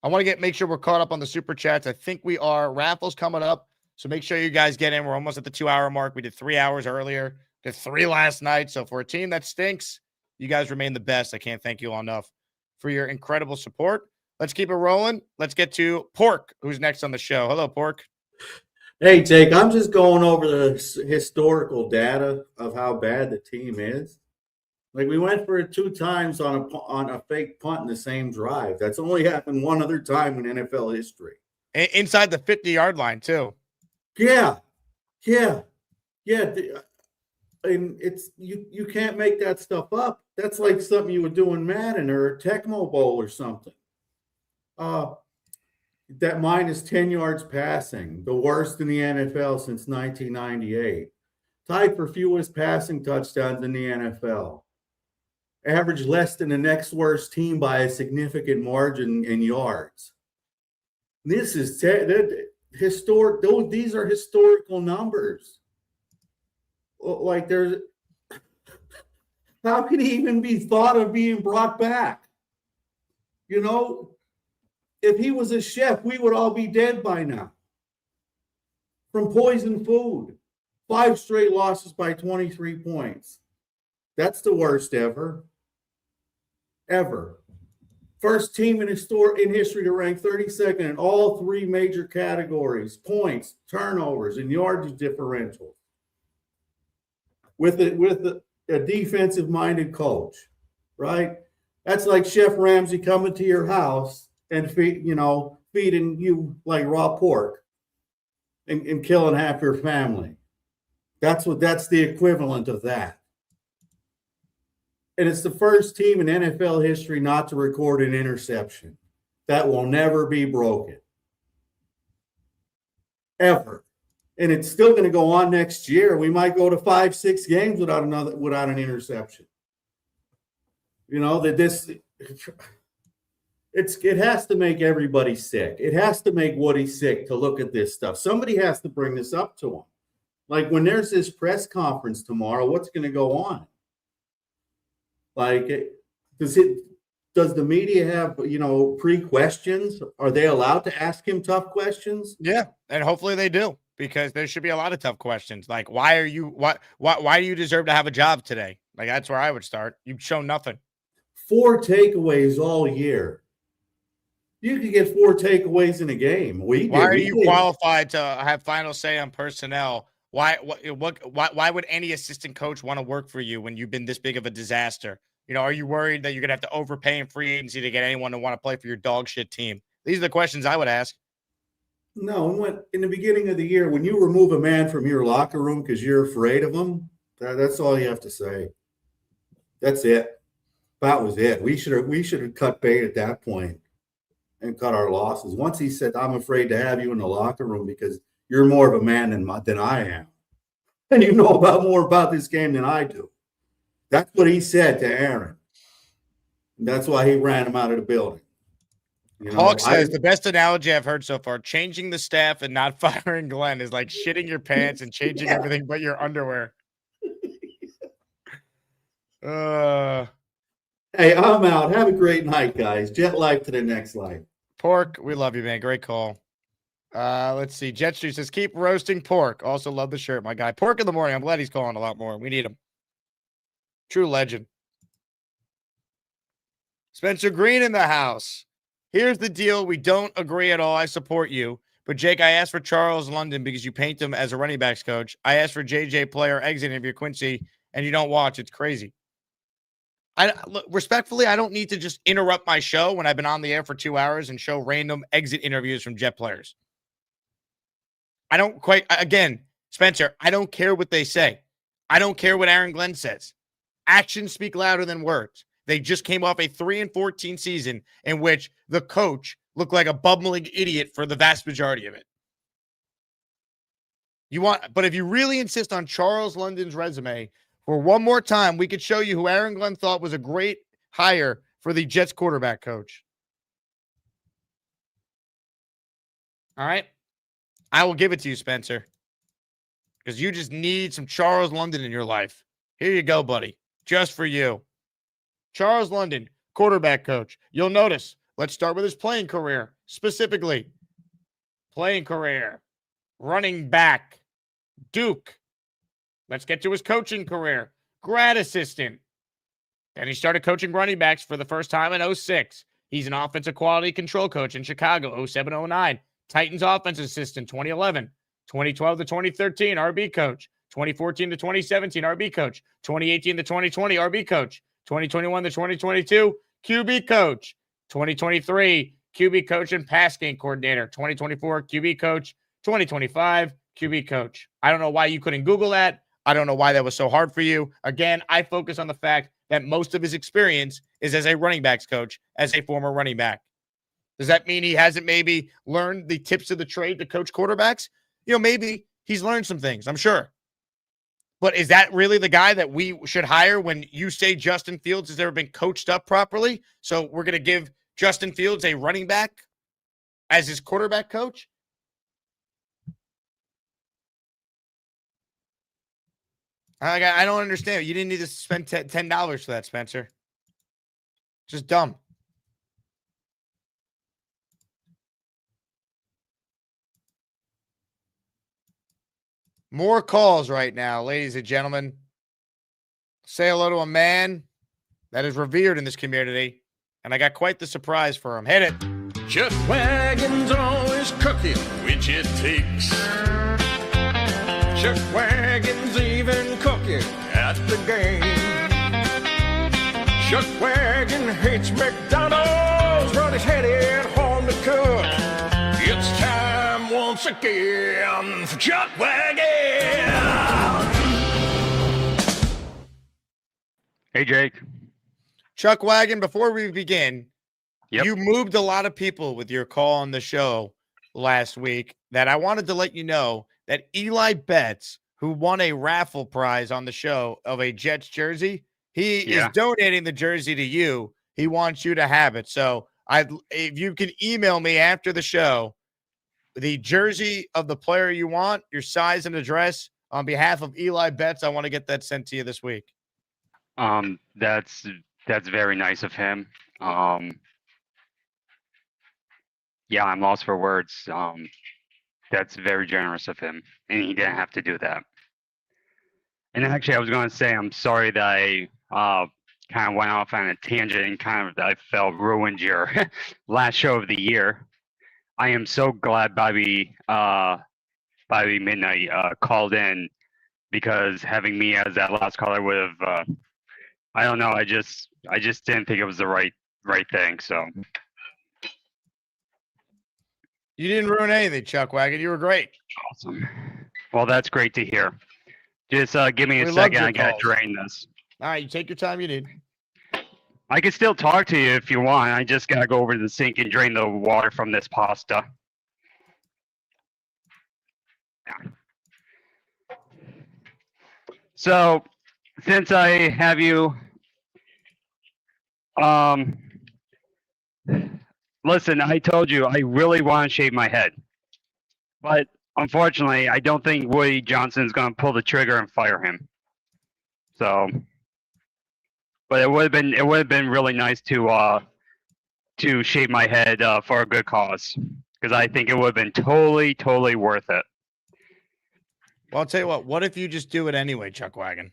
I want to make sure we're caught up on the super chats. I think we are. Raffle's coming up, so make sure you guys get in. We're almost at the 2-hour mark. We did 3 hours earlier. Did 3 last night. So for a team that stinks, you guys remain the best. I can't thank you all enough for your incredible support. Let's keep it rolling. Let's get to Pork, who's next on the show. Hello, Pork.
Hey, Jake, I'm just going over the historical data of how bad the team is. Like we went for it 2 times on a fake punt in the same drive. That's only happened one other time in NFL history.
Inside the 50-yard line, too.
Yeah. And it's you can't make that stuff up. That's like something you would do in Madden or Tecmo Bowl or something. That minus 10 yards passing, the worst in the NFL since 1998. Tied for fewest passing touchdowns in the NFL. Average less than the next worst team by a significant margin in yards. This is historic. These are historical numbers. Like there's, how can he even be thought of being brought back? If he was a chef, we would all be dead by now. from poisoned food. 5 straight losses by 23 points. That's the worst ever. Ever. First team in history to rank 32nd in all 3 major categories: points, turnovers, and yardage differential. With a defensive-minded coach, right? That's like Chef Ramsay coming to your house and feeding you like raw pork and killing half your family. That's the equivalent of that. And it's the first team in NFL history not to record an interception. That will never be broken. Ever. And it's still going to go on next year. We might go to 5-6 games without an interception. You know, it has to make everybody sick. It has to make Woody sick to look at this stuff. Somebody has to bring this up to him. Like when there's this press conference tomorrow, what's going to go on? Like, does the media have, pre-questions? Are they allowed to ask him tough questions?
Yeah, and hopefully they do, because there should be a lot of tough questions. Like, why do you deserve to have a job today? Like, that's where I would start. You've shown nothing.
4 takeaways all year. You could get 4 takeaways in a game.
Why are you qualified to have final say on personnel? Why would any assistant coach want to work for you when you've been this big of a disaster? You know, are you worried that you're going to have to overpay in free agency to get anyone to want to play for your dog shit team? These are the questions I would ask.
No, in the beginning of the year, when you remove a man from your locker room because you're afraid of him, that's all you have to say. That's it. That was it. We should have cut bait at that point and cut our losses. Once he said, "I'm afraid to have you in the locker room because you're more of a man than I am, and you know more about this game than I do." That's what he said to Aaron. And that's why he ran him out of the building.
Hawk says the best analogy I've heard so far: changing the staff and not firing Glenn is like shitting your pants and changing everything but your underwear.
Hey, I'm out. Have a great night, guys. Jet life to the next life.
Pork, we love you, man. Great call. Let's see. Jetstream says, keep roasting Pork. Also love the shirt, my guy. Pork in the morning. I'm glad he's calling a lot more. We need him. True legend. Spencer Green in the house. Here's the deal. We don't agree at all. I support you. But, Jake, I asked for Charles London because you paint him as a running backs coach. I asked for JJ Player exit interview, Quincy, and you don't watch. It's crazy. Respectfully, I don't need to just interrupt my show when I've been on the air for 2 hours and show random exit interviews from Jet players. I don't quite, again, Spencer, I don't care what they say. I don't care what Aaron Glenn says. Actions speak louder than words. They just came off a 3-14 season in which the coach looked like a bumbling idiot for the vast majority of it. But if you really insist on Charles London's resume, for one more time, we could show you who Aaron Glenn thought was a great hire for the Jets quarterback coach. All right? I will give it to you, Spencer, because you just need some Charles London in your life. Here you go, buddy. Just for you. Charles London, quarterback coach. You'll notice, let's start with his playing career. Specifically, playing career, running back, Duke. Let's get to his coaching career. Grad assistant. Then he started coaching running backs for the first time in 2006. He's an offensive quality control coach in Chicago, 2007-2009. Titans offensive assistant, 2011. 2012 to 2013, RB coach. 2014 to 2017, RB coach. 2018 to 2020, RB coach. 2021 to 2022, QB coach. 2023, QB coach and pass game coordinator. 2024, QB coach. 2025, QB coach. I don't know why you couldn't Google that. I don't know why that was so hard for you. Again, I focus on the fact that most of his experience is as a running backs coach, as a former running back. Does that mean he hasn't maybe learned the tips of the trade to coach quarterbacks? Maybe he's learned some things, I'm sure. But is that really the guy that we should hire when you say Justin Fields has never been coached up properly? So we're going to give Justin Fields a running back as his quarterback coach? I don't understand. You didn't need to spend $10 for that, Spencer. Just dumb. More calls right now, ladies and gentlemen. Say hello to a man that is revered in this community, and I got quite the surprise for him. Hit it.
Chuck Wagon's always cooking, which it takes. Chuck Wagon's even cooking at the game. Chuck Wagon hates McDonald's, but he's headed home to cook. It's time once again for Chuck Wagon.
Hey, Jake.
Chuck Wagon, before we begin,
Yep.
you moved a lot of people with your call on the show last week that I wanted to let you know that Eli Betts, who won a raffle prize on the show of a Jets jersey, he is donating the jersey to you. He wants you to have it. So if you can email me after the show, the jersey of the player you want, your size and address, on behalf of Eli Betts, I want to get that sent to you this week.
That's very nice of him. Yeah, I'm lost for words. That's very generous of him, and he didn't have to do that. And actually, I was going to say I'm sorry that I kind of went off on a tangent and I felt ruined your last show of the year. I am so glad Bobby Midnight called in, because having me as that last caller would have I don't know. I just didn't think it was the right thing. So.
You didn't ruin anything, Chuck Wagon. You were great.
Awesome. Well, that's great to hear. Just give me a
We loved
second.
your
I gotta
calls.
drain this.
All right, you take your time you need.
I can still talk to you if you want. I just gotta go over to the sink and drain the water from this pasta. So, since I have you, listen, I told you I really want to shave my head, but unfortunately, I don't think Woody Johnson's going to pull the trigger and fire him. So, but it would have been really nice to shave my head for a good cause, because I think it would have been totally worth it.
Well, I'll tell you what if you just do it anyway, Chuck Wagon?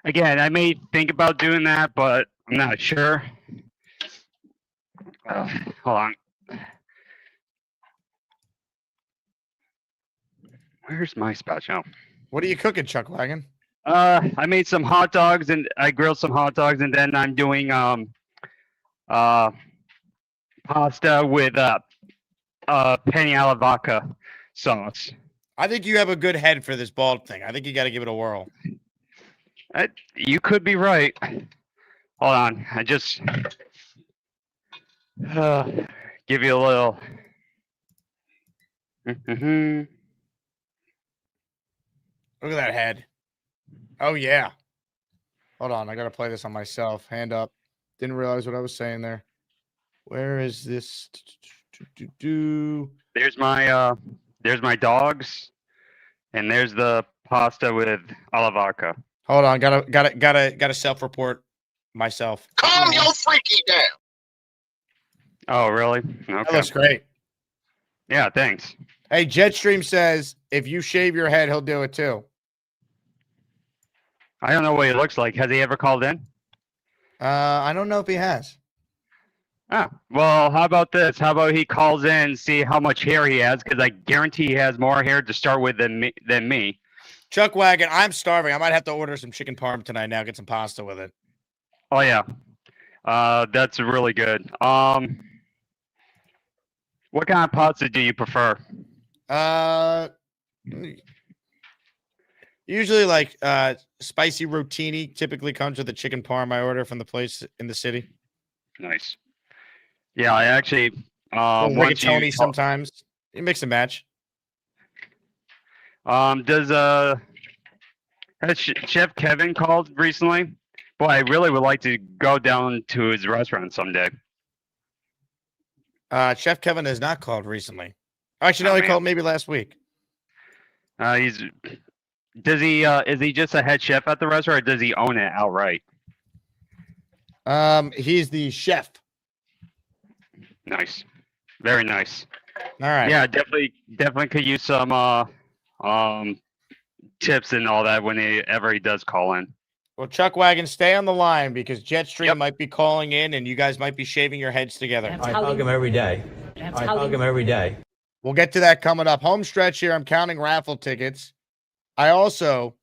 Again, I may think about doing that, but I'm not sure. Hold on. Where's my spatula?
What are you cooking, Chuck Wagon?
I made some hot dogs, and I grilled some hot dogs, and then I'm doing pasta with penny alla vodka sauce.
I think you have a good head for this bald thing. I think you got to give it a whirl.
You could be right. Hold on. I just give you a little.
Look at that head. Oh, yeah. Hold on. I got to play this on myself. Hand up. Didn't realize what I was saying there. Where is this?
There's my dogs, and there's the pasta with alla vodka.
Hold on. Gotta self-report myself.
Calm your freaky down.
Oh, really? Okay.
That looks great.
Yeah, thanks.
Hey, Jetstream says if you shave your head, he'll do it too.
I don't know what he looks like. Has he ever called in?
I don't know if he has.
Ah, well, how about this? How about he calls in, see how much hair he has, because I guarantee he has more hair to start with than me.
Chuck Wagon, I'm starving. I might have to order some chicken parm tonight now, get some pasta with it.
Oh, yeah. That's really good. What kind of pasta do you prefer?
Usually like spicy rotini typically comes with the chicken parm I order from the place in the city.
Nice. Yeah, I actually
rigatoni sometimes. You mix and match.
Has Chef Kevin called recently? Boy, I really would like to go down to his restaurant someday.
Chef Kevin has not called recently. Actually, no, he called maybe last week.
Is he just a head chef at the restaurant, or does he own it outright?
He's the chef.
Nice. Very nice.
All right.
Yeah, definitely could use some tips and all that whenever he does call in.
Well, Chuck Wagon, stay on the line because Jetstream might be calling in and you guys might be shaving your heads together.
I hug him every day. I hug him every day.
We'll get to that coming up. Home stretch here. I'm counting raffle tickets. I also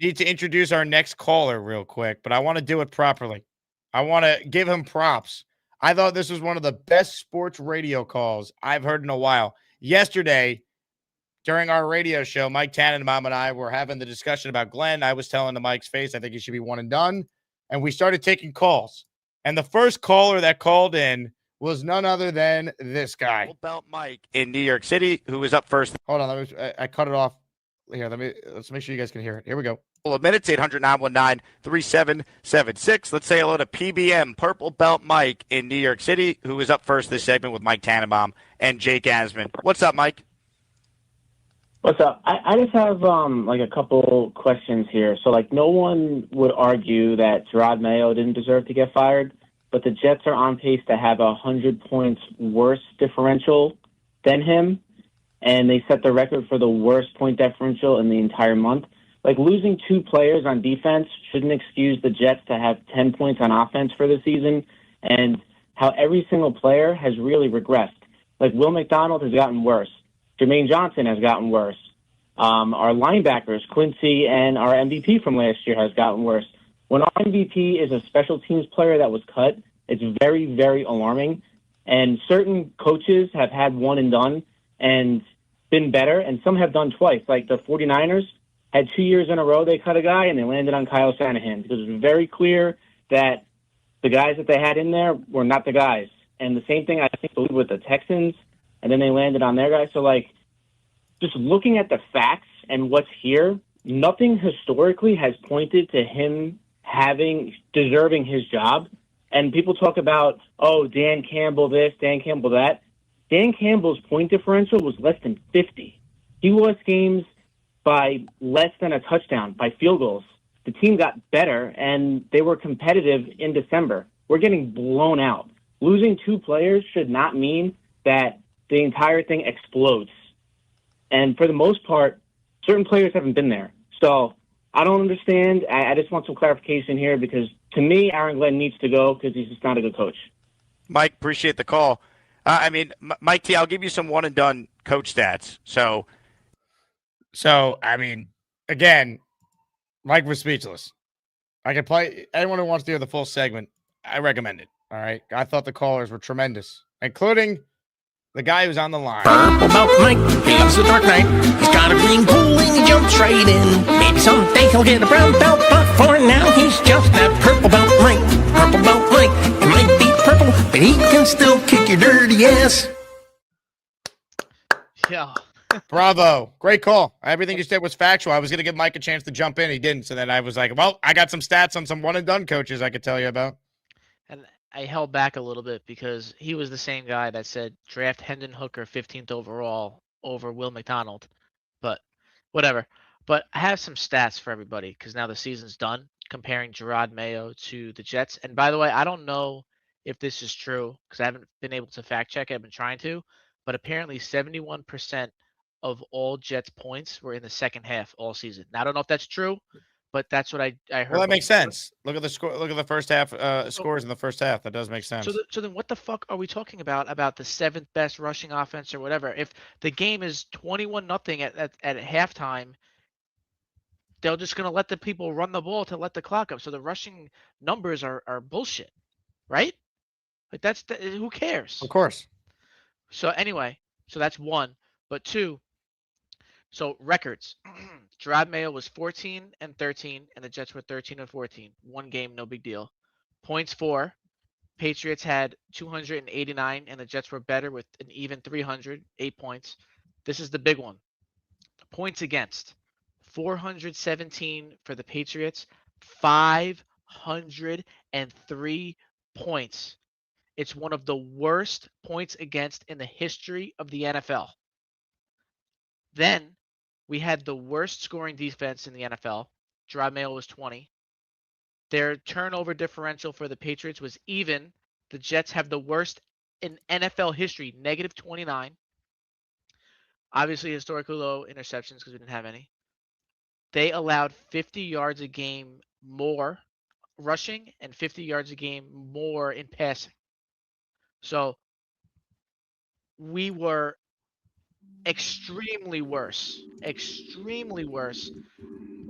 need to introduce our next caller real quick, but I want to do it properly. I want to give him props. I thought this was one of the best sports radio calls I've heard in a while. Yesterday, during our radio show, Mike Tannenbaum and I were having the discussion about Glenn. I was telling to Mike's face, I think he should be one and done. And we started taking calls. And the first caller that called in was none other than this guy.
Belt Mike in New York City, who was up first.
Hold on. I cut it off. Here, let's make sure you guys can hear it. Here we go.
Of minutes, 800-919-3776. Let's say hello to PBM, Purple Belt Mike in New York City, who is up first this segment with Mike Tannenbaum and Jake Asman. What's up, Mike?
What's up? I just have like a couple questions here. So like no one would argue that Gerard Mayo didn't deserve to get fired, but the Jets are on pace to have 100 points worse differential than him, and they set the record for the worst point differential in the entire month. Like losing 2 players on defense shouldn't excuse the Jets to have 10 points on offense for the season, and how every single player has really regressed. Like Will McDonald has gotten worse. Jermaine Johnson has gotten worse. Our linebackers, Quincy and our MVP from last year, has gotten worse. When our MVP is a special teams player that was cut, it's very, very alarming. And certain coaches have had one and done and been better, and some have done twice. Like the 49ers had 2 years in a row they cut a guy, and they landed on Kyle Shanahan because it was very clear that the guys that they had in there were not the guys. And the same thing, I think, with the Texans, and then they landed on their guys. So, like, just looking at the facts and what's here, nothing historically has pointed to him deserving his job. And people talk about, oh, Dan Campbell this, Dan Campbell that. Dan Campbell's point differential was less than 50. He lost games by less than a touchdown, by field goals. The team got better, and they were competitive in December. We're getting blown out. Losing 2 players should not mean that the entire thing explodes. And for the most part, certain players haven't been there. So I don't understand. I just want some clarification here because, to me, Aaron Glenn needs to go because he's just not a good coach.
Mike, appreciate the call. Mike T, I'll give you some one-and-done coach stats. So,
I mean, again, Mike was speechless. I can play. Anyone who wants to hear the full segment, I recommend it. All right. I thought the callers were tremendous, including the guy who's on the line.
Purple Belt Mike, he loves the dark night. He's got a green pool and he jumps right in. Maybe someday he'll get a brown belt, but for now he's just that Purple Belt Mike. Purple Belt Mike, it might be purple, but he can still kick your dirty ass.
Yeah.
Bravo. Great call. Everything you said was factual. I was going to give Mike a chance to jump in. He didn't. So then I was like, well, I got some stats on some one-and-done coaches I could tell you about.
And I held back a little bit because he was the same guy that said draft Hendon Hooker 15th overall over Will McDonald. But whatever. But I have some stats for everybody because now the season's done, comparing Gerard Mayo to the Jets. And by the way, I don't know if this is true because I haven't been able to fact check it. I've been trying to. But apparently 71% of all Jets points were in the second half all season. Now, I don't know if that's true, but that's what I heard.
Well, that makes sense. Look at the score. Look at the first half scores in the first half. That does make sense.
So then what the fuck are we talking about the 7th best rushing offense or whatever? If the game is 21-0 at halftime, they're just going to let the people run the ball to let the clock up. So the rushing numbers are bullshit, right? Like who cares?
Of course.
So anyway, so that's one. But two, so records. Gerard Mayo was 14-13, and the Jets were 13-14. One game, no big deal. Points for, Patriots had 289, and the Jets were better with an even 300, 8 points. This is the big one. Points against, 417 for the Patriots, 503 points. It's one of the worst points against in the history of the NFL. Then we had the worst scoring defense in the NFL. Gerard Mayo was 20. Their turnover differential for the Patriots was even. The Jets have the worst in NFL history, negative 29. Obviously, historically low interceptions because we didn't have any. They allowed 50 yards a game more rushing and 50 yards a game more in passing. So we were extremely worse,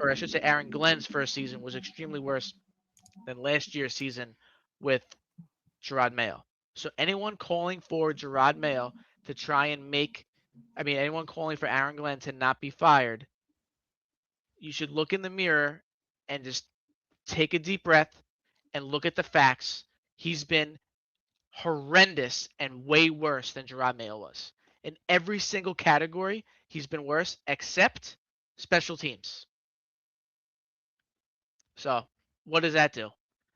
or I should say Aaron Glenn's first season was extremely worse than last year's season with Gerard Mayo. So anyone calling for Gerard Mayo to try and anyone calling for Aaron Glenn to not be fired, you should look in the mirror and just take a deep breath and look at the facts. He's been horrendous and way worse than Gerard Mayo was. In every single category, he's been worse except special teams. So, what does that do?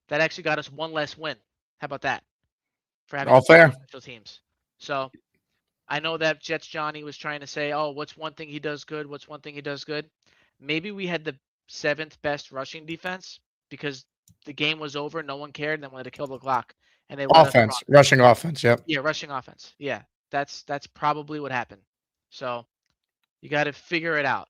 That actually got us one less win. How about that? For having
All fair.
special teams. So, I know that Jets Johnny was trying to say, oh, what's one thing he does good? What's one thing he does good? Maybe we had the 7th best rushing defense because the game was over, no one cared, and they wanted to kill the clock. And they let us run.
Rushing offense, yep.
Yeah, rushing offense. Yeah, that's probably what happened. So you got to figure it out.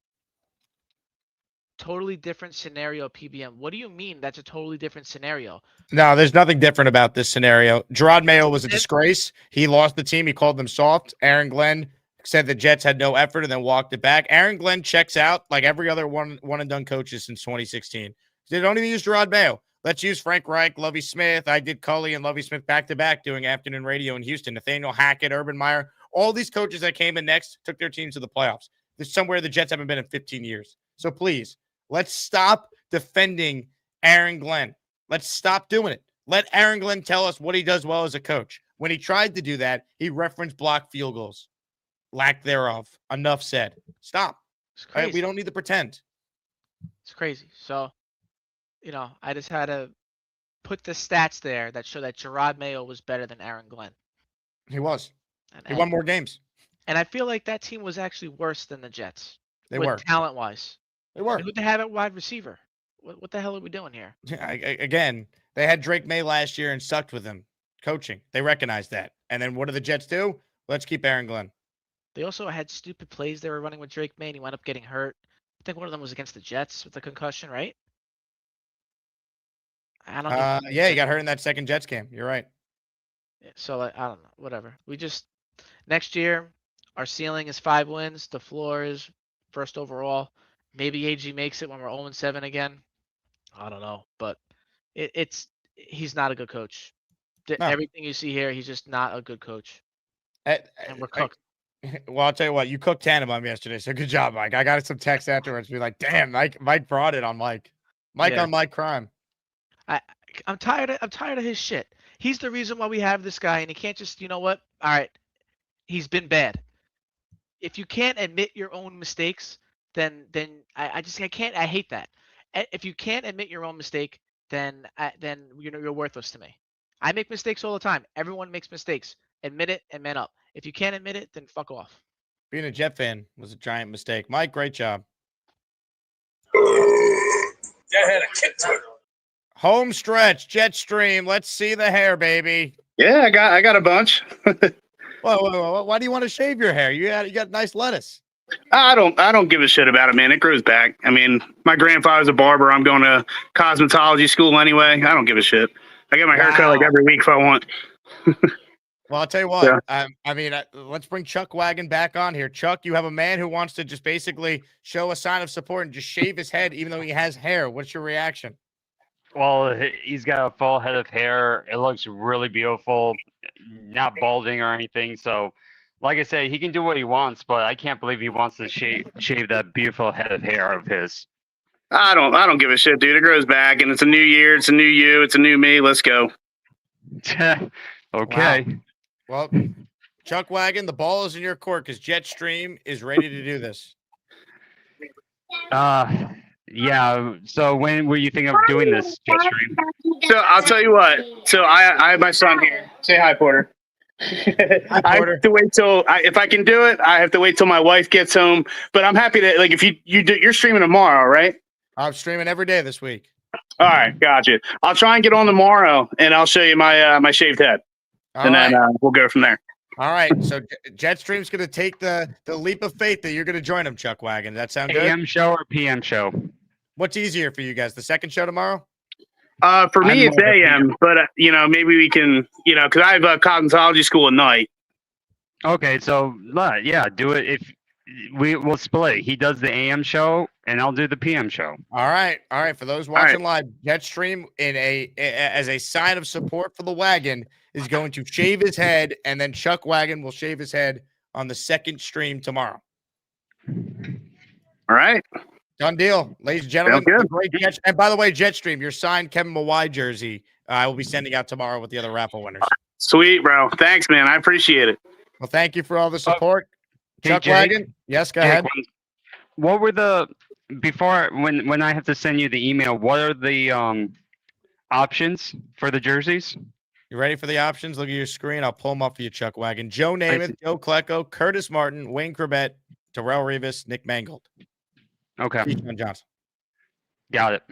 Totally different scenario, PBM. What do you mean that's a totally different scenario?
No, there's nothing different about this scenario. Gerard Mayo was a disgrace. He lost the team. He called them soft. Aaron Glenn said the Jets had no effort and then walked it back. Aaron Glenn checks out like every other one and done coaches since 2016. They don't even use Gerard Mayo. Let's use Frank Reich, Lovie Smith. I did Cully and Lovie Smith back-to-back doing afternoon radio in Houston. Nathaniel Hackett, Urban Meyer. All these coaches that came in next took their teams to the playoffs. There's somewhere the Jets haven't been in 15 years. So please, let's stop defending Aaron Glenn. Let's stop doing it. Let Aaron Glenn tell us what he does well as a coach. When he tried to do that, he referenced blocked field goals. Lack thereof. Enough said. Stop. All right, we don't need to pretend.
It's crazy. So, I just had to put the stats there that show that Gerard Mayo was better than Aaron Glenn.
He was. He won more games.
And I feel like that team was actually worse than the Jets.
They were.
Talent-wise.
They were.
Who they have at wide receiver? What the hell are we doing here?
Again, they had Drake May last year and sucked with him coaching. They recognized that. And then what do the Jets do? Let's keep Aaron Glenn.
They also had stupid plays they were running with Drake May, and he wound up getting hurt. I think one of them was against the Jets with the concussion, right? I don't know.
Yeah, he got hurt in that second Jets game. You're right.
So I don't know. Whatever. Next year, our ceiling is 5 wins. The floor is first overall. Maybe AG makes it when we're 0-7 again. I don't know, but he's not a good coach. No. Everything you see here, he's just not a good coach. And we're cooked.
Well, I'll tell you what, you cooked Tannenbaum yesterday, so good job, Mike. I got some text afterwards. Be like, damn, Mike brought it on Mike. On Mike crime.
I'm tired of his shit. He's the reason why we have this guy, and he can't just, you know what? All right, he's been bad. If you can't admit your own mistakes, then I can't. I hate that. If you can't admit your own mistake, then you're worthless to me. I make mistakes all the time. Everyone makes mistakes. Admit it and man up. If you can't admit it, then fuck off.
Being a Jet fan was a giant mistake. Mike, great job.
That had a kick to it.
Home stretch, Jet Stream. Let's see the hair, baby.
Yeah, I got a bunch.
Whoa. Why do you want to shave your hair? You got nice lettuce.
I don't give a shit about it, man. It grows back. I mean, my grandfather's a barber. I'm going to cosmetology school anyway. I don't give a shit. I get my hair cut like every week if I want.
Well, I'll tell you what. Yeah. Let's bring Chuck Wagon back on here. Chuck, you have a man who wants to just basically show a sign of support and just shave his head, even though he has hair. What's your reaction?
Well, he's got a full head of hair. It looks really beautiful, not balding or anything. So, like I said, he can do what he wants, but I can't believe he wants to shave that beautiful head of hair of his.
I don't give a shit, dude. It grows back, and it's a new year. It's a new you. It's a new me. Let's go.
Okay.
Wow. Well, Chuck Wagon, the ball is in your court because Jetstream is ready to do this.
Yeah. So when were you thinking of doing this, Jetstream?
So I'll tell you what. So I have my son here. Say hi, Porter. I have to wait till if I can do it. I have to wait till my wife gets home. But I'm happy that if you're streaming tomorrow, right?
I'm streaming every day this week.
All right, gotcha. I'll try and get on tomorrow, and I'll show you my my shaved head. and then we'll go from there.
All right. So Jetstream's going to take the leap of faith that you're going to join him, Chuck Wagon. Does that sound good?
AM show or PM show?
What's easier for you guys? The second show tomorrow?
For me, it's AM, but maybe we can, because I have a cosmetology school at night.
Okay, so yeah, do it. If we'll split it. He does the AM show, and I'll do the PM show.
All right. For those watching live, Jetstream as a sign of support for the Wagon is going to shave his head, and then Chuck Wagon will shave his head on the second stream tomorrow.
All right.
Done deal, ladies and gentlemen. Great catch. And by the way, Jetstream, your signed Kevin Mawai jersey, I will be sending out tomorrow with the other raffle winners.
Sweet, bro. Thanks, man. I appreciate it.
Well, thank you for all the support. Chuck
Jake,
Wagon. Yes, go ahead.
What were when I have to send you the email, what are the options for the jerseys?
You ready for the options? Look at your screen. I'll pull them up for you, Chuck Wagon. Joe Namath, Joe Klecko, Curtis Martin, Wayne Corbett, Terrell Rivas, Nick Mangold.
Okay.
Keyshawn Johnson.
Got it.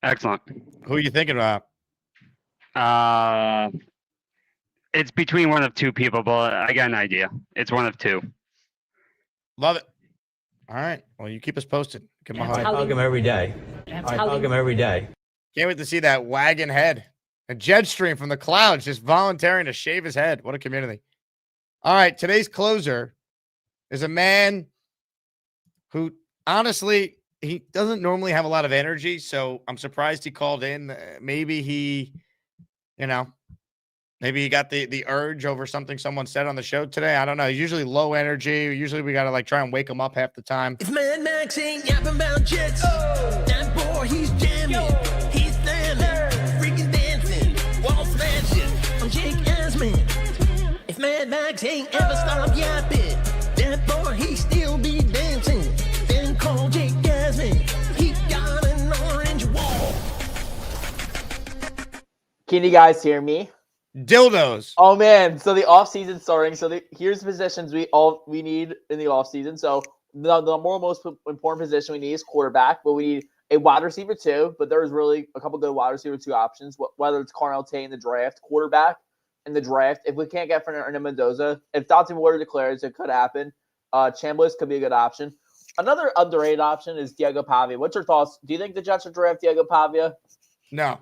Excellent.
Who are you thinking about?
It's between one of two people, but I got an idea. It's one of two.
Love it. All right. Well, you keep us posted. Give him a
I
hug.
hug him every day. I hug him every day.
Can't wait to see that Wagon head. A Jetstream from the clouds just volunteering to shave his head. What a community. All right. Today's closer is a man who, honestly, he doesn't normally have a lot of energy. So I'm surprised he called in. Maybe he, maybe he got the urge over something someone said on the show today. I don't know. He's usually low energy. Usually we got to try and wake him up half the time.
It's Mad Max ain't yapping about jets. That boy, he's jamming. He's slamming. Freaking dancing. Wall smashing. I'm Jake Asman. If Mad Max ain't ever stop yapping, that boy, he still be dancing. Then call Jake Asman. He got an orange wall.
Can you guys hear me?
Dildos.
Oh man, so the off season starting. So here's the positions we need in the off season. So the most important position we need is quarterback, but we need a wide receiver too. But there's really a couple good wide receiver 2 options. Whether it's Carnell Tate in the draft, quarterback in the draft. If we can't get Fernando Mendoza, if Dante Moore declares, it could happen. Chambliss could be a good option. Another underrated option is Diego Pavia. What's your thoughts? Do you think the Jets should draft Diego Pavia?
No.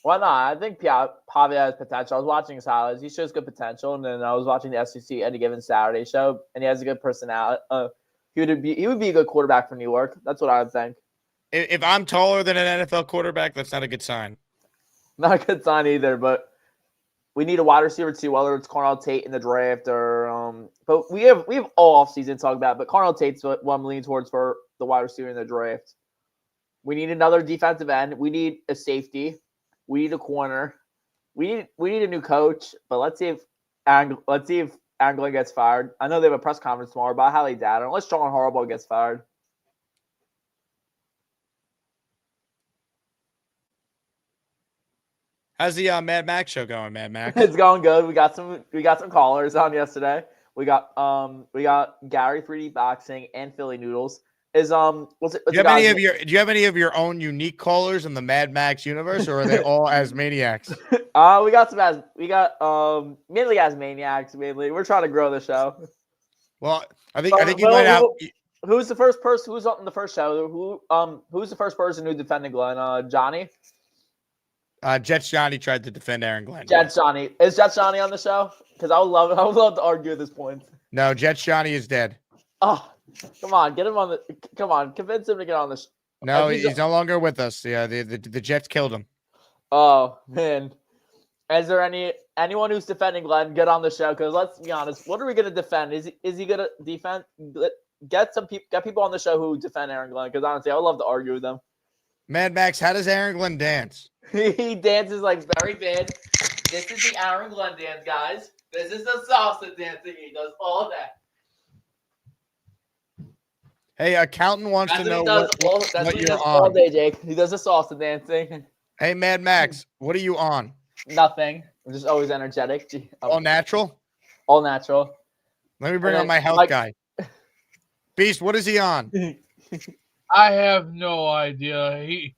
Why not? I think Pavia has potential. I was watching his highlights. He shows good potential. And then I was watching the SEC Any Given Saturday show, and he has a good personality. He would be a good quarterback for New York. That's what I would think.
If I'm taller than an NFL quarterback, that's not a good sign.
Not a good sign either, but we need a wide receiver too, whether it's Carnell Tate in the draft or but we have all offseason to talk about, but Carnell Tate's what I'm leaning towards for the wide receiver in the draft. We need another defensive end. We need a safety. We need a corner. We need a new coach, but let's see if Anglin gets fired. I know they have a press conference tomorrow, but I highly doubt it. Unless John Harbaugh gets fired.
How's the Mad Max show going, Mad Max?
It's going good. We got some callers on yesterday. We got Gary 3D Boxing and Philly Noodles. Do you have any of your own unique callers in the Mad Max universe, or are they all as maniacs? We got mainly as maniacs. Mainly, we're trying to grow the show.
Well, I think you might have.
Who's the first person? Who's on the first show? Who's the first person who defended Glenn? Johnny.
Jets Johnny tried to defend Aaron Glenn.
Jets Johnny. Is Jets Johnny on the show? Because I would love to argue at this point.
No, Jets Johnny is dead.
Oh, come on, get him on the. Come on, convince him to get on the.
No, he's no longer with us. Yeah, the Jets killed him.
Oh man, is there anyone who's defending Glenn? Get on the show, because let's be honest. What are we going to defend? Is he going to defend? Get people on the show who defend Aaron Glenn, because honestly, I would love to argue with them.
Mad Max, how does Aaron Glenn dance?
He dances like very bad. This is the Aaron Glenn dance, guys. This is the salsa dancing. He does all that.
Hey, accountant wants to know what you're on.
All day, Jake. He does the salsa dancing.
Hey, Mad Max, what are you on?
Nothing. I'm just always energetic.
All natural?
All natural.
Let me bring on my health guy. Beast, what is he on?
I have no idea.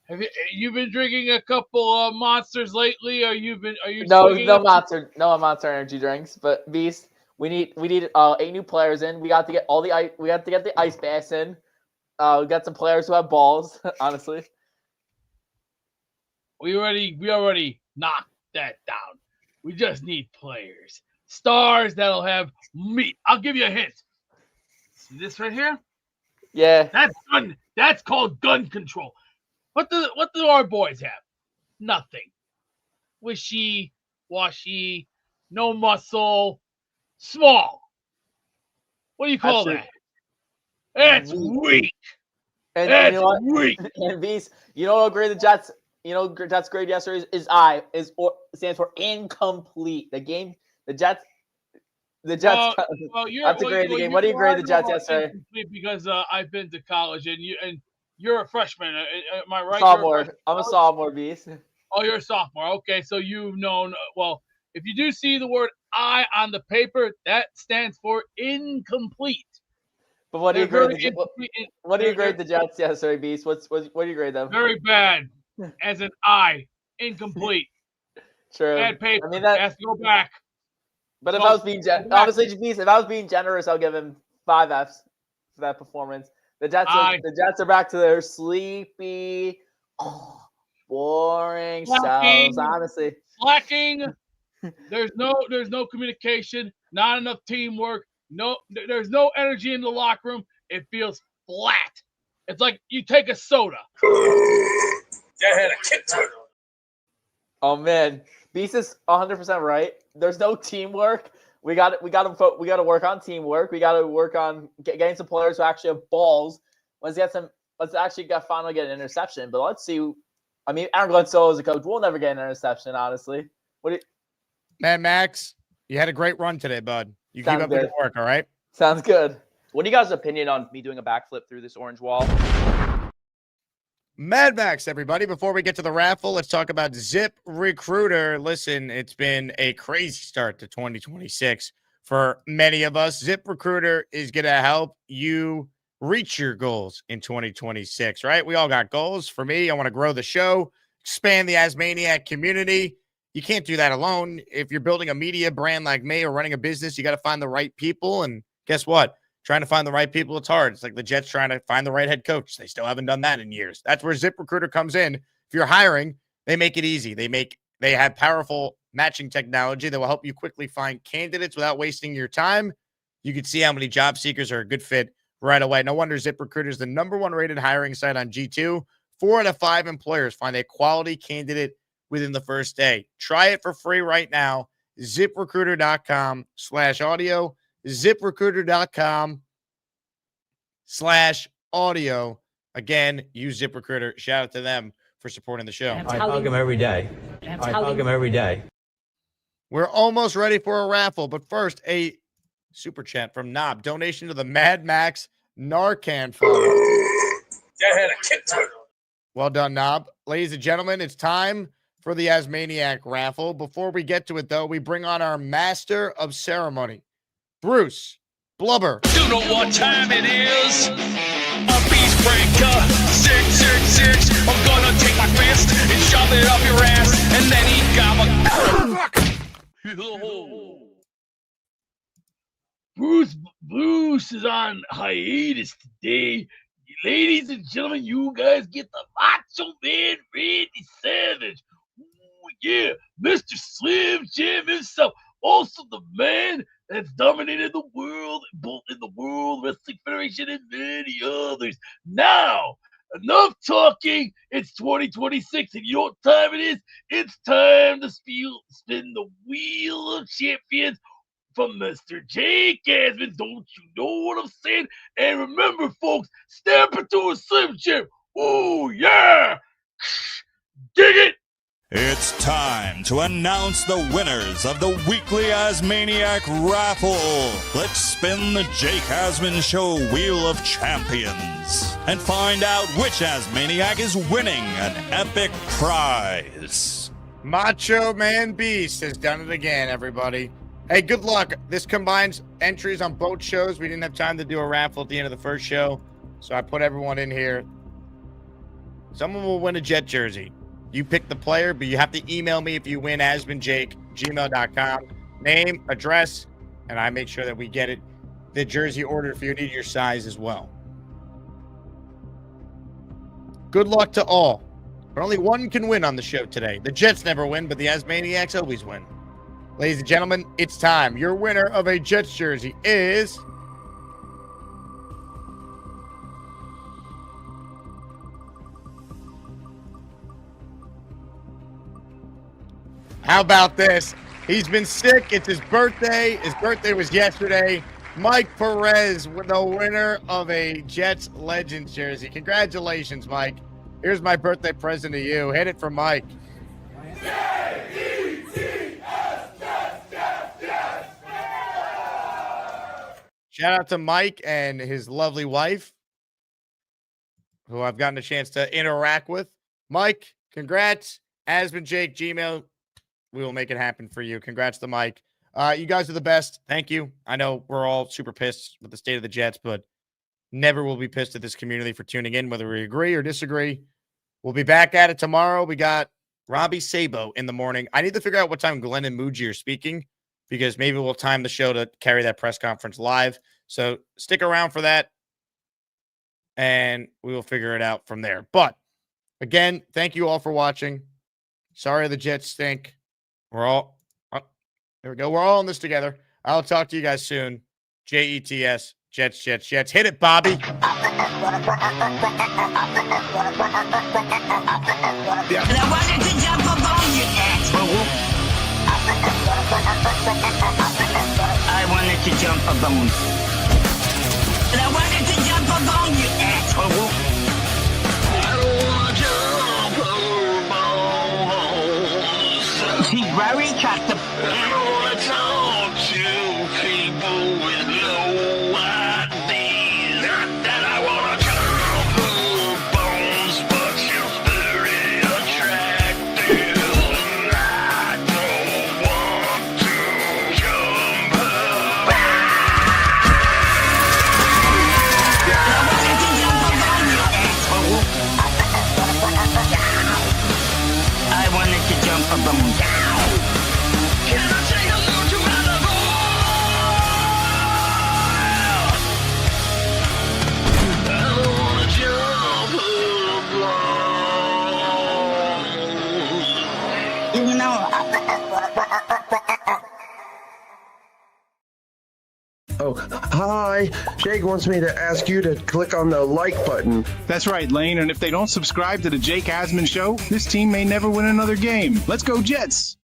Have you been drinking a couple monsters lately? Are you
No,
swigging
no
up-
monster energy drinks. But Beast, we need 8 new players in. We got to get the ice baths in. We got some players who have balls. Honestly,
We already knocked that down. We just need players, stars that'll have meat. I'll give you a hint. See this right here?
Yeah.
That's called gun control. What do our boys have? Nothing. Wishy washy, no muscle, small. What do you call
Actually,
that? It's weak.
And
That's
you know what?
weak.
And Beast, you know what grade the Jets? You know Jets grade yesterday stands for incomplete. The Jets.
Well,
that's a grade of the game. What do you grade the Jets yesterday?
Because I've been to college and you're a freshman. Am I right?
Sophomore. I'm a sophomore, Beast.
Oh, you're a sophomore. Okay, so you've known. Well, if you do see the word "I" on the paper, that stands for incomplete.
But what do you grade
They're
the Jets yesterday, Beast? What do you grade them?
very bad, as an I, incomplete.
True.
Bad paper.
I mean that
has to go back.
But if I was being honestly, Beast, if I was being generous, I'll give him 5 Fs for that performance. The Jets are back to their sleepy, boring selves. Honestly,
Slacking. There's no communication. Not enough teamwork. There's no energy in the locker room. It feels flat. It's like you take a soda.
That had a kick to it.
Oh man, Beast is 100% right. There's no teamwork. We got to work on teamwork. We got to work on getting some players who actually have balls. Let's finally get an interception. But let's see. I mean, Aaron Glenn Solo as a coach, we'll never get an interception. Honestly,
Mad Max, you had a great run today, bud. You keep up the good work. All right.
Sounds good.
What do you guys' opinion on me doing a backflip through this orange wall?
Mad Max, everybody. Before we get to the raffle, let's talk about ZipRecruiter. Listen, it's been a crazy start to 2026 for many of us. ZipRecruiter is going to help you reach your goals in 2026, right? We all got goals. For me, I want to grow the show, expand the Asmaniac community. You can't do that alone. If you're building a media brand like me or running a business, you got to find the right people. And guess what? Trying to find the right people, it's hard. It's like the Jets trying to find the right head coach. They still haven't done that in years. That's where ZipRecruiter comes in. If you're hiring, they make it easy. They have powerful matching technology that will help you quickly find candidates without wasting your time. You can see how many job seekers are a good fit right away. No wonder ZipRecruiter is the #1 rated hiring site on G2. 4 out of 5 employers find a quality candidate within the first day. Try it for free right now. ZipRecruiter.com/audio. ZipRecruiter.com/audio. Again, use ZipRecruiter. Shout out to them for supporting the show.
I hug him every day. I hug him every day.
We're almost ready for a raffle, but first, a super chat from Knob. Donation to the Mad Max Narcan Fund.
That had a kick to it.
Well done, Knob. Ladies and gentlemen, it's time for the Asmaniac raffle. Before we get to it, though, we bring on our master of ceremony, Bruce Blubber.
You know what time it is? A beast breaker. 666. I'm gonna take my fist and shove it up your ass, and then he gobble.
Bruce is on hiatus today. Ladies and gentlemen, you guys get the Macho Man Randy Savage. Ooh, yeah, Mr. Slim Jim himself. Also the man that's dominated the world, both in the World Wrestling Federation and many others. Now, enough talking. It's 2026, and you know what time it is? It's time to spin the Wheel of Champions from Mr. Jake Asman. Don't you know what I'm saying? And remember, folks, step into a Slim Jim. Oh, yeah. Dig it.
It's time to announce the winners of the weekly Asmaniac Raffle. Let's spin the Jake Asman Show Wheel of Champions and find out which Asmaniac is winning an epic prize.
Macho Man Beast has done it again, everybody. Hey, good luck. This combines entries on both shows. We didn't have time to do a raffle at the end of the first show, so I put everyone in here. Someone will win a Jet jersey. You pick the player, but you have to email me if you win, asmanjake@gmail.com. Name, address, and I make sure that we get it. The jersey order if you need your size as well. Good luck to all. But only one can win on the show today. The Jets never win, but the Asmaniacs always win. Ladies and gentlemen, it's time. Your winner of a Jets jersey is... How about this? He's been sick. It's his birthday. His birthday was yesterday. Mike Perez, the winner of a Jets Legends jersey. Congratulations, Mike. Here's my birthday present to you. Hit it for Mike. Shout out to Mike and his lovely wife, who I've gotten a chance to interact with. Mike, congrats. Asman Jake, Gmail. We will make it happen for you. Congrats to Mike. You guys are the best. Thank you. I know we're all super pissed with the state of the Jets, but never will be pissed at this community for tuning in, whether we agree or disagree. We'll be back at it tomorrow. We got Robbie Sabo in the morning. I need to figure out what time Glenn and Muji are speaking, because maybe we'll time the show to carry that press conference live. So stick around for that, and we will figure it out from there. But again, thank you all for watching. Sorry the Jets stink. We're all, there we go. We're all in this together. I'll talk to you guys soon. JETS, Jets, Jets, Jets. Hit it, Bobby.
And I wanted to jump up on you, asshole. I wanted to jump up on you. And I wanted to jump up on you, asshole. I don't want to jump up on. See, Rory cracked the... I don't want to talk to people with low ideas. Not that I want to jump up bones, but you're very attractive. I don't want to jump up. I wanted to jump up on you, asshole. I wanted to jump up on you. Can I say hello to my lover? I don't wanna jump up. You know.
Oh, hi. Jake wants me to ask you to click on the like button.
That's right, Lane, and if they don't subscribe to the Jake Asman Show, this team may never win another game. Let's go, Jets!